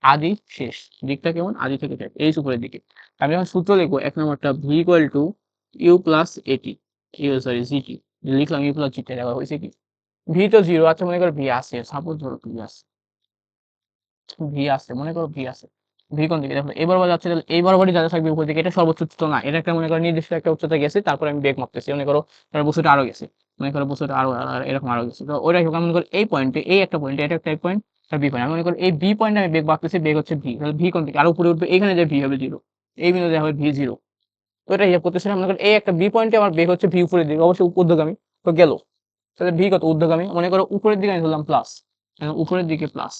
আদি শেষ দিকটা কেমন আদি থেকে শেষ এই উপরের দিকে। আমি যখন সূত্র লিখবো এক নম্বরটা v equal to u plus at, u sorry g t, লিখলাম ইউ প্লাস জিটি, দেখা হয়েছে কি ভি তো জিরো, আচ্ছা মনে করো ভি আছে, সাপোজ ধরো ভি আছে, ভি আছে মনে করো ভি আছে, ভি কোন দিকে দেখো এই বরাবর যাচ্ছে, তাহলে এই বরাবরই যাতে থাকবে উপর দিকে, এটা সর্বোচ্চ উচ্চতা না, এটা একটা মনে করো নির্দিষ্ট একটা উচ্চতা গেছে, তারপর আমি বেগ মাপতেছি, মনে করো তার বস্তুটা আরো গেছে, মনে করো বস্তুটা আরো এরকম আরো গেছে, তো ওইটা মনে করো এই পয়েন্টে এই একটা পয়েন্ট, এটা একটা পয়েন্ট আর বি পয়েন্ট, আমি মনে করো এই বি পয়েন্টে আমি বেগ মাপতেছি, বেগ হচ্ছে ভি, তাহলে ভি কোন দিকে আরো উপরে উঠবে, এখানে যে ভি হবে জিরো, এই বিন্দু দেওয়া হবে ভি জিরো। তো এটা হিসাব করতেছিলাম, মনে করো এই একটা বি পয়েন্টে আমার বেগ হচ্ছে ভি উপরের দিকে, অবশ্যই ঊর্ধ্বগামী, তো গেল, তাহলে ভি কত ঊর্ধ্বগামী, মনে করো উপরের দিকে আমি ধরলাম প্লাস, উপরের দিকে প্লাস,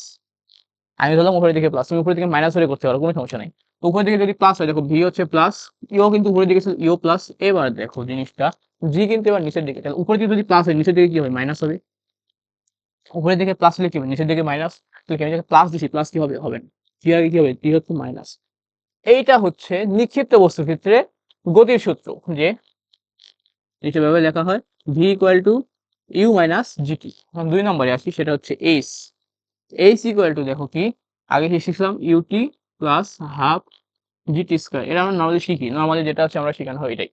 আমি ধরলাম উপরের দিকে প্লাস, তুমি উপরের দিকে মাইনাস হলে করতে পারো কোনো সমস্যা নাই। তো উপরের দিকে যদি প্লাস হয় দেখো ভি হচ্ছে প্লাস, ইও কিন্তু উপরের দিকে ছিল ইও প্লাস, এবার দেখো জিনিসটা জি কিন্তু এবার নিচের দিকে, তাহলে উপরের দিকে যদি প্লাস হয় নিচের দিকে কি হবে মাইনাস হবে, উপরের দিকে প্লাস হলে কি হবে নিচের দিকে মাইনাস, তাহলে আমি প্লাস দিছি প্লাস কি হবে হবে না, কি আগে কি হবে টি হচ্ছে মাইনাস। এইটা হচ্ছে নিক্ষিপ্ত বস্তুর ক্ষেত্রে গতির সূত্র, যে যেভাবে লেখা হয় v equal to u minus g t. এখন দুই নম্বরে আসি, সেটা হচ্ছে এইচ, এইচ ইকুয়াল টু দেখো কি আগে কি শিখলাম u t plus half g t square, এটা আমরা নর্মালি শিখি, নর্মালি যেটা হচ্ছে আমরা শেখানো হয় এটাই।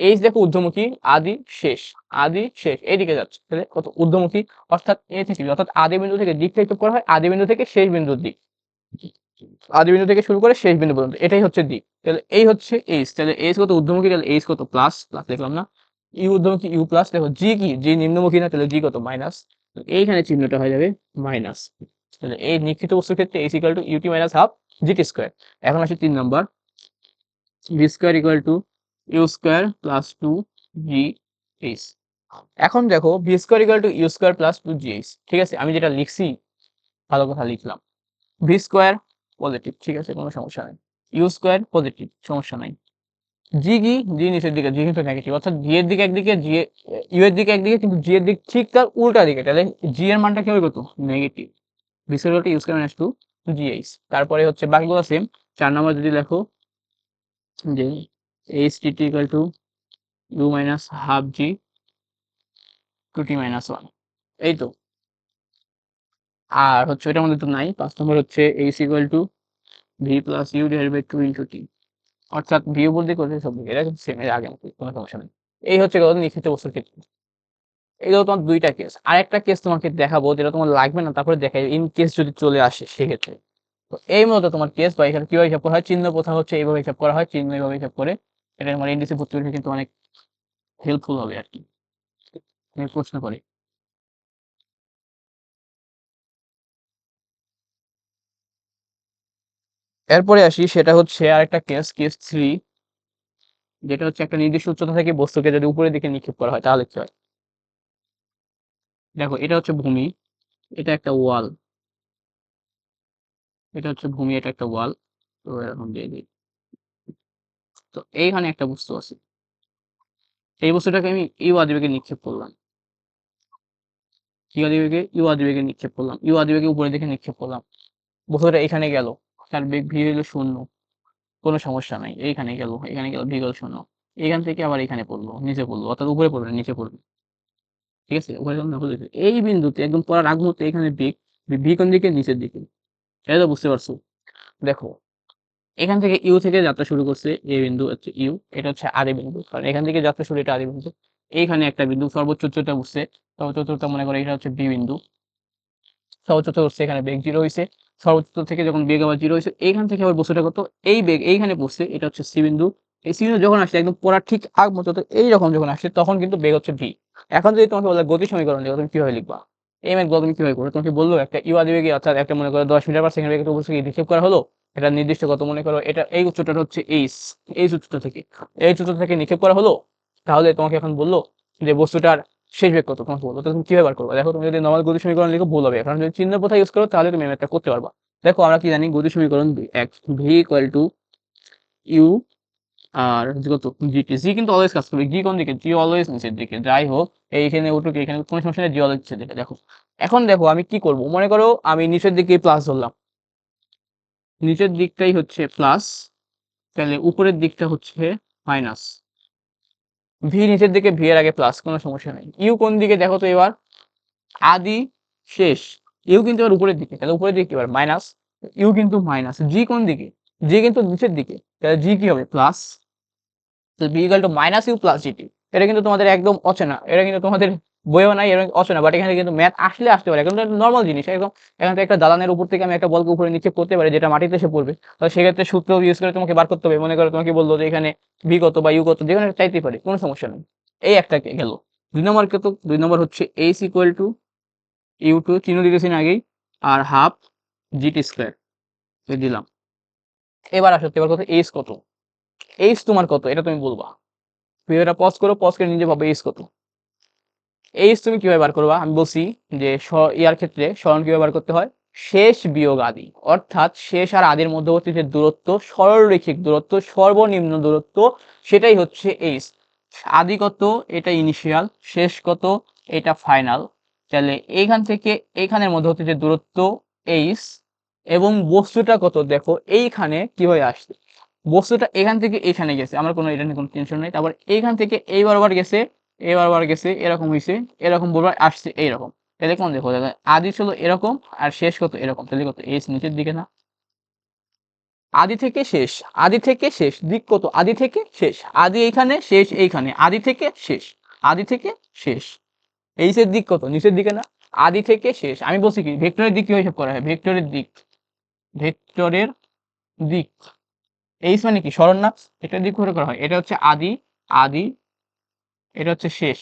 এইচ দেখো ঊর্ধ্বমুখী, আদি শেষ, আদি শেষ এইদিকে যাচ্ছে, তাহলে কত ঊর্ধ্বমুখী, অর্থাৎ এ থেকে অর্থাৎ আদি বিন্দু থেকে দিকটা হিসাব করা হয় আদি বিন্দু থেকে শেষ বিন্দুর দিক, আদি বিন্দু থেকে শুরু করে শেষ বিন্দু পর্যন্ত এটাই হচ্ছে দিক, তাহলে এই হচ্ছে এইচ, তাহলে এইচ কত ঊর্ধ্বমুখী, তাহলে এইচ কত প্লাস, প্লাস লিখলাম না, ইউ ঊর্ধ্বমুখী ইউ প্লাস, দেখো জি কি জি নিম্নমুখী না, তাহলে জি কত মাইনাস, এইখানে চিহ্নটা হয়ে যাবে মাইনাস, তাহলে এই নিক্ষিপ্ত বস্তুর ক্ষেত্রে h equal to u t minus half g t square. এখন আসি 3 number, v square equal to u square plus two g h. এখন দেখো v square equal to u square plus two g h, ঠিক আছে আমি যেটা লিখছি ভালো কথা লিখলাম, ভি স্কয়ার পজিটিভ, ঠিক আছে কোনো সমস্যা নাই, ইউ স্কয়ার পজিটিভ সমস্যা নাই, জি কি জি নিচের দিকে, জি কিন্তু নেগেটিভ, অর্থাৎ জি এর দিকে একদিকে, জি ইউ এর দিকে একদিকে, কিন্তু জি এর দিক ঠিক তার উল্টা দিকে, তাহলে জি এর মানটা কি হবে কত negative, v square equal to u square minus two g h. তারপরে হচ্ছে বাকিগুলো সেম, 4 নম্বর যদি লেখো যে h t t equal to u minus half g two t minus one, এই তো। আর হচ্ছে ওইটার মধ্যে তো নাই। 5 নম্বর হচ্ছে h equal to v plus u divided by two into t, অর্থাৎ ভি উপর দিকে কোথায় সব দিকে, এটা কিন্তু সেম এর আগের মতোই, কোনো সমস্যা নেই। এই হচ্ছে কত নিশ্চিত বস্তুর ক্ষেত্রে। এগুলো তোমার দুইটা কেস। আরেকটা কেস তোমাকে দেখাবো যেটা তোমার লাগবে না, তারপরে দেখাই ইন কেস যদি চলে আসে সেক্ষেত্রে। তো এই মূলত তোমার কেস বা এখানে কিভাবে হিসাব করা হয়, চিহ্ন প্রথা হচ্ছে এইভাবে হিসাব করা হয়, চিহ্ন এইভাবে হিসাব করে। এটা তোমার এনডিসি ভর্তি পরীক্ষা কিন্তু অনেক হেল্পফুল হবে আর কি। আমি প্রশ্ন করি। এরপরে আসি, সেটা হচ্ছে আরেকটা কেস, কেস 3, যেটা হচ্ছে একটা নির্দিষ্ট উচ্চতা থেকে বস্তুকে যদি উপরের দিকে নিক্ষেপ করা হয় তাহলে কি হয়। দেখো এটা হচ্ছে ভূমি, এটা একটা ওয়াল, এটা হচ্ছে ভূমি, এটা একটা ওয়াল। তো এরকম দিয়ে দিই। তো এইখানে একটা বস্তু আছে, এই বস্তুটাকে আমি ইউ আদিবেগে নিক্ষেপ করলাম, ইউ আদিবেগে নিক্ষেপ করলাম, ইউ আদিবেগে উপরের দিকে নিক্ষেপ করলাম। বস্তুটা এখানে গেল, তার বেগ ভি হলো 0, কোনো সমস্যা নাই। এইখানে গেল, এখানে গেল, ভি হলো 0। এখান থেকে আবার এখানে পড়লো, নিচে পড়লো, অর্থাৎ উপরে পড়বে না, নিচে পড়বে। ঠিক আছে, উপরে যখন না পড়বে, এই বিন্দুতে একদম পড়ার আগ মুহূর্তে এখানে বেগ, ভি কোন দিকে, নিচের দিকে। এটা তো বুঝতে পারছো। দেখো এখান থেকে ইউ থেকে যাত্রা শুরু করছে, এ বিন্দু হচ্ছে ইউ, এটা হচ্ছে আদি বিন্দু, কারণ এখান থেকে যাত্রা শুরু, এটা আদি বিন্দু। এইখানে একটা বিন্দু সর্বোচ্চ উচ্চতা উঠছে, সর্বোচ্চ উচ্চতা মনে করো এটা হচ্ছে বি বিন্দু, সর্বোচ্চ উচ্চতা উঠছে, এখানে বেগ 0 হয়েছে। সর্বোচ্চ থেকে যখন বেগ আবার 0 হয়েছে, এইখান থেকে আবার বস্তুটা কত, এই বেগ এইখানে পড়ছে, এটা হচ্ছে সি বিন্দু। এই সি বিন্দু যখন আসছে একদম পড়ার ঠিক আগ মুহূর্তে এইরকম যখন আসছে, তখন কিন্তু বেগ হচ্ছে ভি। এখন যদি তোমাকে বলে গতি সমীকরণ লিখো, তুমি কিভাবে লিখবা, এই ম্যাথ তুমি কিভাবে করবে, তোমাকে বললো একটা ইউ আদি বেগে, অর্থাৎ একটা মনে করো 10 মিটার/সেকেন্ড বেগে বস্তুকে নিক্ষেপ করা হলো, এটা নির্দিষ্ট কত মনে করো, এটা এই উচ্চতাটা হচ্ছে এইচ, এই উচ্চতা থেকে, এই উচ্চতা থেকে নিক্ষেপ করা হলো। তাহলে তোমাকে এখন বললো যে বস্তুটার শেষ বেগ কত, তোমাকে বলবো, তো তুমি কিভাবে বার করবে। দেখো তুমি যদি নরমাল গতি সমীকরণ লিখো ভুল হবে, কারণ যদি চিহ্ন প্রথা ইউজ করো তাহলে তুমি ম্যাথটা করতে পারবা। দেখো আমরা কি জানি, গতি সমীকরণ এক, ভি ইকুয়াল টু ইউ আর কত, জিটি। জি কিন্তু অলওয়েজ কাজ করবে, জি কোন দিকে, জি অলওয়েজ নিচের দিকে। যাই হোক, এইখানে উঠুক, এখানে কোনো সমস্যা নেই, জি অলওয়েজ নিচের দিকে। দেখো এখন দেখো আমি কি করব, মনে করো আমি নিচের দিকে প্লাস ধরলাম, নিচের দিকটাই হচ্ছে প্লাস, তাহলে উপরের দিকটা হচ্ছে মাইনাস। ভি নিচের দিকে, ভি এর আগে প্লাস, কোনো সমস্যা নেই। ইউ কোন দিকে দেখো তো এবার, আদি শেষ। ইউ কিন্তু এবার উপরের দিকে, তাহলে উপরের দিকে এবার মাইনাস, ইউ কিন্তু মাইনাস। জি কোন দিকে, জি কিন্তু নিচের দিকে, তাহলে জি কি হবে, plus. B equal to minus u plus GT. এটা কিন্তু তোমাদের একদম অচেনা, এটা কিন্তু তোমাদের বইও নাই, এর অচেনা, বাট এখানে কিন্তু ম্যাথ আসলে আসতে পারে, কিন্তু নর্মাল জিনিস একদম। এখান থেকে একটা দালানের উপর থেকে আমি একটা বলকে উপরে নিক্ষেপ করতে পারি, যেটা মাটিতে এসে পড়বে। তো সেক্ষেত্রে সূত্র ইউজ করে তোমাকে বার করতে হবে। মনে করো তোমাকে বললো যে এখানে ভি কত বা ইউ কত, যেখানে চাইতেই পারি, কোনো সমস্যা নেই। এই একটা গেল। 2 নম্বর কত, 2 নম্বর হচ্ছে h equal to u two, চিহ্ন দিতেছি না আগেই, আর হাফ জিটি স্কোয়ার দিলাম। এবার আসো, এবার কত, এইচ কত, এইচ তোমার কত এটা তুমি বলবা। ভিডিওটা পজ করো, পজ করে নিজে ভাবে এইচ কত। এইচ তুমি কিভাবে বার করবা, আমি বলছি যে ইয়ার ক্ষেত্রে সরণ কিভাবে বার করতে হয়, শেষ বিয়োগ আদি, অর্থাৎ শেষ আর আদির মধ্যবর্তী যে দূরত্ব, সরলরৈখিক দূরত্ব, সর্বনিম্ন দূরত্ব, সেটাই হচ্ছে এইচ। আদি কত, এটা ইনিশিয়াল, শেষ কত, এটা ফাইনাল। তাহলে এইখান থেকে এইখানের মধ্যবর্তী যে দূরত্ব এইচ, এবং বস্তুটা কত, দেখো এইখানে কিভাবে আসছে, বস্তুটা এখান থেকে এখানে গেছে, আমার কোনো এটা নিয়ে কোনো টেনশন নেই। তারপর এইখান থেকে এই বারবার গেছে, এই বারবার গেছে, এরকম হয়েছে, এরকম বলবার আসছে এইরকম। তাহলে কোন দেখো, দেখো আদি ছিল এরকম আর শেষ কত এরকম, তাহলে কত, এইচ নিচের দিকে না। আদি থেকে শেষ, আদি থেকে শেষ দিক কত, আদি থেকে শেষ, আদি এইখানে, শেষ এইখানে, আদি থেকে শেষ, আদি থেকে শেষ। এইচ এর দিক কত, নিচের দিকে না। আদি থেকে শেষ, আমি বলছি কি ভেক্টরের দিক কিভাবে হিসাব করা হয়, ভেক্টরের দিক, ভেক্টরের দিক, এইচ মানে কি সরণ না, এটার দিক করে করা হয়। এটা হচ্ছে আদি, আদি, এটা হচ্ছে শেষ।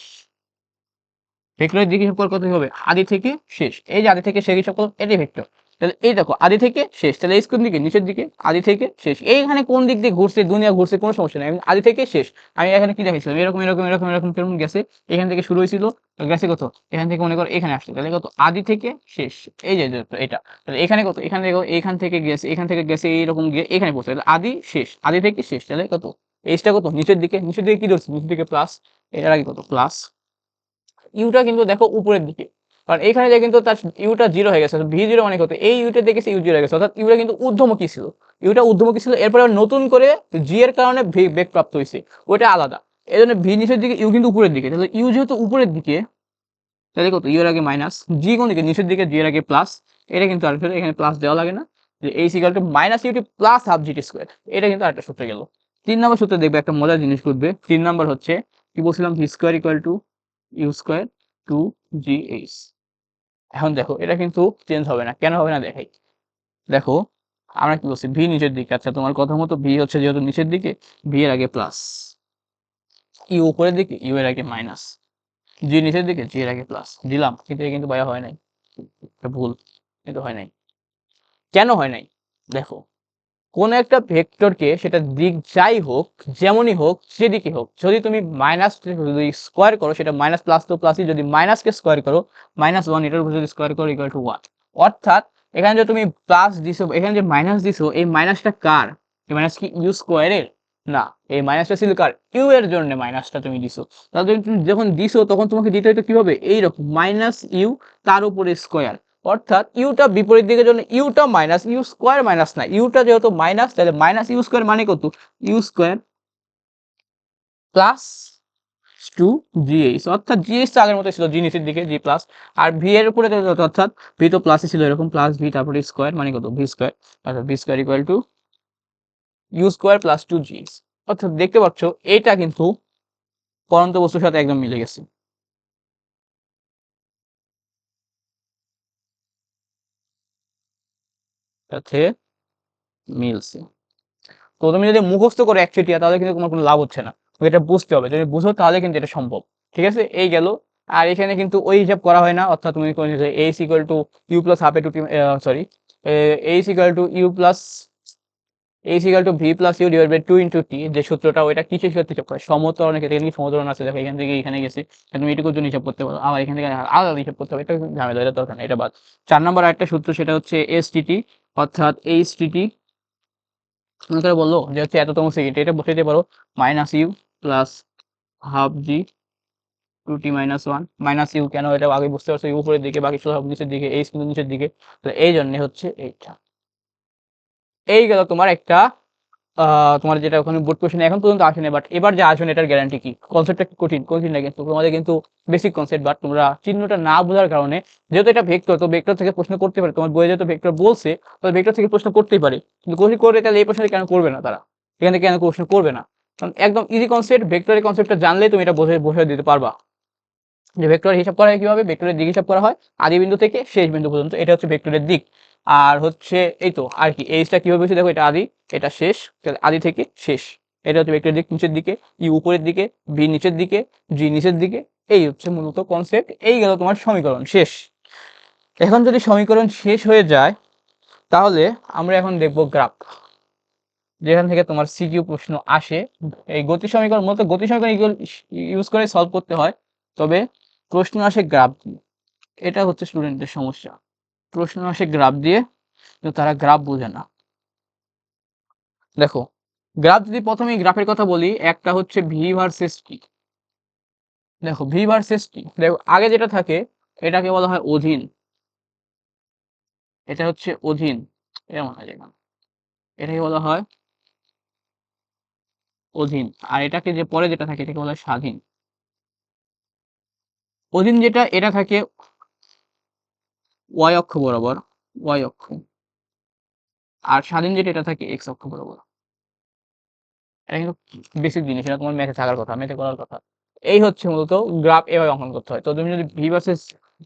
ভেক্টরের দিক হিসাব করে কত হবে, আদি থেকে শেষ। এই যে আদি থেকে শেষ হিসাব করলাম, এটাই ভেক্টর। তাহলে এই দেখো আদি থেকে শেষ, তাহলে এই কোন দিকে, নিচের দিকে, আদি থেকে শেষ। এইখানে কোন দিক দিয়ে ঘুরছে, দুনিয়া ঘুরছে, কোনো সমস্যা নেই, আদি থেকে শেষ। আমি এখানে কি দেখাইছিলাম, এরকম এরকম এরকম এরকম কেমন গেছে, এখান থেকে শুরু হয়েছিল, গেছে কত, এখান থেকে মনে করো এখানে আসছে, তাহলে কত, আদি থেকে শেষ। এই যে এটা, তাহলে এখানে কত, এখানে দেখো এখান থেকে গেছে, এখান থেকে গেছে, এইরকম গিয়ে এখানে পড়ছে, তাহলে আদি শেষ, আদি থেকে শেষ, তাহলে কত, এইচটা কত, নিচের দিকে, নিচের দিকে কি ধরছে, নিচের দিকে প্লাস, এর আগে কত, প্লাস। ইউটা কিন্তু দেখো উপরের দিকে, কারণ এখানে যে কিন্তু তার ইউটা 0 হয়ে গেছে, ভি 0 মানে কত, এই ইউটা দেখেছি ইউ 0 হয়ে গেছে, অর্থাৎ ইউটা কিন্তু ঊর্ধ্বমুখী ছিল, ইউটা ঊর্ধ্বমুখী ছিল। এরপরে নতুন করে জি এর কারণে বেগ প্রাপ্ত হয়েছে, ওইটা আলাদা। এই জন্য ভি নিচের দিকে, ইউ কিন্তু উপরের দিকে, তাহলে ইউ যেহেতু উপরের দিকে, তাহলে কত, ইউ এর আগে মাইনাস, জি কোন দিকে, নিচের দিকে, জি এর আগে প্লাস। এটা কিন্তু আরেকটা, এখানে প্লাস দেওয়া লাগে না, যে h equal to minus u t plus half g t square, এটা কিন্তু আরেকটা সূত্র গেল। 3 নম্বর সূত্রে দেখবে একটা মজার জিনিস ঘটবে। 3 নম্বর হচ্ছে কি বলছিলাম v square equal to u square two g h. এখন দেখো এটা কিন্তু চেঞ্জ হবে না, কেন হবে না দেখাই। দেখো আমরা কি বলছি ভি নিচের দিকে, আচ্ছা তোমার কথা মতো ভি হচ্ছে যেহেতু নিচের দিকে, ভি এর আগে প্লাস, ইউ উপরের দিকে ইউ এর আগে মাইনাস, জি নিচের দিকে জি এর আগে প্লাস দিলাম, কিন্তু এটা কিন্তু ভাইয়া হয় নাই, এটা ভুল, কিন্তু হয় নাই। কেন হয় নাই দেখো, কোন একটা ভেক্টরকে সেটা দিক যাই হোক যেমনই হোক যেদিকে হোক, যদি তুমি মাইনাস যদি স্কোয়ার করো সেটা মাইনাস প্লাস তো প্লাসই, যদি মাইনাসকে স্কোয়ার করো -1 এটার উপর যদি স্কোয়ার করো ইকুয়াল টু 1। অর্থাৎ এখানে যে তুমি প্লাস দিছো, এখানে যে মাইনাস দিছো, এই মাইনাসটা কার? এই মাইনাস কি ইউ স্কোয়ারের? না, এই মাইনাসটা ছিল কার? ইউ এর জন্য মাইনাসটা তুমি দিছো। তাহলে তুমি যখন দিছো তখন তোমাকে দিতে হয়তো কিভাবে, এইরকম মাইনাস ইউ তার উপরে স্কোয়ার। অর্থাৎ ইউটা বিপরীত দিকের জন্য ইউটা মাইনাস, ইউ স্কোয়ার মাইনাস না, ইউটা যেহেতু মাইনাস তাহলে মাইনাস ইউ স্কোয়ার মানে কত, u square plus two g h, অর্থাৎ জিএইচ তো আগের মতো ছিল, জি নিচের দিকে জি প্লাস, আর ভি এর উপরে অর্থাৎ ভি তো প্লাসই ছিল এরকম, প্লাস ভি তারপরে স্কোয়ার মানে কত ভি স্কোয়ার, অর্থাৎ v square equal to u square plus two g h. অর্থাৎ দেখতে পাচ্ছ এইটা কিন্তু পরন্ত বস্তুর সাথে একদম মিলে গেছে। সাথে মিলছে। তো তুমি যদি মুখস্থ করো একচেটিয়া তাহলে কিন্তু তোমার কোনো লাভ হচ্ছে না, এটা বুঝতে হবে, যদি বুঝো তাহলে কিন্তু এটা সম্ভব। ঠিক আছে, এই গেল। আর এখানে কিন্তু ওই হিসাব করা হয় না, অর্থাৎ তুমি a is equal to u plus half a two sorry a is equal to u plus a is equal to v plus u divide by two into t, যে সূত্রটা ওইটা কিসের সাথে হিসাব করে, সমতরণের ক্ষেত্রে। এখানে কি সমতরণ আছে দেখো, এখান থেকে এখানে গেছে, তুমি এটুকুর জন্য হিসাব করতে পারো, আবার এখান থেকে আলাদা হিসাব করতে হবে, এটা ঝামেলা, এটা দরকার নেই, এটা বাদ। 4 নম্বর আরেকটা সূত্র, সেটা হচ্ছে এস টিটি, অর্থাৎ এইচ টিটি মনে করে বললো যে হচ্ছে এততম সেকেন্ড, এটা বসে দিতে পারো minus u plus half g two t minus one. Minus u কেন, এটা আগে বুঝতে পারছো, ইউ উপরের দিকে বাকি সব নিচের দিকে, এইচ কিন্তু নিচের দিকে, তো এই জন্য হচ্ছে এইটা। এই গেল তোমার একটা তোমার যেটা ওখানে বোর্ড কোশ্চেন এখন পর্যন্ত আসেনি, বাট এবার যে আসবে এটার গ্যারান্টি কি। কনসেপ্টটা কঠিন কঠিন না, কিন্তু তোমাদের কিন্তু বেসিক কনসেপ্ট, বাট তোমরা চিহ্নটা না বোঝার কারণে, যেহেতু এটা ভেক্টর, তো ভেক্টর থেকে প্রশ্ন করতে পারে, তোমার বইয়ে যেহেতু ভেক্টর বলছে, তো ভেক্টর থেকে প্রশ্ন করতেই পারে, কিন্তু কোশ্চেন করে তাহলে এই প্রশ্নটা কেন করবে না তারা, এখান থেকে কেন প্রশ্ন করবে না? কারণ একদম ইজি কনসেপ্ট, ভেক্টরের কনসেপ্টটা জানলেই তুমি এটা বসে দিতে পারবা, যে ভেক্টরের হিসাব করা হয় কিভাবে, ভেক্টরের দিক হিসাব করা হয় আদি বিন্দু থেকে শেষ বিন্দু পর্যন্ত, এটা হচ্ছে ভেক্টরের দিক। আর হচ্ছে এই তো আর কি, এইচটা কিভাবে হচ্ছে দেখো, এটা আদি এটা শেষ, আদি থেকে শেষ, এটা হচ্ছে ভেক্টরের দিক, নিচের দিকে ই উপরের দিকে, ভি নিচের দিকে, জি নিচের দিকে, এই হচ্ছে মূলত কনসেপ্ট। এই গেল তোমার সমীকরণ শেষ। এখন যদি সমীকরণ শেষ হয়ে যায় তাহলে আমরা এখন দেখব গ্রাফ, যেখান থেকে তোমার সিকিউ প্রশ্ন আসে। এই গতি সমীকরণ মূলত গতি সমীকরণ ইউজ করে সলভ করতে হয়, তবে প্রশ্ন আসে গ্রাফ দিয়ে, এটা হচ্ছে স্টুডেন্টদের সমস্যা, প্রশ্ন আসে গ্রাফ দিয়ে কিন্তু তারা গ্রাফ বোঝে না। দেখো গ্রাফ, যদি প্রথমেই গ্রাফের কথা বলি, একটা হচ্ছে ভি ভার্সেস টি। দেখো ভি ভার্সেস টি, দেখো আগে যেটা থাকে এটাকে বলা হয় অধীন, এটা হচ্ছে অধীন, এমন হয় না, এটাকে বলা হয় অধীন। আর এটাকে যে পরে যেটা থাকে এটাকে বলা হয় স্বাধীন। অধীন যেটা এটা থাকে ওয়াই অক্ষ বরাবর, ওয়াই অক্ষ, আর স্বাধীন যেটা এটা থাকে এক্স অক্ষ বরাবর। এটা কিন্তু বেসিক জিনিস, এটা তোমার ম্যাথে থাকার কথা, ম্যাথে করার কথা। এই হচ্ছে মূলত গ্রাফ, এভাবে অঙ্কন করতে হয়। তো তুমি যদি ভি ভার্সেস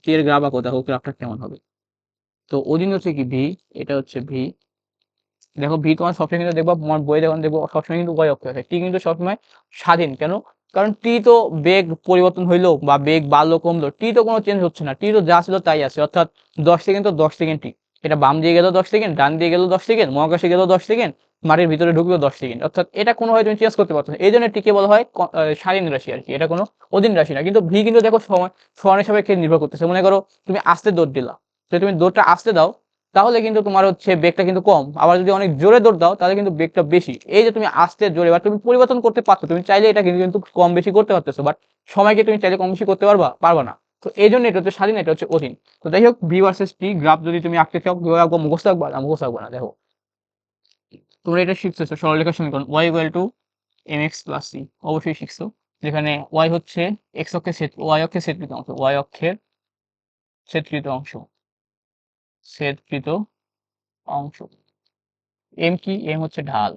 টি এর গ্রাফ আঁকো, দেখো গ্রাফটা কেমন হবে। তো অধীন হচ্ছে কি ভি, এটা হচ্ছে ভি। দেখো ভি তোমার সবসময় কিন্তু দেখবো, তোমার বই যখন দেখবো সবসময় কিন্তু উভয় অক্ষ আছে, টি কিন্তু সবসময় স্বাধীন। কেন? কারণ টি তো বেগ পরিবর্তন হইলো বা বেগ বাড়লো কমলো, টি তো কোনো চেঞ্জ হচ্ছে না, টি তো যা ছিল তাই আছে। অর্থাৎ 10 সেকেন্ড তো 10 সেকেন্ড টি, এটা বাম দিয়ে গেল 10 সেকেন্ড, ডান দিয়ে গেল 10 সেকেন্ড, মহাকাশে গেল 10 সেকেন্ড, মাটির ভিতরে ঢুকলো 10 সেকেন্ড, অর্থাৎ এটা কোনোভাবে তুমি চেঞ্জ করতে পারছো না। এই জন্য টিকে বলা হয় স্বাধীন রাশি আর কি, এটা কোনো অধীন রাশি না। কিন্তু ভি কিন্তু দেখো সময়ের সাপেক্ষে নির্ভর করতেছে। মনে করো তুমি আস্তে দৌড় দিলা, যদি তুমি দৌড়টা আস্তে দাও তাহলে কিন্তু তোমার হচ্ছে বেগটা কিন্তু কম, আবার যদি অনেক জোরে দৌড় দাও তাহলে কিন্তু বেগটা বেশি। এই যে তুমি আস্তে জোরে বা তুমি পরিবর্তন করতে পারছো, তুমি চাইলে এটা কিন্তু কম বেশি করতে পারতেছো, বাট সময়কে তুমি চাইলে কম বেশি করতে পারবা না। তো এই জন্য এটা হচ্ছে স্বাধীন, এটা হচ্ছে অধীন। তো যাই হোক, ভি ভার্সেস টি গ্রাফ যদি তুমি আঁকতে চাও, মুখস্থ রাখবা না, মুখস্থ রাখবা না। দেখো তোমরা এটা শিখতেছো সরলরেখার সমীকরণ y equal to mx plus c, অবশ্যই শিখছো, যেখানে y হচ্ছে x অক্ষের y অক্ষের ছেদকৃত অংশ, y অক্ষের ছেদকৃত অংশ, ছেদকৃত অংশ। এম কি? এম হচ্ছে ঢাল।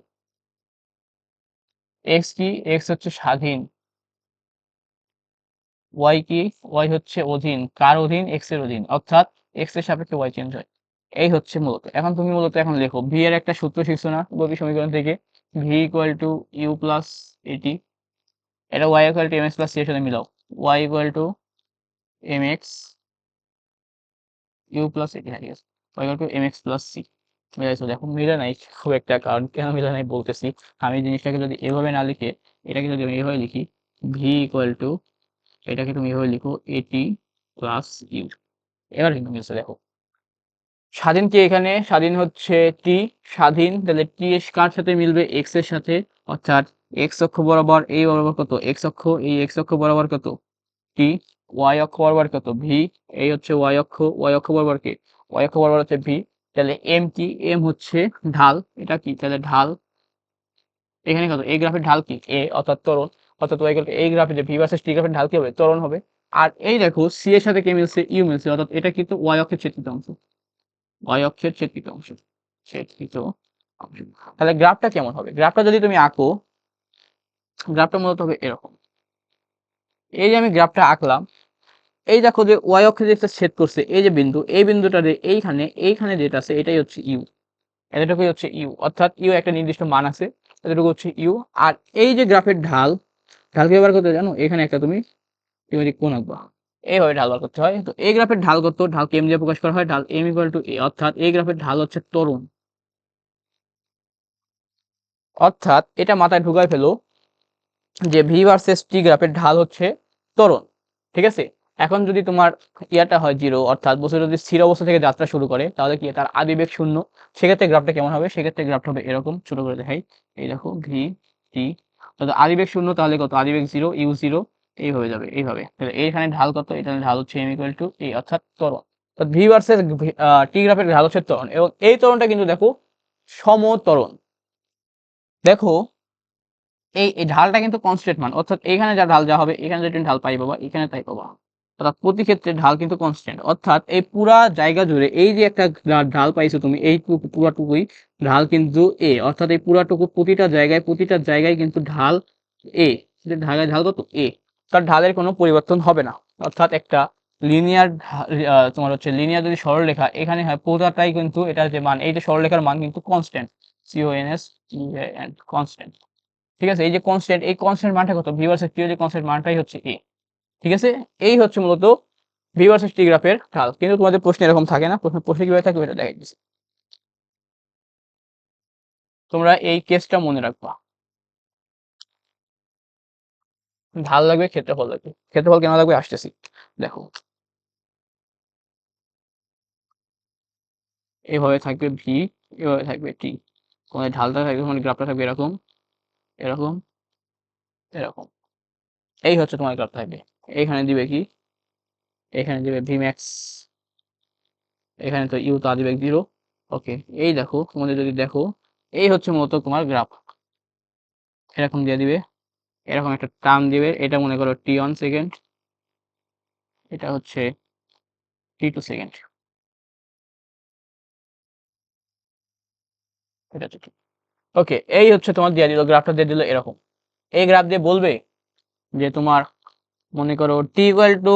এক্স কি? এক্স হচ্ছে স্বাধীন। ওয়াই কি, ওয়াই হচ্ছে অধীন, কার অধীন, এক্স এর অধীন, অর্থাৎ এক্স এর সাপেক্ষে ওয়াই চেঞ্জ হয়। এই হচ্ছে মূলত। এখন তুমি মূলত এখন লেখো ভি এর একটা সূত্র শিখছো না গতি সমীকরণ থেকে, v equal to u plus a t, এটা y equal to m x plus c এর সাথে মিলাও, y equal to m x u plus a t, হ্যাঁ ঠিক আছে, y equal to m x plus c. মিলাইছো, দেখো মিলে নাই খুব একটা, কারণ কেন মিলে নাই বলতেছি। আমি জিনিসটাকে যদি এভাবে না লিখে এটাকে যদি আমি এভাবে লিখি, ভি ইকুয়াল টু, এটাকে তুমি এভাবে লিখো এটি প্লাস ইউ, এবার কিন্তু মিলছে দেখো। স্বাধীন কি এখানে, স্বাধীন হচ্ছে টি, স্বাধীন তাহলে টি কার সাথে মিলবে, এক্স এর সাথে, অর্থাৎ এক্স অক্ষ বরাবর এই বরাবর কত এক্স অক্ষ, এই এক্স অক্ষ বরাবর কত টি, ওয়াই অক্ষ বরাবর কত ভি, এই হচ্ছে ওয়াই অক্ষ, ওয়াই অক্ষ বরাবর কি, ওয়াই অক্ষ বরাবর হচ্ছে ভি, তাহলে এম কি, এম হচ্ছে ঢাল, এটা কি তাহলে ঢাল, এখানে কত এই গ্রাফের ঢাল কি এ, অর্থাৎ ত্বরণ, অর্থাৎ ওয়াই এই গ্রাফে যে ভি ভার্সেস টি গ্রাফের ঢাল কি হবে, ত্বরণ হবে। আর এই দেখো সি এর সাথে কে মিলছে, ইউ মিলছে, অর্থাৎ এটা কিন্তু ওয়াই অক্ষের ছেদকৃত অংশ, ওয়াই অক্ষের ছেদকৃত অংশ, ছেদকৃত অংশ। তাহলে গ্রাফটা কেমন হবে, গ্রাফটা যদি তুমি আঁকো, গ্রাফটা মূলত হবে এরকম। এই যে আমি গ্রাফটা আঁকলাম, এই দেখো যে ওয়াই অক্ষে যেটা ছেদ করছে এই যে বিন্দু, এই বিন্দুটা এইখানে এইখানে যেটা আছে এটাই হচ্ছে ইউ, এতটুকুই হচ্ছে ইউ, অর্থাৎ ইউ একটা নির্দিষ্ট মান আছে, এতটুকু হচ্ছে ইউ। আর এই যে গ্রাফের ঢাল, ঢাল কি ব্যবহার করতে জানো, এখানে একটা তুমি ত্রিমাত্রিক কোণ আঁকবা, এইভাবে ঢাল বার করতে হয়। তো এই গ্রাফের ঢাল কত, ঢাল এম দিয়ে প্রকাশ করা হয়, ঢাল এম ইকুয়াল টু এ, অর্থাৎ এই গ্রাফের ঢাল হচ্ছে ত্বরণ, অর্থাৎ এটা মাথায় ঢুকায় ফেলো যে ভি ভার্সেস টি গ্রাফের ঢাল হচ্ছে ত্বরণ, ঠিক আছে। এখন যদি তোমার ইয়াটা হয় জিরো, অর্থাৎ বস্তু যদি স্থির অবস্থা থেকে যাত্রা শুরু করে তাহলে কি তার আদিবেগ শূন্য, সেক্ষেত্রে গ্রাফটা কেমন হবে, সেক্ষেত্রে গ্রাফটা হবে এরকম, ছোট করে দেখাই, এই দেখো ভি টি, আদিবেগ শূন্য তাহলে কত, আদিবেগ জিরো, ইউ জিরো, এইভাবে যাবে এইভাবে, তাহলে এইখানে ঢাল কত, এখানে ঢাল হচ্ছে এম ইকুয়াল টু এ, অর্থাৎ ত্বরণ। ভি ভার্সেস টি গ্রাফের ঢাল হচ্ছে ত্বরণ, এবং এই ত্বরণটা কিন্তু দেখো সমত্বরণ। দেখো এই ঢালটা কিন্তু কনস্ট্যান্ট মান, অর্থাৎ এখানে যা ঢাল যা হবে এখানে যে তুমি ঢাল পাই পাবা এখানে তাই পাবা, অর্থাৎ প্রতি ক্ষেত্রে ঢাল কিন্তু কনস্ট্যান্ট, অর্থাৎ এই পুরা জায়গা জুড়ে এই যে একটা ঢাল পাইছো তুমি, এই পুরাটুকুই ঢাল কিন্তু এ, অর্থাৎ এই পুরাটুকু প্রতিটা জায়গায় কিন্তু ঢাল এ, ঢালের ঢাল কত এ, তার ঢালের কোনো পরিবর্তন হবে না। অর্থাৎ একটা লিনিয়ার, তোমার হচ্ছে লিনিয়ার যদি সরলরেখা এখানে হয় পুরাটাই কিন্তু এটার যে মান, এই যে সরলরেখার মান কিন্তু কনস্ট্যান্ট, সিওএনএস কনস্ট্যান্ট, ঠিক আছে। এই যে কনস্ট্যান্ট, এই কনস্ট্যান্ট মানটা কত, ভি ভার্সেস টি এর যে কনস্ট্যান্ট মানটাই হচ্ছে এ, ঠিক আছে। এই হচ্ছে মূলত ভি ভার্সেস টি গ্রাফের ঢাল। কিন্তু তোমাদের প্রশ্ন এরকম থাকে না, প্রশ্ন কিভাবে থাকবে এটা দেখাই দিচ্ছি। তোমরা এই কেসটা মনে রাখবা, ঢাল লাগবে, ক্ষেত্রফল লাগবে, ক্ষেত্রফল কেন লাগবে আসতেছি। দেখো এভাবে থাকবে ভি, এভাবে থাকবে টি, তোমাদের ঢালটা থাকবে মানে গ্রাফটা থাকবে এরকম, এরকম, এরকম, এই হচ্ছে তোমার গ্রাফ থাকবে। এইখানে দিবে কি, এখানে দিবে ভি ম্যাক্স, এখানে তো ইউ তো আদিবেগ জিরো, ওকে। এই দেখো তোমাদের যদি দেখো এই হচ্ছে মূলত তোমার গ্রাফ, এরকম দিয়ে দিবে, এরকম একটা টার্ম দিবে, এটা মনে করো টি ওয়ান সেকেন্ড, এটা হচ্ছে টি টু সেকেন্ড, এটা হচ্ছে ওকে। এই হচ্ছে তোমার দিয়ে দিল, গ্রাফটা দিয়ে দিল এরকম। এই গ্রাফ দিয়ে বলবে যে তোমার মনে করো টি ইকুয়াল টু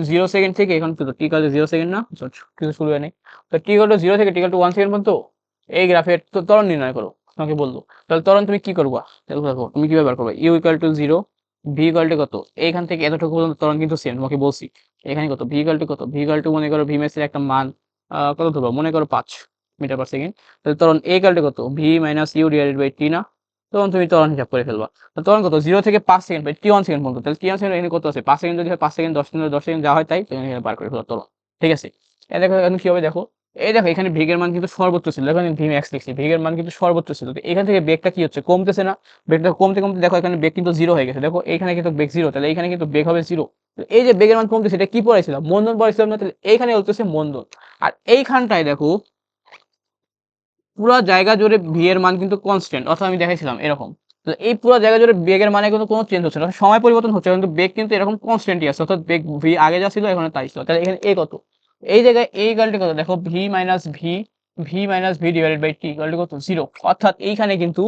0 সেকেন্ড থেকে, এখন তো টি ইকুয়াল টু 0 সেকেন্ড না, কিছু শুরু হয় নাই, তো টি ইকুয়াল টু 0 থেকে টি ইকুয়াল টু 1 সেকেন্ড পর্যন্ত এই গ্রাফের ত্বরণ নির্ণয় করো, তোমাকে বললো। তাহলে ত্বরণ তুমি কি করবা, দেখো তুমি কিভাবে বার করবে, u equal to 0, v equal to কত, এইখান থেকে এতটুকু পর্যন্ত ত্বরণ কিন্তু সেম, তোমাকে বলছি। এখানে কত, ভি ইকুয়াল টু কত, ভি ইকুয়াল টু মনে করো ভি ম্যাক্সের একটা মান কত ধরবো, মনে করো 5 মিটার পার সেকেন্ড, তাহলে ত্বরণ এ ইকুয়াল টু কত, v minus u divided by t না, তখন তুমি ত্বরণ হিসাব করে ফেলবা। তখন কত, 0 থেকে 5 সেকেন্ড বাই টি 1 সেকেন্ড পর্যন্ত, তাহলে টি 1 সেকেন্ড এখানে কত আছে, 5 সেকেন্ড যদি হয় 5 সেকেন্ড, 10 সেকেন্ড 10 সেকেন্ড যা হয় তাই, তো এখানে বার করে ফেলো ত্বরণ, ঠিক আছে। এই দেখো এখন কি হবে, দেখো এই দেখো এখানে বেগের মান কিন্তু সর্বোচ্চ ছিল, দেখো আমি ভি ম্যাক্স লিখছি, বেগের মান কিন্তু সর্বোচ্চ ছিল, তো এখান থেকে বেগটা কি হচ্ছে, কমতেছে না, বেগটা কমতে কমতে দেখো এখানে বেগ কিন্তু জিরো হয়ে গেছে, দেখো এখানে কিন্তু বেগ জিরো, তাহলে এখানে কিন্তু বেগ হবে জিরো। এই যে বেগের মান কমতেছে এটা কি পড়াইছিলাম, মন্দন পড়াইছিলাম না, তাহলে এইখানে হচ্ছে মন্দন। আর এইখানটায় দেখো পুরো জায়গা জুড়ে ভি এর মান কিন্তু কনস্ট্যান্ট, অর্থাৎ আমি দেখাইছিলাম এরকম, তো এই পুরো জায়গা জুড়ে বেগের মানে কিন্তু কোনো চেঞ্জ হচ্ছে না, সময় পরিবর্তন হচ্ছে কিন্তু বেগ কিন্তু এরকম কনস্ট্যান্টই আছে, অর্থাৎ বেগ ভি আগে যা ছিল এখন তাই ছিল। তাহলে এখানে এ কত, এই জায়গায় এই ইকুয়াল টু কত, দেখো v minus v, v minus v divided by t equal to কত, জিরো, অর্থাৎ এইখানে কিন্তু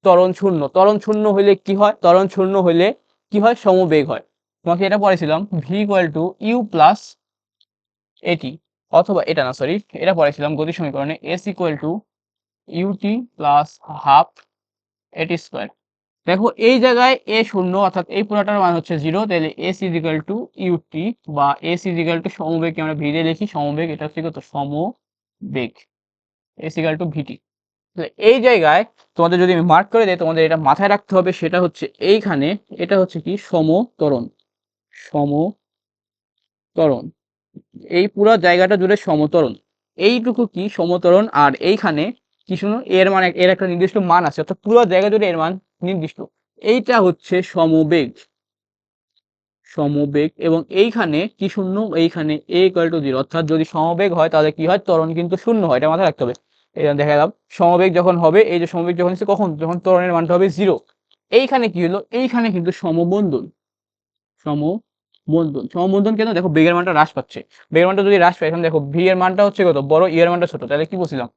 ত্বরণ শূন্য। ত্বরণ শূন্য হইলে কি হয়, ত্বরণ শূন্য হইলে কি হয়, সমবেগ হয়। তোমাকে এটা পড়েছিলাম v equal to u plus at, অথবা এটা না সরি, এটা পড়েছিলাম গতি সমীকরণে s equal to u t plus half at square. দেখো এই জায়গায় এ শূন্য অর্থাৎ এই পুরোটার মান হচ্ছে 0, তাহলে s is equal to u t বা এস ইজ ইকুয়াল টু সমবেগকে আমরা ভি দিয়ে লিখি, সমবেগ এটা হচ্ছে কত সমবেগ, এস ইকুয়াল টু ভিটি। তাহলে এই জায়গায় তোমাদের যদি আমি মার্ক করে দেই, তোমাদের এটা মাথায় রাখতে হবে, সেটা হচ্ছে এইখানে এটা হচ্ছে কি সমত্বরণ, সমত্বরণ এই পুরো জায়গাটা জুড়ে সমত্বরণ, এইটুকু কি সমত্বরণ, আর এইখানে কি শুনো এর মানে এর একটা নির্দিষ্ট মান আছে, অর্থাৎ পুরো জায়গা জুড়ে এর মান নির্দিষ্ট, এইটা হচ্ছে সমবেগ, সমবেগ। এবং এইখানে কি শূন্য, এইখানে a ইকুয়াল টু 0, অর্থাৎ যদি সমবেগ হয় তাহলে কি হয়, ত্বরণ কিন্তু শূন্য হয়, এটা মাথায় রাখতে হবে। এটা দেখা গেল সমবেগ যখন হবে, এই যে সমবেগ যখন হচ্ছে কখন, যখন ত্বরণের মানটা হবে 0। এইখানে কি হলো, এইখানে কিন্তু সমবন্ধন, সমবন্ধন কেন, দেখো বেগের মানটা হ্রাস পাচ্ছে, বেগের মানটা যদি হ্রাস পায়, এখন দেখো ভি এর মানটা হচ্ছে কত বড়, ই এর মানটা ছোট, তাহলে কি বলছিলাম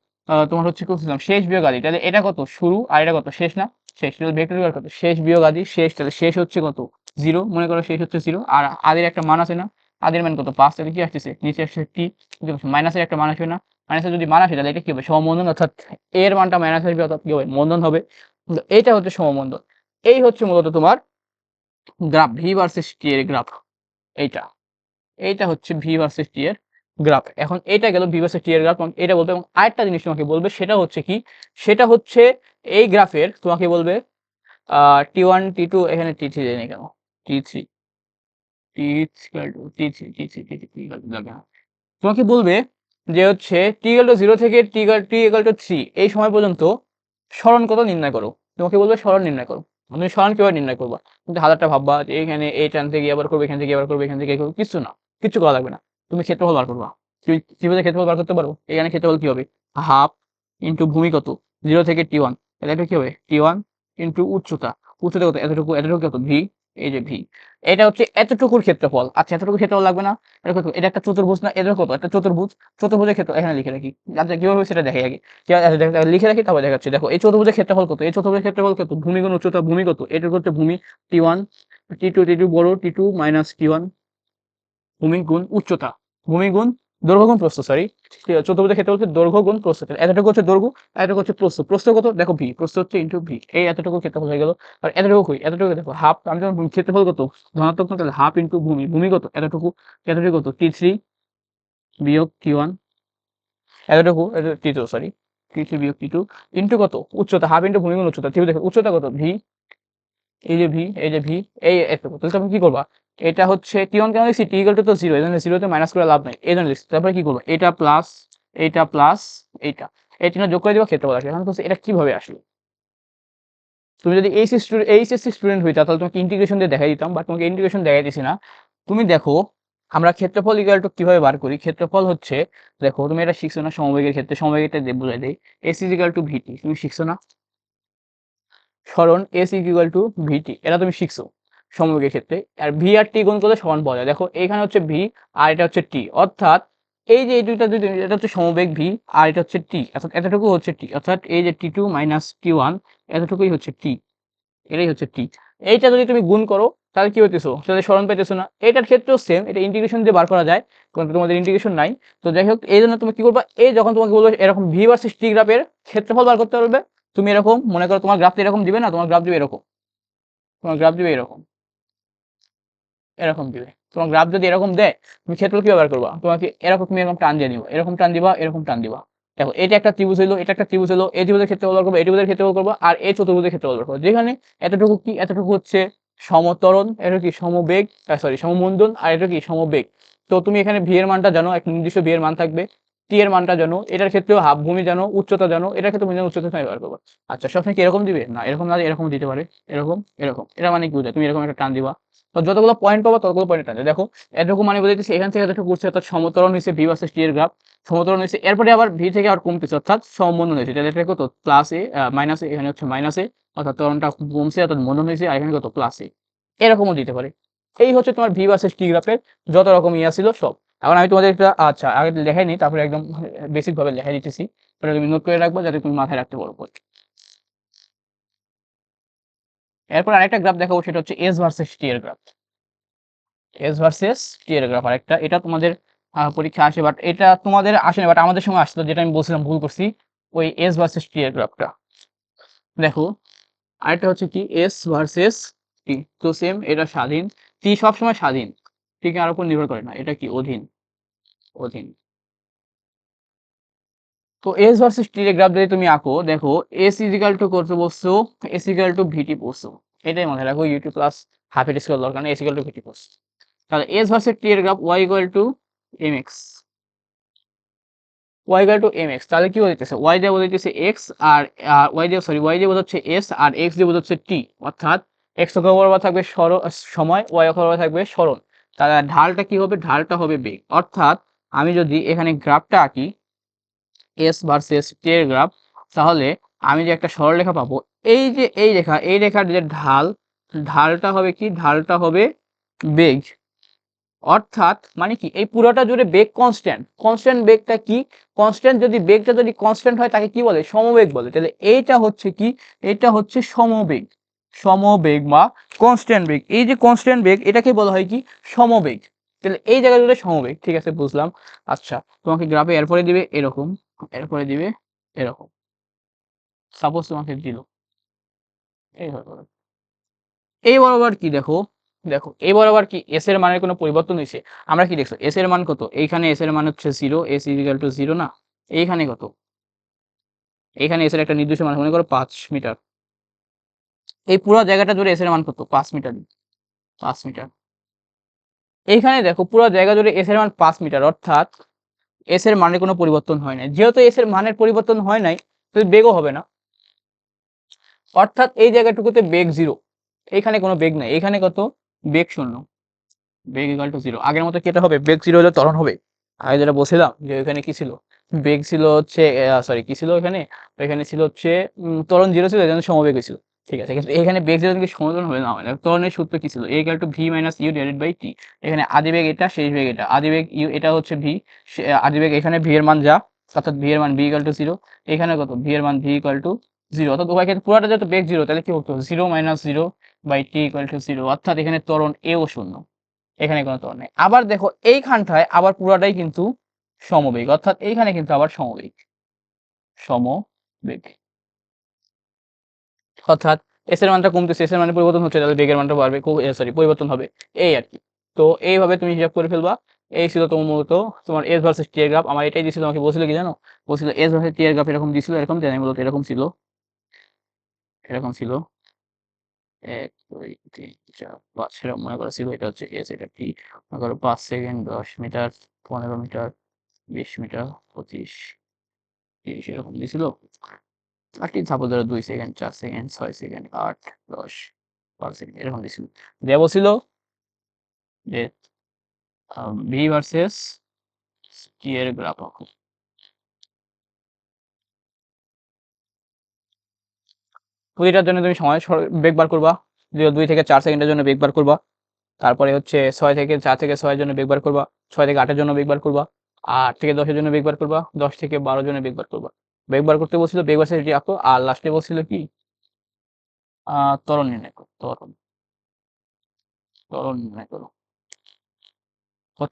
তোমার হচ্ছে কি বলছিলাম শেষ বিয়োগ আদি, তাহলে এটা কত শুরু আর এটা কত শেষ না, শেষ, তাহলে ভেক্টর বিয়োগ কত শেষ বিয়োগ আদি শেষ, তাহলে শেষ হচ্ছে কত 0, মনে করো শেষ হচ্ছে 0, আর আদির একটা মান আছে না, আদির মান কত 5, তাহলে কি আসতেছে নিচে আসছে টি, মাইনাসের একটা মান আসবে না, মাইনাসের যদি মান আসে তাহলে এটা কি হবে সমবন্ধন, অর্থাৎ এর মানটা মাইনাস আসবে, অর্থাৎ কি হবে মন্দন হবে। এইটা হচ্ছে সমবন্ধন। এই হচ্ছে মূলত তোমার গ্রাফ ভি ভার্সেস টি এর গ্রাফ, এইটা এইটা হচ্ছে ভি ভার্সেস টি এর গ্রাফ। এখন এটা গেল ভি ভার্সেস টি এর গ্রাফ, এটা বলবে। এবং আরেকটা জিনিস তোমাকে বলবে, সেটা হচ্ছে কি, সেটা হচ্ছে এই গ্রাফের তোমাকে বলবে টি1 টি2, এখানে টি3 দেয়নি কেন, টি3 টি3 তোমাকে বলবে যে হচ্ছে টি ইকুয়াল টু 0 থেকে টি ইকুয়াল টু 3 এই সময় পর্যন্ত সরণ কত নির্ণয় করো, তোমাকে বলবে সরণ নির্ণয় করো। তুমি সরণ কিভাবে নির্ণয় করবা, তুমি হাজারটা ভাববা যে এখানে এই টান থেকে আবার করবে, এখান থেকে আবার করবে, এখান থেকে করবে, কিছু না, কিছু করা লাগবে না, তুমি ক্ষেত্রফল বার করবা। তুমি কিভাবে ক্ষেত্রফল বার করতে পারো, এখানে ক্ষেত্রফল কি হবে, হাফ ইন্টু ভূমি কত 0 থেকে টি1, তাহলে এটা কি হবে টি1 ইন্টু উচ্চতা, উচ্চতা কত এতটুকু, এতটুকু কত ভি, এই যে ভি, এটা হচ্ছে এতটুকুর ক্ষেত্রফল। আচ্ছা এতটুকু ক্ষেত্রফল লাগবে না, এটা কত, এটা একটা চতুর্ভুজ না, এটা কত একটা চতুর্ভুজ, চতুর্ভুজের ক্ষেত্র এখানে লিখে রাখি, আচ্ছা কিভাবে সেটা দেখে আগে, লিখে রাখি তারপর দেখাচ্ছি। দেখো এই চতুর্ভুজের ক্ষেত্রফল কত, এই চতুর্ভুজের ক্ষেত্রফল কত, ভূমি গুণ উচ্চতা, ভূমি কত, এটা হচ্ছে ভূমি টি1, টি2 বড় টি2 মাইনাস টি1, ভূমি গুণ উচ্চতা, ভূমি গুণ দৈর্ঘ্য গুণ প্রস্থ, সরি চতুর্ভুজের ক্ষেত্রে হচ্ছে দৈর্ঘ্য গুণ প্রস্থ, এতটুকু হচ্ছে দৈর্ঘ্য, এতটুকু হচ্ছে প্রস্থ, প্রস্থ কত দেখো ভি, প্রস্থ হচ্ছে ইন্টু ভি, এই এতটুকু ক্ষেত্রফল হয়ে গেল। আর এতটুকু কই, এতটুকু দেখো হাফ, আমি যখন ক্ষেত্রফল কত ধনাত্মক না, তাহলে হাফ ইন্টু ভূমি, ভূমি কত এতটুকু, এতটুকু কত টি3 বিয়োগ টি1, এতটুকু টি2 সরি, টি3 বিয়োগ টি2 ইন্টু কত উচ্চতা, হাফ ইন্টু ভূমি গুণ উচ্চতা, ঠিক দেখো উচ্চতা কত ভি, এই যে ভি, এই যে ভি, এই এতটুকু, তাহলে তুমি কি করবা, এটা হচ্ছে টি1 কেন লিখছি, টি ইকুয়াল টু তো 0, এই জন্য 0 তে মাইনাস করে লাভ নাই, এই জন্য লিখছি। তারপরে কি করবো, এটা প্লাস এইটা প্লাস এইটা, এই তিনটা যোগ করে দিবা ক্ষেত্রফল আসবে। এখন বলছে এটা কিভাবে আসলো, তুমি যদি এইচএসসি স্টুডেন্ট হইতা তাহলে তোমাকে ইন্টিগ্রেশন দিয়ে দেখাই দিতাম, বাট তোমাকে ইন্টিগ্রেশন দেখাই দিছি না। তুমি দেখো আমরা ক্ষেত্রফল ইকুয়াল টু কিভাবে বার করি, ক্ষেত্রফল হচ্ছে দেখো তুমি এটা শিখছো না, সমবেগের ক্ষেত্রে সমবেগটা বুঝাই দেই, এস ইজ ইকুয়াল টু ভিটি, তুমি শিখছো না, সরণ এস ইকুয়াল টু ভিটি, এটা তুমি শিখছো সমবেগের ক্ষেত্রে। আর ভি আর টি গুণ করলে সমান পাওয়া যায়, দেখো এখানে হচ্ছে ভি আর এটা হচ্ছে টি, অর্থাৎ এই যে এই দুইটা দুই, এটা হচ্ছে সমবেগ ভি আর এটা হচ্ছে টি, অর্থাৎ এতটুকু হচ্ছে টি, অর্থাৎ এই যে টি2 মাইনাস টি1 এতটুকুই হচ্ছে টি, এটাই হচ্ছে টি। এইটা যদি তুমি গুণ করো তাহলে কি হইতেছো, তাহলে সরণ পাইতেছো না। এটার ক্ষেত্রেও সেম, এটা ইন্টিগ্রেশন দিয়ে বার করা যায়, কিন্তু তোমাদের ইন্টিগ্রেশন নাই। তো যাই হোক এই জন্য তুমি কি করবা, এই যখন তোমাকে বলবে এরকম ভি ভার্সেস টি গ্রাফের ক্ষেত্রফল বার করতে পারবে, তুমি এরকম মনে করো তোমার গ্রাফটা এরকম দিবে না, তোমার গ্রাফ দিবে এরকম, তোমার গ্রাফ দিবে এরকম, এরকম দিবে। তোমার গ্রাফ যদি এরকম দেয়, তুমি ক্ষেত্রফল কিভাবে বার করবা, তোমাকে এরকম তুমি এরকম টান দিয়ে দিবা, এরকম টান দিবা, এরকম টান দিবা। দেখো এটা একটা ত্রিভুজ হলো, এটা একটা ত্রিভুজ হলো, এই ত্রিভুজের ক্ষেত্রফল বার করবো, এই ত্রিভুজের ক্ষেত্রফল করবো, আর এই চতুর্ভুজের ক্ষেত্রফল বার করবো, যেখানে এতটুকু কি, এতটুকু হচ্ছে সমত্বরণ, এটা কি সমবেগ, সরি সমমন্দন, আর এটা কি সমবেগ। তো তুমি এখানে ভি এর মানটা জানো, একটা নির্দিষ্ট ভি এর মান থাকবে, টি এর মানটা জানো, এটার ক্ষেত্রেও হাফ ভূমি জানো, উচ্চতা জানো, এটার ক্ষেত্রে তুমি জানো উচ্চতা, তুমি বার করবো। আচ্ছা সবসময় কি এরকম দিবে না, এরকম না, এরকম দিতে পারে, এরকম এরকম, এটা মানে কি বোঝায়, তুমি এরকম একটা টান দিবা, তো যতগুলো পয়েন্ট পাবো ততগুলো পয়েন্ট টানবে। দেখো এরকম মানে বলতেছি এখান থেকে এতটুকু করছে, অর্থাৎ সমতরণ হয়েছে ভি ভার্সেস টি এর গ্রাফ, সমতরণ হয়েছে, এরপরে আবার ভি থেকে আবার কমতেছে, অর্থাৎ সমবন্ধন হয়েছে, তাহলে এটা কত প্লাস এ মাইনাস এ, এখানে হচ্ছে মাইনাস এ, অর্থাৎ ত্বরণটা কমছে, অর্থাৎ মন্দন হয়েছে, আর এখানে কত প্লাস এ, এরকমও দিতে পারে। এই হচ্ছে তোমার ভি ভার্সেস টি গ্রাফের যত রকম ইয়া ছিল সব। এখন আমি তোমাদের একটা আচ্ছা আগে লেখাই নি, তারপরে একদম বেসিক ভাবে লেখাই দিতেছি, ওটা তুমি নোট করে রাখবা যাতে তুমি মাথায় রাখতে পারো। এরপর আরেকটা গ্রাফ দেখাবো, সেটা হচ্ছে এস ভার্সেস টি এর গ্রাফ। এস ভার্সেস টি এর গ্রাফ। আরেকটা এটা তোমাদের পরীক্ষা আসে, বাট এটা তোমাদের আসে না, বাট আমাদের সময় আসতো, যেটা আমি বলছিলাম ভুল করছি, ওই এস ভার্সেস টি এর গ্রাফটা। দেখো আরেকটা হচ্ছে কি এস ভার্সেস টি, তো সেম, এটা স্বাধীন, টি সবসময় স্বাধীন, ঠিক আর উপর নির্ভর করে না, এটা কি অধীন, অধীন। তো এস ভার্সেস টি এর গ্রাফ যদি তুমি আঁকো, দেখো এস ইজিক্যাল টু কত বলছো, এস ইজিক্যাল টু ভিটি বলছো, এটাই মনে রাখো, ইউটি প্লাস হাফ এর স্কয়ার দরকার নেই, এস ইজিক্যাল টু ভিটি বলছো। তাহলে এস ভার্সেস টি এর graph y equal to m x, y equal to m x, তাহলে কি বোঝাইতেছে, ওয়াই দিয়ে বোঝাইতেছে এক্স, আর ওয়াই দিয়ে ওয়াই দিয়ে বোঝাচ্ছে এস, আর এক্স দিয়ে বোঝাচ্ছে টি, অর্থাৎ এক্স অক্ষ বরাবর থাকবে সময়, ওয়াই অক্ষ বরাবর থাকবে সরণ, তাহলে ঢালটা কি হবে, ঢালটা হবে বেগ। অর্থাৎ আমি যদি এখানে গ্রাফটা আঁকি এস ভার্সেস টি এর গ্রাফ, তাহলে আমি যে একটা সরলরেখা পাবো, এই যে এই রেখা, এই রেখার যে ঢাল, ঢালটা হবে কি, ঢালটা হবে বেগ। অর্থাৎ মানে কি, এই পুরোটা জুড়ে বেগ কনস্ট্যান্ট, কনস্ট্যান্ট বেগটা কি, কনস্ট্যান্ট যদি বেগটা যদি কনস্ট্যান্ট হয় তাকে কি বলে, সমবেগ বলে। তাহলে এইটা হচ্ছে কি, এটা হচ্ছে সমবেগ, সমবেগ বা কনস্ট্যান্ট বেগ। এই যে কনস্ট্যান্ট বেগ এটাকে বলা হয় কি, সমবেগ। তাহলে এই জায়গা জুড়ে সমবেগ, ঠিক আছে, বুঝলাম। আচ্ছা, তোমাকে গ্রাফে এরপরে দিবে এরকম, এরপরে দিবে এরকম, সাপোজ তোমাকে দিল এইভাবে, এই বরাবর কি দেখো, দেখো এই বরাবর কি এস এর মানের কোনো পরিবর্তন হয়েছে, আমরা কি দেখছো এস এর মান কত, এইখানে এস এর মান হচ্ছে 0, এস ইকুয়াল টু 0 না, এইখানে কত, এইখানে এস এর একটা নির্দিষ্ট মান, মনে করো 5 মিটার, এই পুরো জায়গাটা জুড়ে এস এর মান কত, 5 মিটার, 5 মিটার। এইখানে দেখো পুরো জায়গা জুড়ে এস এর মান 5 মিটার, অর্থাৎ এস এর মানের কোনো পরিবর্তন হয় নাই, যেহেতু এস এর মানের পরিবর্তন হয় নাই, তো বেগও হবে না, অর্থাৎ এই জায়গাটুকুতে বেগ 0, এইখানে কোনো বেগ নাই, এখানে কত, বেগ 0, বেগ ইকুয়াল টু 0। আগের মতো কি এটা হবে, বেগ 0 হলে ত্বরণ হবে, আগে যেটা বলছিলাম যে ওখানে কি ছিল, বেগ ছিল হচ্ছে, সরি কি ছিল এখানে, এখানে ছিল হচ্ছে ত্বরণ 0 ছিল, এজন্য সমবেগ হয়েছিল, ঠিক আছে। কিন্তু এখানে বেগ 0 থেকে সমাধান হবে না, মানে ত্বরণের সূত্র কি ছিল, a equal to v minus u divided by t. এখানে আদি বেগ এটা, শেষ বেগ এটা, আদি বেগ ইউ, এটা হচ্ছে ভি, আদি বেগ এখানে ভি এর মান যা, অর্থাৎ ভি এর মান ভি ইকুয়াল টু 0, এখানে কত, ভি এর মান ভি ইকুয়াল টু 0, অর্থাৎ উভয় ক্ষেত্রে পুরোটা যেহেতু বেগ 0, তাহলে কি হতো, 0 minus 0 by t equal to 0, অর্থাৎ এখানে ত্বরণ এও 0, এখানে কোনো ত্বরণ নেই। আবার দেখো এইখানটায় আবার পুরাটাই কিন্তু সমবেগ, অর্থাৎ এইখানে কিন্তু আবার সমবেগ, সমবেগ, অর্থাৎ এস এর মানটা কমতেছে, এস এর মানে পরিবর্তন হচ্ছে, তাহলে বেগের মানটা বাড়বে, সরি পরিবর্তন হবে, এই আর কি। তো এইভাবে তুমি হিসাব করে ফেলবা। এই ছিল তোমার মূলত তোমার এস ভার্সেস টি এর গ্রাফ। আমার এটাই দিছিল, তোমাকে বলছিল কি জানো, বলছিল এস ভার্সেস টি এর গ্রাফ এরকম দিছিল, এরকম জানি মূলত এরকম ছিল, এরকম ছিল 1 2 3 4 5, সেরকম মনে করা ছিল, এটা হচ্ছে এস, এটা টি, মনে করো 5 সেকেন্ড, 10 মিটার, 15 মিটার, 20 মিটার, 25, 30, এরকম দিছিল। আর টি সাপোজ ধরো 2 সেকেন্ড, 4 সেকেন্ড, 6 সেকেন্ড, 8, 10, 12 সেকেন্ড, এরকম দিছিল। দেয়া বলছিল যে ভি ভার্সেস টি এর গ্রাফ আঁকো। প্রতিটার জন্য তুমি সময় বেগ বার করবা, 2 থেকে 4 সেকেন্ডের জন্য বেগ বার করবা, তারপরে হচ্ছে 4 থেকে 6 এর জন্য বেগ বার করবা, 6 থেকে 8 এর জন্য বেগ বার করবা, 8 থেকে 10 এর জন্য বেগ বার করবা, 10 থেকে 12 এর জন্য বেগ বার করবা। বেগ বার করতে বলছিল বেগ ভার্সেস টি আঁকো, আর লাস্টে বলছিল কি ত্বরণ নির্ণয় করো, ত্বরণ নির্ণয় করো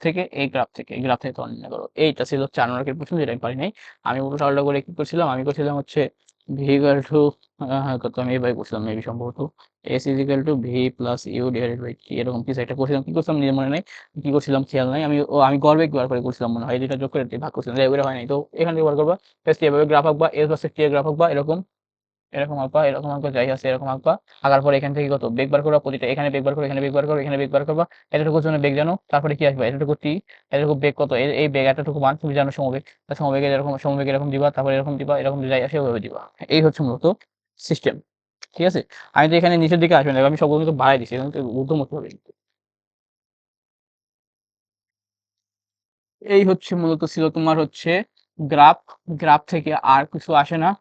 থেকে, এই গ্রাফ থেকে, এই গ্রাফ থেকে ত্বরণ নির্ণয় করো। এইটা ছিল 4 মার্কের প্রশ্ন, যেটা আমি পারি নাই। আমি উল্টো পাল্টা করে কি করছিলাম, আমি করছিলাম হচ্ছে ভি ইকুয়াল টু, কত, আমি এইভাবে করছিলাম মেবি সম্ভবত, s is equal to v plus u divided by t, এরকম কিছু একটা করছিলাম, কি করছিলাম নিজের মনে নাই, কি করছিলাম খেয়াল নাই। আমি গড় বেগ বার করে করছিলাম মনে হয়, এই দুইটা যোগ করে ভাগ করছিলাম, এবারে হয় নাই। তো এখান থেকে বার করবা, জাস্ট এভাবে গ্রাফ আঁকবা, এস ভার্সেস টি এর গ্রাফ আঁকবা, এরকম, এরকম আঁকবা, এরকম আঁকবা, যাই আছে এরকম আঁকবা। আঁকার পরে এখান থেকে কত বেগ বার করবা, প্রতিটা এখানে বেগ বার করো, এখানে বেগ বার করো, এখানে বেগ বার করবা, এতটুকুর জন্য বেগ জানো, তারপরে কি আসবে, এতটুকু টি, এতটুকু বেগ কত, এই বেগ এতটুকু মান তুমি জানো সমবেগ, সমবেগে এরকম, সমবেগে এরকম দিবা, তারপরে এরকম দিবা, এরকম যাই আসে ওইভাবে দিবা। এই হচ্ছে মূলত সিস্টেম, ঠিক আছে। আমি তো এখানে নিচের দিকে আসবে না, আমি সবগুলো কিন্তু বাড়াই দিচ্ছি, কিন্তু ঊর্ধ্বমুখী হবে। এই হচ্ছে মূলত ছিল তোমার হচ্ছে গ্রাফ, গ্রাফ থেকে আর কিছু আসে না।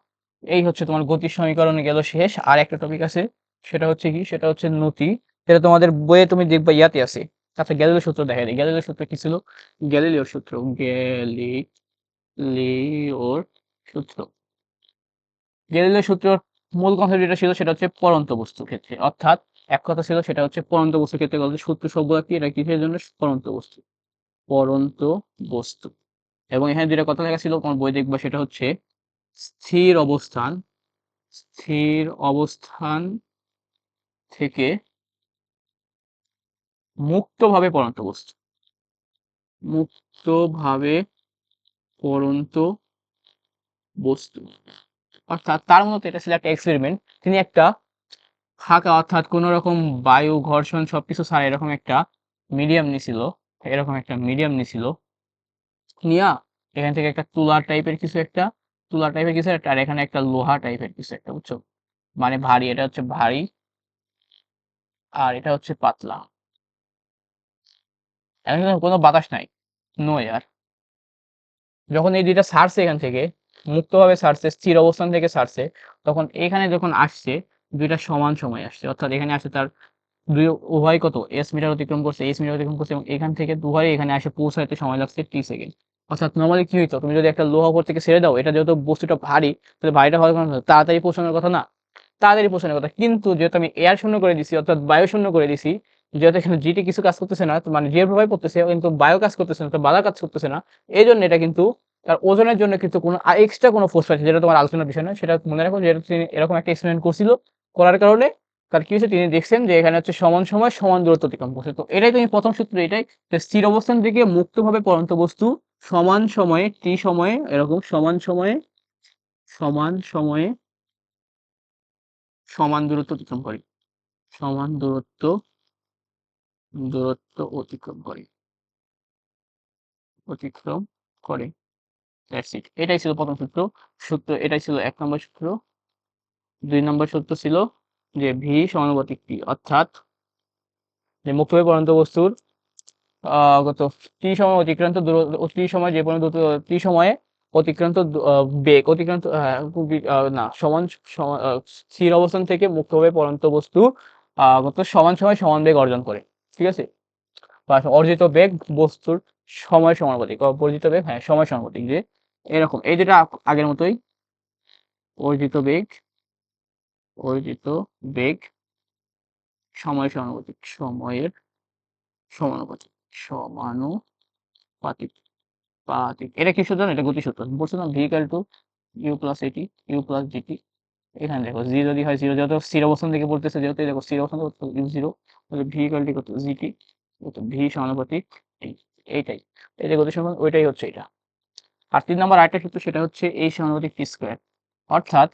এই হচ্ছে তোমার গতির সমীকরণে গেল শেষ। আর একটা টপিক আছে, সেটা হচ্ছে কি, সেটা হচ্ছে নতি, সেটা তোমাদের বইয়ে তুমি দেখবা ইয়াতে আছে। আচ্ছা, গ্যালিলিও সূত্র দেখা দিই, গ্যালিলিও সূত্র কি ছিল, গ্যালিলিওর সূত্র, গ্যালিলিওর সূত্র, গ্যালিলিও সূত্র মূল কনসেপ্ট যেটা ছিল সেটা হচ্ছে পড়ন্ত বস্তুর ক্ষেত্রে, অর্থাৎ এক কথা ছিল সেটা হচ্ছে পড়ন্ত বস্তুর ক্ষেত্রে বলতে সূত্র সবগুলা কি, এটা কিসের জন্য? পড়ন্ত বস্তু, পড়ন্ত বস্তু। এবং এখানে যেটা কথা লেখা ছিল তোমার বই দেখবা, সেটা হচ্ছে স্থির অবস্থান, স্থির অবস্থান থেকে মুক্তভাবে পড়ন্ত বস্তু, মুক্তভাবে পড়ন্ত বস্তু। অর্থাৎ তার মতো এটা ছিল একটা এক্সপেরিমেন্ট। তিনি একটা ফাঁকা, অর্থাৎ কোন রকম বায়ু ঘর্ষণ সবকিছু ছাড়া এরকম একটা মিডিয়াম নিছিল, এরকম একটা মিডিয়াম নিছিল, নিয়া এখান থেকে একটা তুলা টাইপের কিছু একটা, আর এখানে একটা লোহা টাইপের কিছু একটা, বুঝছো? মানে ভারী, এটা হচ্ছে ভারী আর এটা হচ্ছে পাতলা। এখন কিন্তু কোনো বাতাস নাই, নো এয়ার। যখন এই দুইটা ছাড়ছে এখান থেকে, মুক্তভাবে ছাড়ছে, স্থির অবস্থান থেকে ছাড়ছে, তখন এখানে যখন আসছে দুইটা সমান সময় আসছে, অর্থাৎ এখানে আসছে তার দুই উভয় কত এস মিটার অতিক্রম করছে, এস মিটার অতিক্রম করছে, এবং এখান থেকে উভয় এখানে আসে পৌঁছাইতে সময় লাগছে টি সেকেন্ড। অর্থাৎ নর্মালি কি হইতো, তুমি যদি একটা লোহা উপর থেকে ছেড়ে দাও, এটা যেহেতু বস্তুটা ভারী, তাহলে ভারীটা হওয়ার কারণে তাড়াতাড়ি পৌঁছানোর কথা না, তাড়াতাড়ি পৌঁছানোর কথা, কিন্তু যেহেতু আমি এয়ার শূন্য করে দিছি, অর্থাৎ বায়ু শূন্য করে দিছি, যেহেতু এখানে জিটি কিছু কাজ করতেছে না, মানে জি এর প্রভাব পড়তেছে কিন্তু বায়ু কাজ করতেছে না, তো বাধা কাজ করতেছে না, এই জন্য এটা কিন্তু তার ওজনের জন্য কিন্তু কোনো এক্সট্রা কোনো ফোর্স পাচ্ছে, যেটা তোমার আলোচনার বিষয় না, সেটা মনে রাখো। যেহেতু তিনি এরকম একটা এক্সপেরিমেন্ট করছিল, করার কারণে তার কি হয়েছে, তিনি দেখছেন যে এখানে হচ্ছে সমান সময় সমান দূরত্ব অতিক্রম করছে। তো এটাই তুমি প্রথম সূত্র, এটাই যে স্থির অবস্থান থেকে মুক্তভাবে পড়ন্ত বস্তু সমান সময়ে টি সময়ে এরকম সমান সময়ে সমান দূরত্ব অতিক্রম করে, সমান দূরত্ব অতিক্রম করে। That's it. এটাই ছিল প্রথম সূত্র এটাই ছিল ১ নম্বর সূত্র। ২ নম্বর সূত্র ছিল যে ভি সমানুপাতিক টি, অর্থাৎ যে মুক্তভাবে পড়ন্ত বস্তুর কত টি সময় অতিক্রান্ত টি সময় যে পর্যন্ত টি সময়ে অতিক্রান্ত বেগ অতিক্রান্ত না সমান স্থির অবস্থান থেকে মুক্তভাবে পড়ন্ত বস্তু কত সমান সময় সমান বেগ অর্জন করে, ঠিক আছে? বা অর্জিত বেগ বস্তুর সময় সমানুপাতিক, অর্জিত বেগ, হ্যাঁ সময় সমানুপাতিক, যে এরকম এই যেটা আগের মতোই, অর্জিত বেগ অর্জিত বেগ সময় সমানুপাতিক, সময়ের সমানুপাতিক, সমানুপাতিক পাতিক। এটা কি সূত্র? এটা গতি সূত্র বলছিলাম, v equal to u plus at u plus g t. এখানে দেখো জি যদি হয় জিরো, যেহেতু স্থির অবস্থান থেকে বলতেছে, যেহেতু দেখো স্থির অবস্থান কত ইউ জিরো, তাহলে ভি ইকুয়াল টু কত জিটি, কত ভি সমানুপাতিক টি। এইটাই, এই যে গতি সমান ওইটাই হচ্ছে এটা। আর ৩ নম্বর আরেকটা সূত্র, সেটা হচ্ছে এই সমানুপাতিক টি স্কয়ার। অর্থাৎ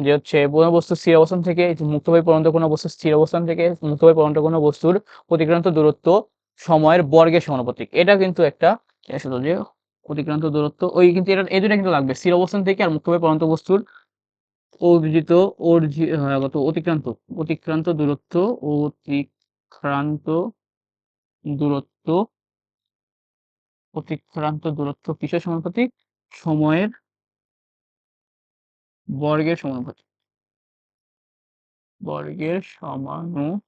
যে হচ্ছে কোনো বস্তু স্থির অবস্থান থেকে মুক্তভাবে পড়ন্ত কোনো বস্তু স্থির অবস্থান থেকে মুক্তভাবে পড়ন্ত কোনো বস্তুর অতিক্রান্ত দূরত্ব সময়ের বর্গের সমানুপাতিক। এটা কিন্তু একটা আসলে যে অতিক্রান্ত দূরত্ব ওই কিন্তু এটা এই দুটো কিন্তু লাগবে, স্থির অবস্থান থেকে আর মুক্তভাবে পড়ন্ত বস্তুর অর্জিত কত অতিক্রান্ত অতিক্রান্ত দূরত্ব অতিক্রান্ত দূরত্ব অতিক্রান্ত দূরত্ব কিসের সমানুপাতিক? সময়ের বর্গের সমানুপাতিক, বর্গের সমানুপাতিক।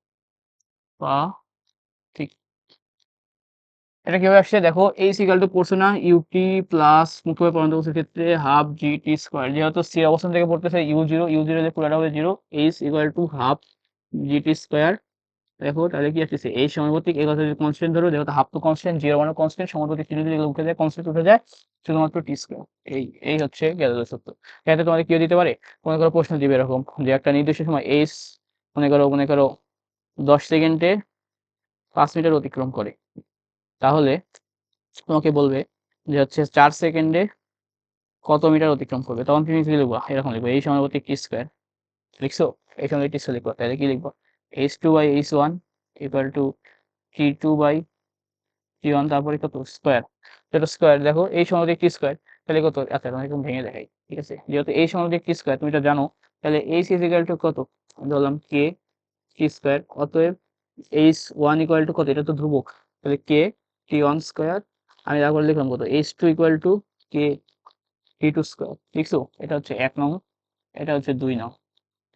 এটা কিভাবে আসছে দেখো, এইচ ইকুয়াল টু পড়ছে না ইউটি প্লাস মুক্তভাবে পড়ন্ত বস্তুর ক্ষেত্রে হাফ জিটি স্কোয়ার, যেহেতু স্থির অবস্থান থেকে পড়তেছে ইউ জিরো যে পুরোটা হবে zero, H equal to half g t square. দেখো তাহলে কি আসছে, এই সমানুপাতিক এই কথা যদি কনস্ট্যান্ট ধরো, দেখো হাফ তো কনস্ট্যান্ট, জিরো মানে কনস্ট্যান্ট, সমানুপাতিক চিহ্ন দিলে উঠে যায়, কনস্ট্যান্ট উঠে যায়, শুধুমাত্র টি স্কোয়ার। এই হচ্ছে গ্যালিলিও সূত্র। এটাতে তোমাদের কি দিতে পারে, মনে করো প্রশ্ন দিবে এরকম যে একটা নির্দিষ্ট সময় এইচ মনে করো 10 সেকেন্ডে 5 মিটার অতিক্রম করে, তাহলে তোমাকে বলবে যে হচ্ছে 4 সেকেন্ডে কত মিটার অতিক্রম করবে, তখন তুমি কি লিখবা, এরকম লিখবো এই সমানুপাতিক টি স্কোয়ার। লিখছো? এই সমানুপাতিক টি স্কোয়ার লিখবো, তাহলে কি লিখবো, h two by h one equal to t two by t one, তারপরে কত স্কোয়ার, যেটা স্কোয়ার দেখো এই সমানুপাতিক টি স্কোয়ার, তাহলে কত, আচ্ছা আমি একদম ভেঙে দেখাই, ঠিক আছে? যেহেতু এই সমানুপাতিক টি স্কোয়ার তুমি এটা জানো, তাহলে এইচ ইজ ইকুয়াল টু কত, ধরলাম কে টি স্কোয়ার, অতএব এইচ ওয়ান ইকুয়াল টু কত, এটা তো ধ্রুবক, তাহলে কে টি ওয়ান স্কোয়ার। আমি তারপর লিখলাম কত, h two equal to k t two square, লিখছো? এটা হচ্ছে 1 নং, এটা হচ্ছে 2 নং।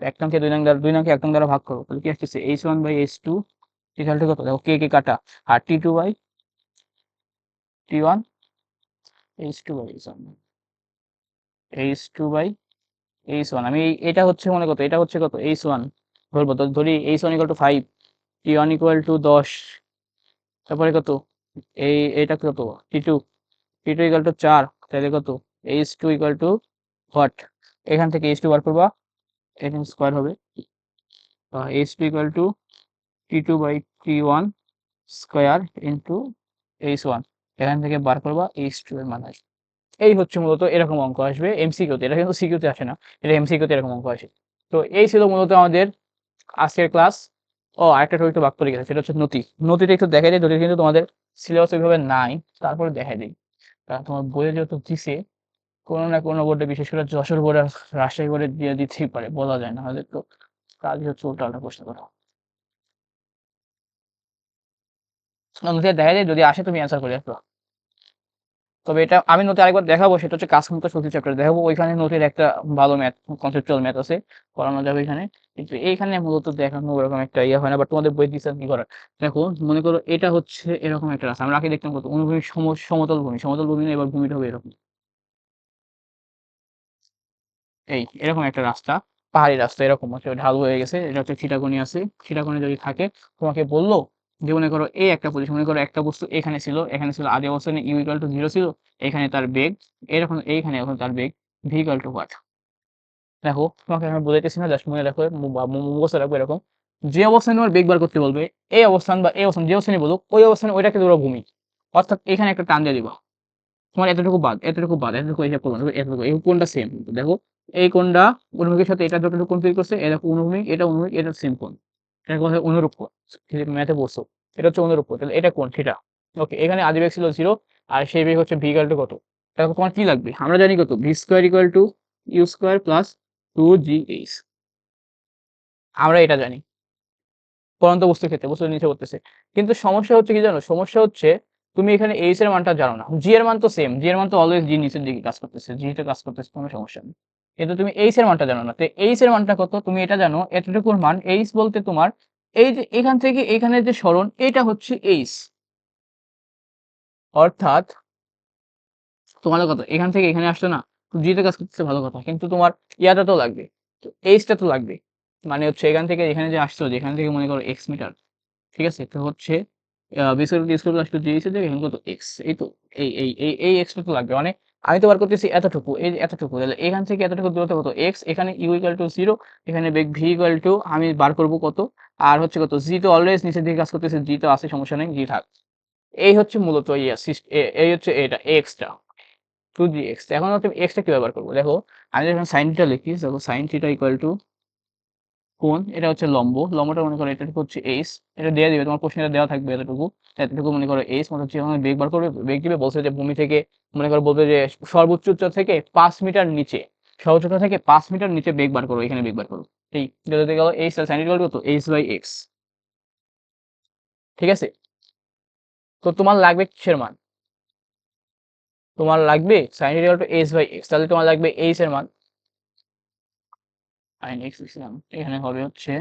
1 নংকে 2 নং দ্বারা 2 নংকে 1 নং দ্বারা ভাগ করো, তাহলে কি আসছে h one by h two equal to কত, দেখো কে কে কাটা, আর t two by t one, h two by h one, h two by h one. আমি এটা হচ্ছে মনে কত, এটা হচ্ছে কত এইচ ওয়ান, ধরবো, তো ধরি h1 = 5, t1 = 10, তারপরে কত এটা কত t2 = 4, তাহলে কত h2 = হোয়াট, এখান থেকে h2 বার করবা, এখানে স্কোয়ার হবে, h2 = t2/t1 square into h1, এখান থেকে বার করবা h2 এর মান আসবে। এই হচ্ছে মূলত এরকম অঙ্ক আসবে এমসিকিউতে, এটা কিন্তু সিকিউতে আসে না, এটা এমসিকিউতে এরকম অঙ্ক আসে। তো এই ছিল মূলত আমাদের আজকের ক্লাস। ও আরেকটা টপিক তো বাদ পড়ে গেছে, সেটা হচ্ছে নতি। নতিটা একটু দেখাই দিই, নতি কিন্তু তোমাদের সিলেবাস ওইভাবে নাই, তারপরে দেখাই দিই। কারণ তোমার বইয়ে যেহেতু দিছে, কোনো না কোনো বোর্ডে, বিশেষ করে যশোর বোর্ড আর রাজশাহী বোর্ডে দিয়ে দিতেই পারে, বলা যায় না, হলে তো কাজই হচ্ছে উল্টাপাল্টা প্রশ্ন করা। নতিটা দেখা যায়, যদি আসে তুমি অ্যান্সার করে রাখো। তবে এটা আমি নতি আরেকবার দেখাবো, সেটা হচ্ছে কাজক্ষমতা শক্তি চ্যাপ্টার দেখাবো, ওইখানে নতির একটা ভালো ম্যাথ, কনসেপচুয়াল ম্যাথ আছে, করানো যাবে এখানে। কিন্তু এইখানে মূলত দেখানো ওরকম একটা ইয়ে হয় না, বাট তোমাদের বই দিচ্ছে কি করার। দেখো মনে করো এটা হচ্ছে এরকম একটা রাস্তা, আমরা আগে দেখতাম কত অনুভূমিক সমতল ভূমি, সমতল ভূমি না, এবার ভূমিটা হবে এরকম, এরকম একটা রাস্তা, পাহাড়ি রাস্তা, এরকম হচ্ছে ঢালু হয়ে গেছে, এটা হচ্ছে ছিটাকুনি আছে, ছিটাকুনি যদি থাকে, তোমাকে বললো যে মনে করো এই একটা পজিশন, মনে করো একটা বস্তু এখানে ছিল, আদি অবস্থানে u = 0 ছিল, এখানে তার বেগ এরকম, এইখানে এখন তার বেগ v = what। দেখো তোমাকে আমি বোঝাইতেছি না, জাস্ট মনে রাখো, মুখস্থ রাখবো এরকম, যে অবস্থানে তোমার বেগ বার করতে বলবে, এই অবস্থান বা এই অবস্থান, যে অবস্থানে বলুক, ওই অবস্থানে ওইটাকে ধরো ভূমি, অর্থাৎ এখানে একটা টান দিয়ে দিবা, তোমার এতটুকু বাদ, এতটুকু হিসাব করবো না, এতটুকু, এই কোণটা সেম, দেখো এই কোণটা অনুভূমিকের সাথে এটা যতটুকু কোণ তৈরি করছে, এটা অনুভূমিক, এটা অনুভূমিক, এটা সেম কোণ, এটা কথা অনুরূপ কোণ, ম্যাথে বলছো, এটা হচ্ছে অনুরূপ কোণ, তাহলে এটা কোণ থিটা। ওকে, এখানে আদি বেগ ছিল 0, আর সেই বেগ হচ্ছে v = কত, দেখো তোমার কি লাগবে, আমরা জানি কত, v² = u² + 2gh, আমরা এটা জানি পরন্ত বস্তুর ক্ষেত্রে, বস্তুর নিচে করতেছে। কিন্তু সমস্যা হচ্ছে কি জানো, সমস্যা হচ্ছে তুমি এখানে এইচ এর মানটা জানো না, জি এর মান তো সেম, জি এর মান তো অলওয়েজ জি নিচের দিকে কাজ করতেছে, জি তে কাজ করতেছে, কোনো সমস্যা নেই। কিন্তু তুমি এইচ এর মানটা জানো না, তো এইচ এর মানটা কত তুমি এটা জানো, এতটুকুর মান এইচ বলতে তোমার এই যে এখান থেকে এখানে যে সরণ, এটা হচ্ছে এইচ, অর্থাৎ তোমার কত এখান থেকে এখানে আসছো না, জি তে কাজ করতেছে ভালো কথা, কিন্তু তোমার ইয়াটা তো লাগবে, তো এইচটা তো লাগবে, মানে হচ্ছে এখান থেকে এখানে যে আসছো, যেখান থেকে মনে করো এক্স মিটার, ঠিক আছে, তো হচ্ছে বি স্কয়ার প্লাস টু জি এর জায়গায় এখানে কত এক্স, এই তো এই এক্সটা তো লাগবে, মানে আমি তো বার করতেছি এতটুকু, এই যে এতটুকু, তাহলে এখান থেকে এতটুকু দূরত্ব কত এক্স, এখানে ইউ ইকুয়াল টু 0, এখানে বেগ ভি ইকুয়াল টু আমি বার করব কত, আর হচ্ছে কত জি তো অলওয়েজ নিচের দিকে কাজ করতেছে, জি তো আছে, সমস্যা নেই, জি থাক। এই হচ্ছে মূলত এই হচ্ছে এটা এক্সটা, টু জি এক্স। এখন হচ্ছে এক্সটা কি ব্যবহার করবো, দেখো আমি যখন সাইন থিটা লিখি, দেখো সাইন থিটা ইকুয়াল টু কোণ, এটা হচ্ছে লম্ব, লম্বটা মনে করো এতটুকু হচ্ছে এইচ, এটা দিয়ে দিবে, তোমার প্রশ্নে দেওয়া থাকবে এতটুকু, এতটুকু মনে করো এইচ, মানে হচ্ছে যখন বেগ বার করবে, বেগ দিবে, বলছে যে ভূমি থেকে মনে করো, বলবে যে সর্বোচ্চ উচ্চতা থেকে 5 মিটার নিচে, সর্বোচ্চ উচ্চতা থেকে 5 মিটার নিচে বেগ বার করো, এখানে বেগ বার করো, এই যদি গেল H sign equal to h/x, ঠিক আছে। তো তোমার লাগবে কিসের মান, তোমার লাগবে সাইন ইকুয়াল টু h/x, তাহলে তোমার লাগবে এইচ এর মান, সাইন x লিখছিলাম, এখানে হবে হচ্ছে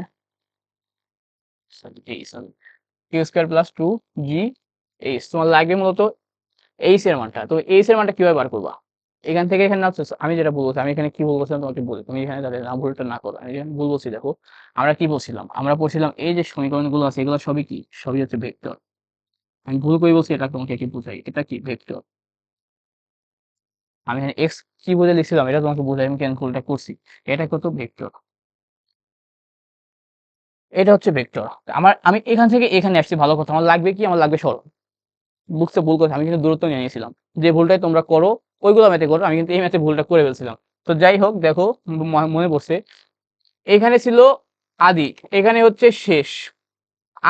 Q square plus 2g H, তোমার লাগবে মূলত এইচ এর মানটা। তো এইচ এর মানটা কিভাবে বার করবা, এখান থেকে এখানে নামছো, আমি যেটা বলবো, আমি এখানে কি বলছিলাম তোমাকে বলি, তুমি এখানে যাতে না ভুলটা না করো, আমি এখানে ভুল বলছি, দেখো আমরা কি বলছিলাম, আমরা বলছিলাম এই যে সমীকরণগুলো আছে, এগুলো সবই কি, সবই হচ্ছে ভেক্টর। আমি ভুল করে বলছি, এটা তোমাকে কি বুঝাই, এটা কি ভেক্টর, আমি এখানে এক্স কি বুঝে লিখছিলাম, এটা তোমাকে বুঝাই, আমি কেন ভুলটা করছি, এটা কত ভেক্টর, এটা হচ্ছে ভেক্টর। আমি এখান থেকে এখানে আসছি, ভালো কথা, আমার লাগবে কি, আমার লাগবে সরণ, বুঝতে ভুল করছি, আমি কিন্তু দূরত্ব নিয়ে নিয়েছিলাম, যে ভুলটাই তোমরা করো ওইগুলো ম্যাথে করো, আমি কিন্তু এই ম্যাথে ভুলটা করে ফেলছিলাম। তো যাই হোক, দেখো মনে পড়ছে, এখানে ছিল আদি, এখানে হচ্ছে শেষ,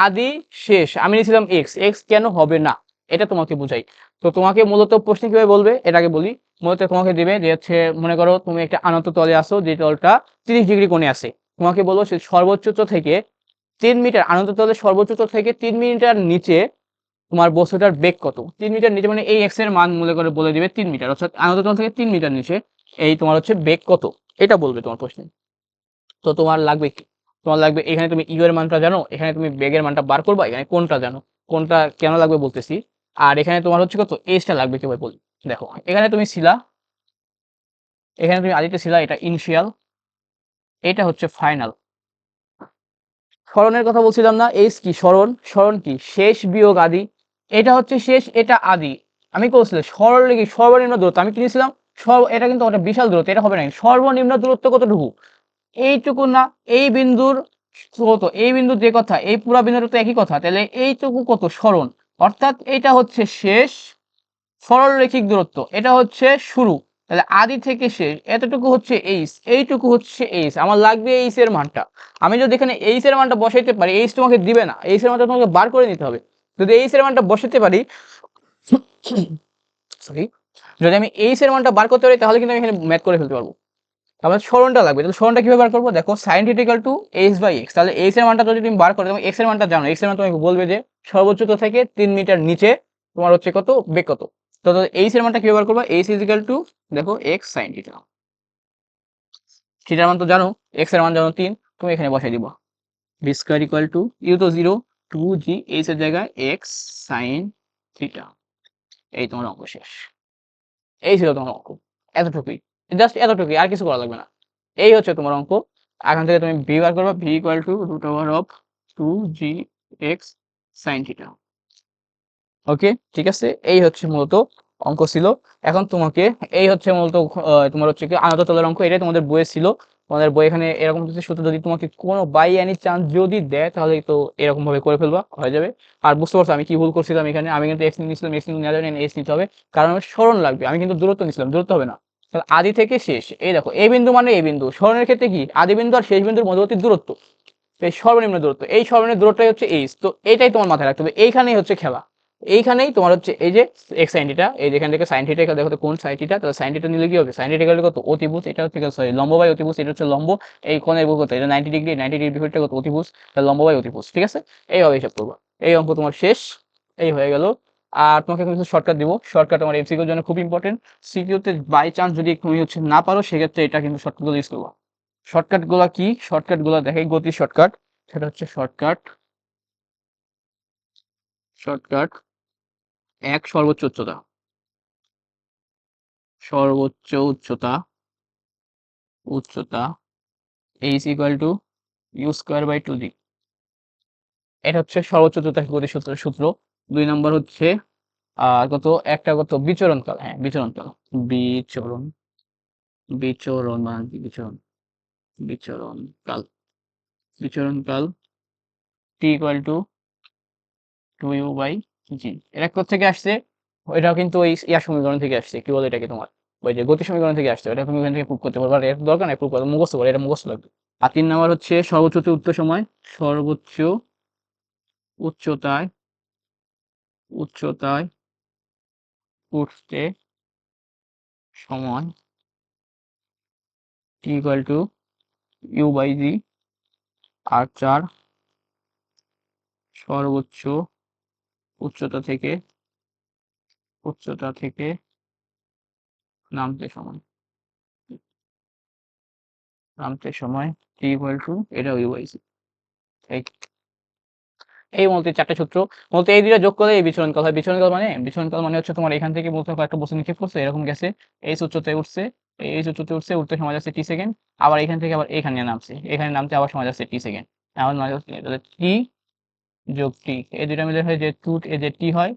আদি শেষ, আমি নিয়েছিলাম এক্স, এক্স কেন হবে না, এটা তোমাকে বুঝাই। তো তোমাকে মূলত প্রশ্ন কিভাবে বলবে, এটাকে বলি, মূলত তোমাকে দিবে যে হচ্ছে মনে করো তুমি একটা আনত তলে আসো, যে তলটা 30 ডিগ্রি কোণে আছে, তোমাকে বলবো সে সর্বোচ্চ উচ্চ থেকে 3 মিটার, আনত তলের সর্বোচ্চ উচ্চ থেকে 3 মিটার নিচে তোমার বস্তুটার বেগ কত, 3 মিটার নিচে, মানে এই এক্স এর মান মনে করে বলে দিবে 3 মিটার, অর্থাৎ আনত তল থেকে 3 মিটার নিচে এই তোমার হচ্ছে বেগ কত, এটা বলবে তোমার প্রশ্নে। তো তোমার লাগবে কি, তোমার লাগবে এখানে তুমি ইউ এর মানটা জানো, এখানে তুমি বেগের মানটা বার করবা, এখানে কোনটা জানো, কোনটা কেন লাগবে বলতেছি, আর এখানে তোমার হচ্ছে কত এইচটা লাগবে কিভাবে বলি। দেখো এখানে তুমি ছিলা, এখানে তুমি আদিতে ছিলা, এটা ইনিশিয়াল, এটা হচ্ছে ফাইনাল, স্মরণের কথা বলছিলাম না, এইচ কি স্মরণ, স্মরণ কি শেষ বিয়োগ আদি, এটা হচ্ছে শেষ এটা আদি। আমি বলছিলাম সরলরেখা সর্বনিম্ন দূরত্ব, আমি কিনেছিলাম এটা কিন্তু একটা বিশাল দূরত্ব, এটা হবে না। সর্বনিম্ন দূরত্ব কতটুকু, এইটুকু না, এই বিন্দুর কত, এই বিন্দুর যে কথা, এই পুরা বিন্দুর তো একই কথা, তাহলে এইটুকু কত স্মরণ, অর্থাৎ এটা হচ্ছে শেষ সরলরৈখিক দূরত্ব, এটা হচ্ছে শুরু, তাহলে আদি থেকে শেষ এতটুকু হচ্ছে এইচ, এইটুকু হচ্ছে এইচ। আমার লাগবে এইচ এর মানটা। আমি যদি এখানে এইচ এর মানটা বসাইতে পারি, এইচ তোমাকে দিবে না, এইচ এর মানটা তোমাকে বার করে নিতে হবে। যদি এইচ এর মানটা বসাতে পারি, সরি, যদি আমি এইচ এর মানটা বার করতে পারি তাহলে কিন্তু আমি এখানে ম্যাথ করে ফেলতে পারবো। আমার সরণটা লাগবে, তাহলে সরণটা কিভাবে বার করবো, দেখো sin θ = h/x, তাহলে h এর মানটা যদি তুমি বার করো, তুমি x এর মানটা জানো, x এর মান তোমাকে বলবে যে সর্বোচ্চতা থেকে 3 মিটার নিচে তোমার হচ্ছে কত বেগ কত। তো h এর মানটা কিভাবে বার করবো, h = দেখো x sin θ, থিটার মান তো জানো, x এর মান জানো 3, তুমি এখানে বসাই দিবা b² = u তো 0, 2g h এর জায়গায় x sin θ। এই তোমার অঙ্ক শেষ, এই ছিল তোমার অঙ্ক, এতটুকুই, জাস্ট এতটুকুই, আর কিছু করা লাগবে না। এই হচ্ছে তোমার অঙ্ক। এখান থেকে তুমি ভি বার করবা, ভি = √2gx sin θ। ওকে, ঠিক আছে, এই হচ্ছে মূলত অঙ্ক ছিল। এখন তোমাকে এই হচ্ছে মূলত তোমার হচ্ছে কি আনত তলের অঙ্ক, এটাই তোমাদের বইয়ে ছিল। তোমাদের বই এখানে এরকম কিছু সূত্র যদি তোমাকে কোনো বাই এনি চান্স যদি দেয়, তাহলে তো এরকম ভাবে করে ফেলবা, হয়ে যাবে। আর বুঝতে পারছো আমি কি ভুল করছিলাম এখানে, আমি কিন্তু এক্স নিয়েছিলাম, এক্স নেওয়া যাবে না, এক্স নিতে হবে, কারণ আমার স্মরণ লাগবে। আমি কিন্তু দূরত্ব নিয়েছিলাম, দূরত্ব হবে না। তাহলে আদি থেকে শেষ, এই দেখো এই বিন্দু মানে এই বিন্দু, স্মরণের ক্ষেত্রে কি আদি বিন্দু আর শেষ বিন্দুর মধ্যবর্তী দূরত্ব, এই সর্বনিম্ন দূরত্ব, এই সর্বনিম্ন দূরত্বটাই হচ্ছে এইচ। তো এইটাই তোমার মাথায় রাখতে হবে, এইখানেই হচ্ছে খেলা। এইখানেই তোমার হচ্ছে এই যে এক্স সাইন থিটা, এই যেখান থেকে সাইন থিটা দেখো তো কোন সাইন থিটা, তাহলে সাইন থিটা নিলে কি হবে, সাইন থিটা কত অতিভুজ, এটা হচ্ছে সরি লম্ব বাই অতিভুজ, এটা হচ্ছে লম্ব, এই কোণের বিপরীত কত, এটা 90 ডিগ্রি, 90 ডিগ্রি বিপরীতটা কত অতিভুজ, তাহলে লম্ব বাই অতিভুজ। ঠিক আছে, এইভাবে হিসাব করবা। এই অঙ্ক তোমার শেষ, এই হয়ে গেল। আর তোমাকে কিছু শর্টকাট দিব, শর্টকাট তোমার এমসিকিউর জন্য খুব ইম্পর্টেন্ট। সিকিউতে বাই চান্স যদি তুমি হচ্ছে না পারো, সেক্ষেত্রে এটা কিন্তু শর্টকাটগুলো ইউজ করবা। শর্টকাটগুলো কি, শর্টকাটগুলো দেখাই, গতির শর্টকাট, সেটা হচ্ছে শর্টকাট, শর্টকাট 1 সর্বোচ্চ উচ্চতা, সর্বোচ্চ উচ্চতা, উচ্চতা h = u²/2g, এটা হচ্ছে সর্বোচ্চ উচ্চতা গতির সূত্র। 2 নম্বর হচ্ছে কত একটা কত বিচরণকাল, হ্যাঁ বিচরণকাল, বিচরণ, বিচরণ মানে কি, বিচরণ, বিচরণকাল, বিচরণকাল t = 2u/g, এটা কোথা থেকে আসছে, এটাও কিন্তু ওই ইয়ার সমীকরণ থেকে আসছে, কি বলে এটাকে তোমার ওই যে গতি সমীকরণ থেকে আসছে, এটা তুমি এখান থেকে প্রুভ করতে পারবে, আর এর দরকার নাই প্রুভ করা, মুখস্থ করে, এটা মুখস্থ লাগবে। আর 3 নাম্বার হচ্ছে সর্বোচ্চ উচ্চতায় সময়, সর্বোচ্চ উচ্চতায়, উচ্চতায় উঠতে সময় t = u/g। আর 4 সর্বোচ্চ উচ্চতা থেকে, উচ্চতা থেকে নামতে সময়, নামতে সময় t = এটা u/c। এই এই মূলত 4টে সূত্র, মূলত এই দুইটা যোগ করে এই বিচরণকাল হয়। বিচরণকাল মানে হচ্ছে তোমার এখান থেকে মূলত একটা বস্তু নিক্ষেপ করছে, এরকম গেছে, এই উচ্চতায় উঠছে, এই উচ্চতায় উঠছে, উঠতে সময় যাচ্ছে টি সেকেন্ড, আবার এখান থেকে আবার এখানে নামছে, এখানে নামতে আবার সময় যাচ্ছে টি সেকেন্ড, এখন মানে হচ্ছে তাহলে টি যোগ টি, এই দুইটা মিলে হয় যে টু, এই যে টি হয়,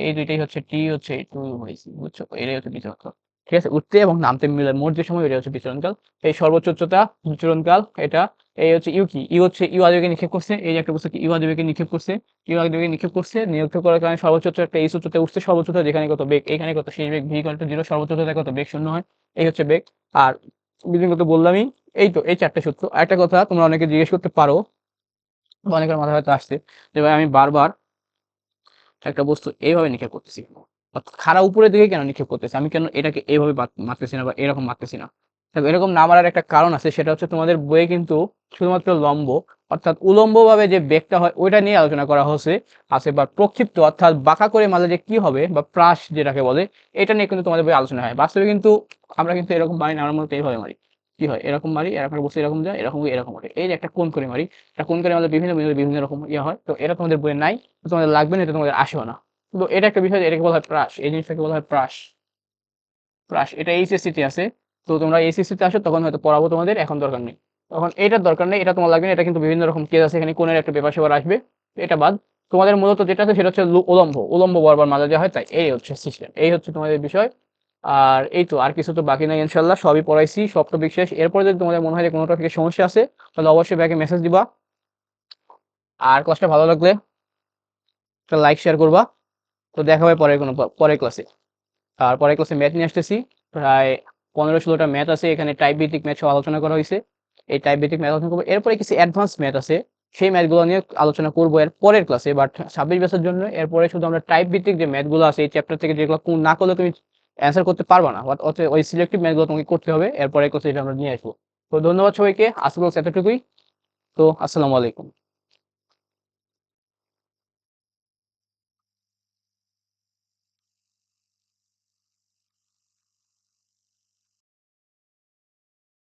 এই দুইটাই হচ্ছে টি হচ্ছে এই টু হয়েছে, বুঝছো, এটাই হচ্ছে বিচরণকাল। ঠিক আছে, উঠতে এবং নামতে মিলে মোট যে সময়, এটা হচ্ছে বিচরণকাল। এই সর্বোচ্চ উচ্চতা বিচরণকাল এটা। এই হচ্ছে ইউ কি, ইউ হচ্ছে ইউ আদিবেগে নিক্ষেপ করছে, এই যে একটা বস্তু ইউ আদিবেগে নিক্ষেপ করছে, ইউ আদিবেগে নিক্ষেপ করছে, নিক্ষেপ করার কারণে সর্বোচ্চ উচ্চতা একটা এইচ উচ্চতায় উঠছে, সর্বোচ্চ উচ্চতা যেখানে কত বেগ, এখানে কত শেষ বেগ, ভি = 0, সর্বোচ্চ উচ্চতায় কত বেগ 0 হয়, এই হচ্ছে বেগ। আর বিল্ডিং কত বললামই, এই তো এই 4টে সূত্র। আরেকটা কথা তোমরা অনেকে জিজ্ঞেস করতে পারো, অনেকের মাথায় হয়তো আসছে যে ভাই আমি বারবার একটা বস্তু এইভাবে নিক্ষেপ করতেছি, অর্থাৎ খাড়া উপরের দিকে কেন নিক্ষেপ করতেছি, আমি কেন এটাকে এইভাবে মারতেছি না বা এরকম মারতেছি না। দেখো এরকম না মারার একটা কারণ আছে, সেটা হচ্ছে তোমাদের বইয়ে কিন্তু শুধুমাত্র লম্ব অর্থাৎ উলম্বভাবে যে বেগটা হয় ওইটা নিয়ে আলোচনা করা হয়েছে আছে, বা প্রক্ষিপ্ত অর্থাৎ বাঁকা করে মারলে যে কি হবে বা প্রাস যেটাকে বলে, এটা নিয়ে কিন্তু তোমাদের বইয়ে আলোচনা হয়। বাস্তবে কিন্তু আমরা কিন্তু এরকম মারি না, আমরা মূলত এইভাবে মারি, কি হয় এরকম মারি, এরকম বস্তু এরকম যায়, এরকম এরকম ওঠে, এই যে একটা কোণ করে মারি, এটা কোণ করে মারলে বিভিন্ন বিভিন্ন রকম ইয়ে হয়। তো এটা তোমাদের বইয়ে নাই, তোমাদের লাগবে না, এটা তোমাদের আসেও না। কিন্তু এটা একটা বিষয়, এটাকে বলা হয় প্রাস, এই জিনিসটাকে বলা হয় প্রাস, প্রাস। এটা এইচএসসি তে আছে, তো তোমরা এইচএসসি তে আসো তখন হয়তো পড়াবো তোমাদের, এখন দরকার নেই। তখন এটার দরকার নেই, এটা তোমার লাগবে না। এটা কিন্তু বিভিন্ন রকম কেস আছে, এখানে কোণের একটা পেপার সেপার আসবে, এটা বাদ। তোমাদের মূলত যেটা আছে সেটা হচ্ছে উলম্ব উলম্ব বরাবর মাজা দেওয়া হয়, তাই এই হচ্ছে সিস্টেম, এই হচ্ছে তোমাদের বিষয়। আর এই তো, আর কিছু তো বাকি নাই, ইনশাল্লাহ সবই পড়াইছি, সব টপিক শেষ। এরপরে যদি তোমাদের মনে হয় যে কোনো টপিকের সমস্যা আছে, তাহলে অবশ্যই ব্যাকে মেসেজ দিবা। আর ক্লাসটা ভালো লাগলে একটা লাইক শেয়ার করবা। তো দেখা হবে পরের ক্লাসে। আর পরের ক্লাসে ম্যাথ নিয়ে আসতেছি, প্রায় 15-16টা ম্যাথ আছে এখানে, টাইপ ভিত্তিক ম্যাথ সহ আলোচনা করা হয়েছে। এই টাইপ ভিত্তিক ম্যাথ আলোচনা করবো, এরপরে কিছু অ্যাডভান্স ম্যাথ আছে, সেই ম্যাথগুলো নিয়ে আলোচনা করবো এর পরের ক্লাসে। বাট 26 ব্যাচের জন্য এরপরে শুধু আমরা টাইপ ভিত্তিক যে ম্যাথগুলো আছে এই চ্যাপ্টার থেকে, যেগুলো না করলে তুমি অ্যান্সার করতে পারবা না, ওই সিলেক্টিভ ম্যাথগুলো তোমাকে করতে হবে, এরপরে ক্লাসে এটা আমরা নিয়ে আসবো। তো ধন্যবাদ সবাইকে, আজকে ক্লাস এতটুকুই। তো আসসালামু আলাইকুম।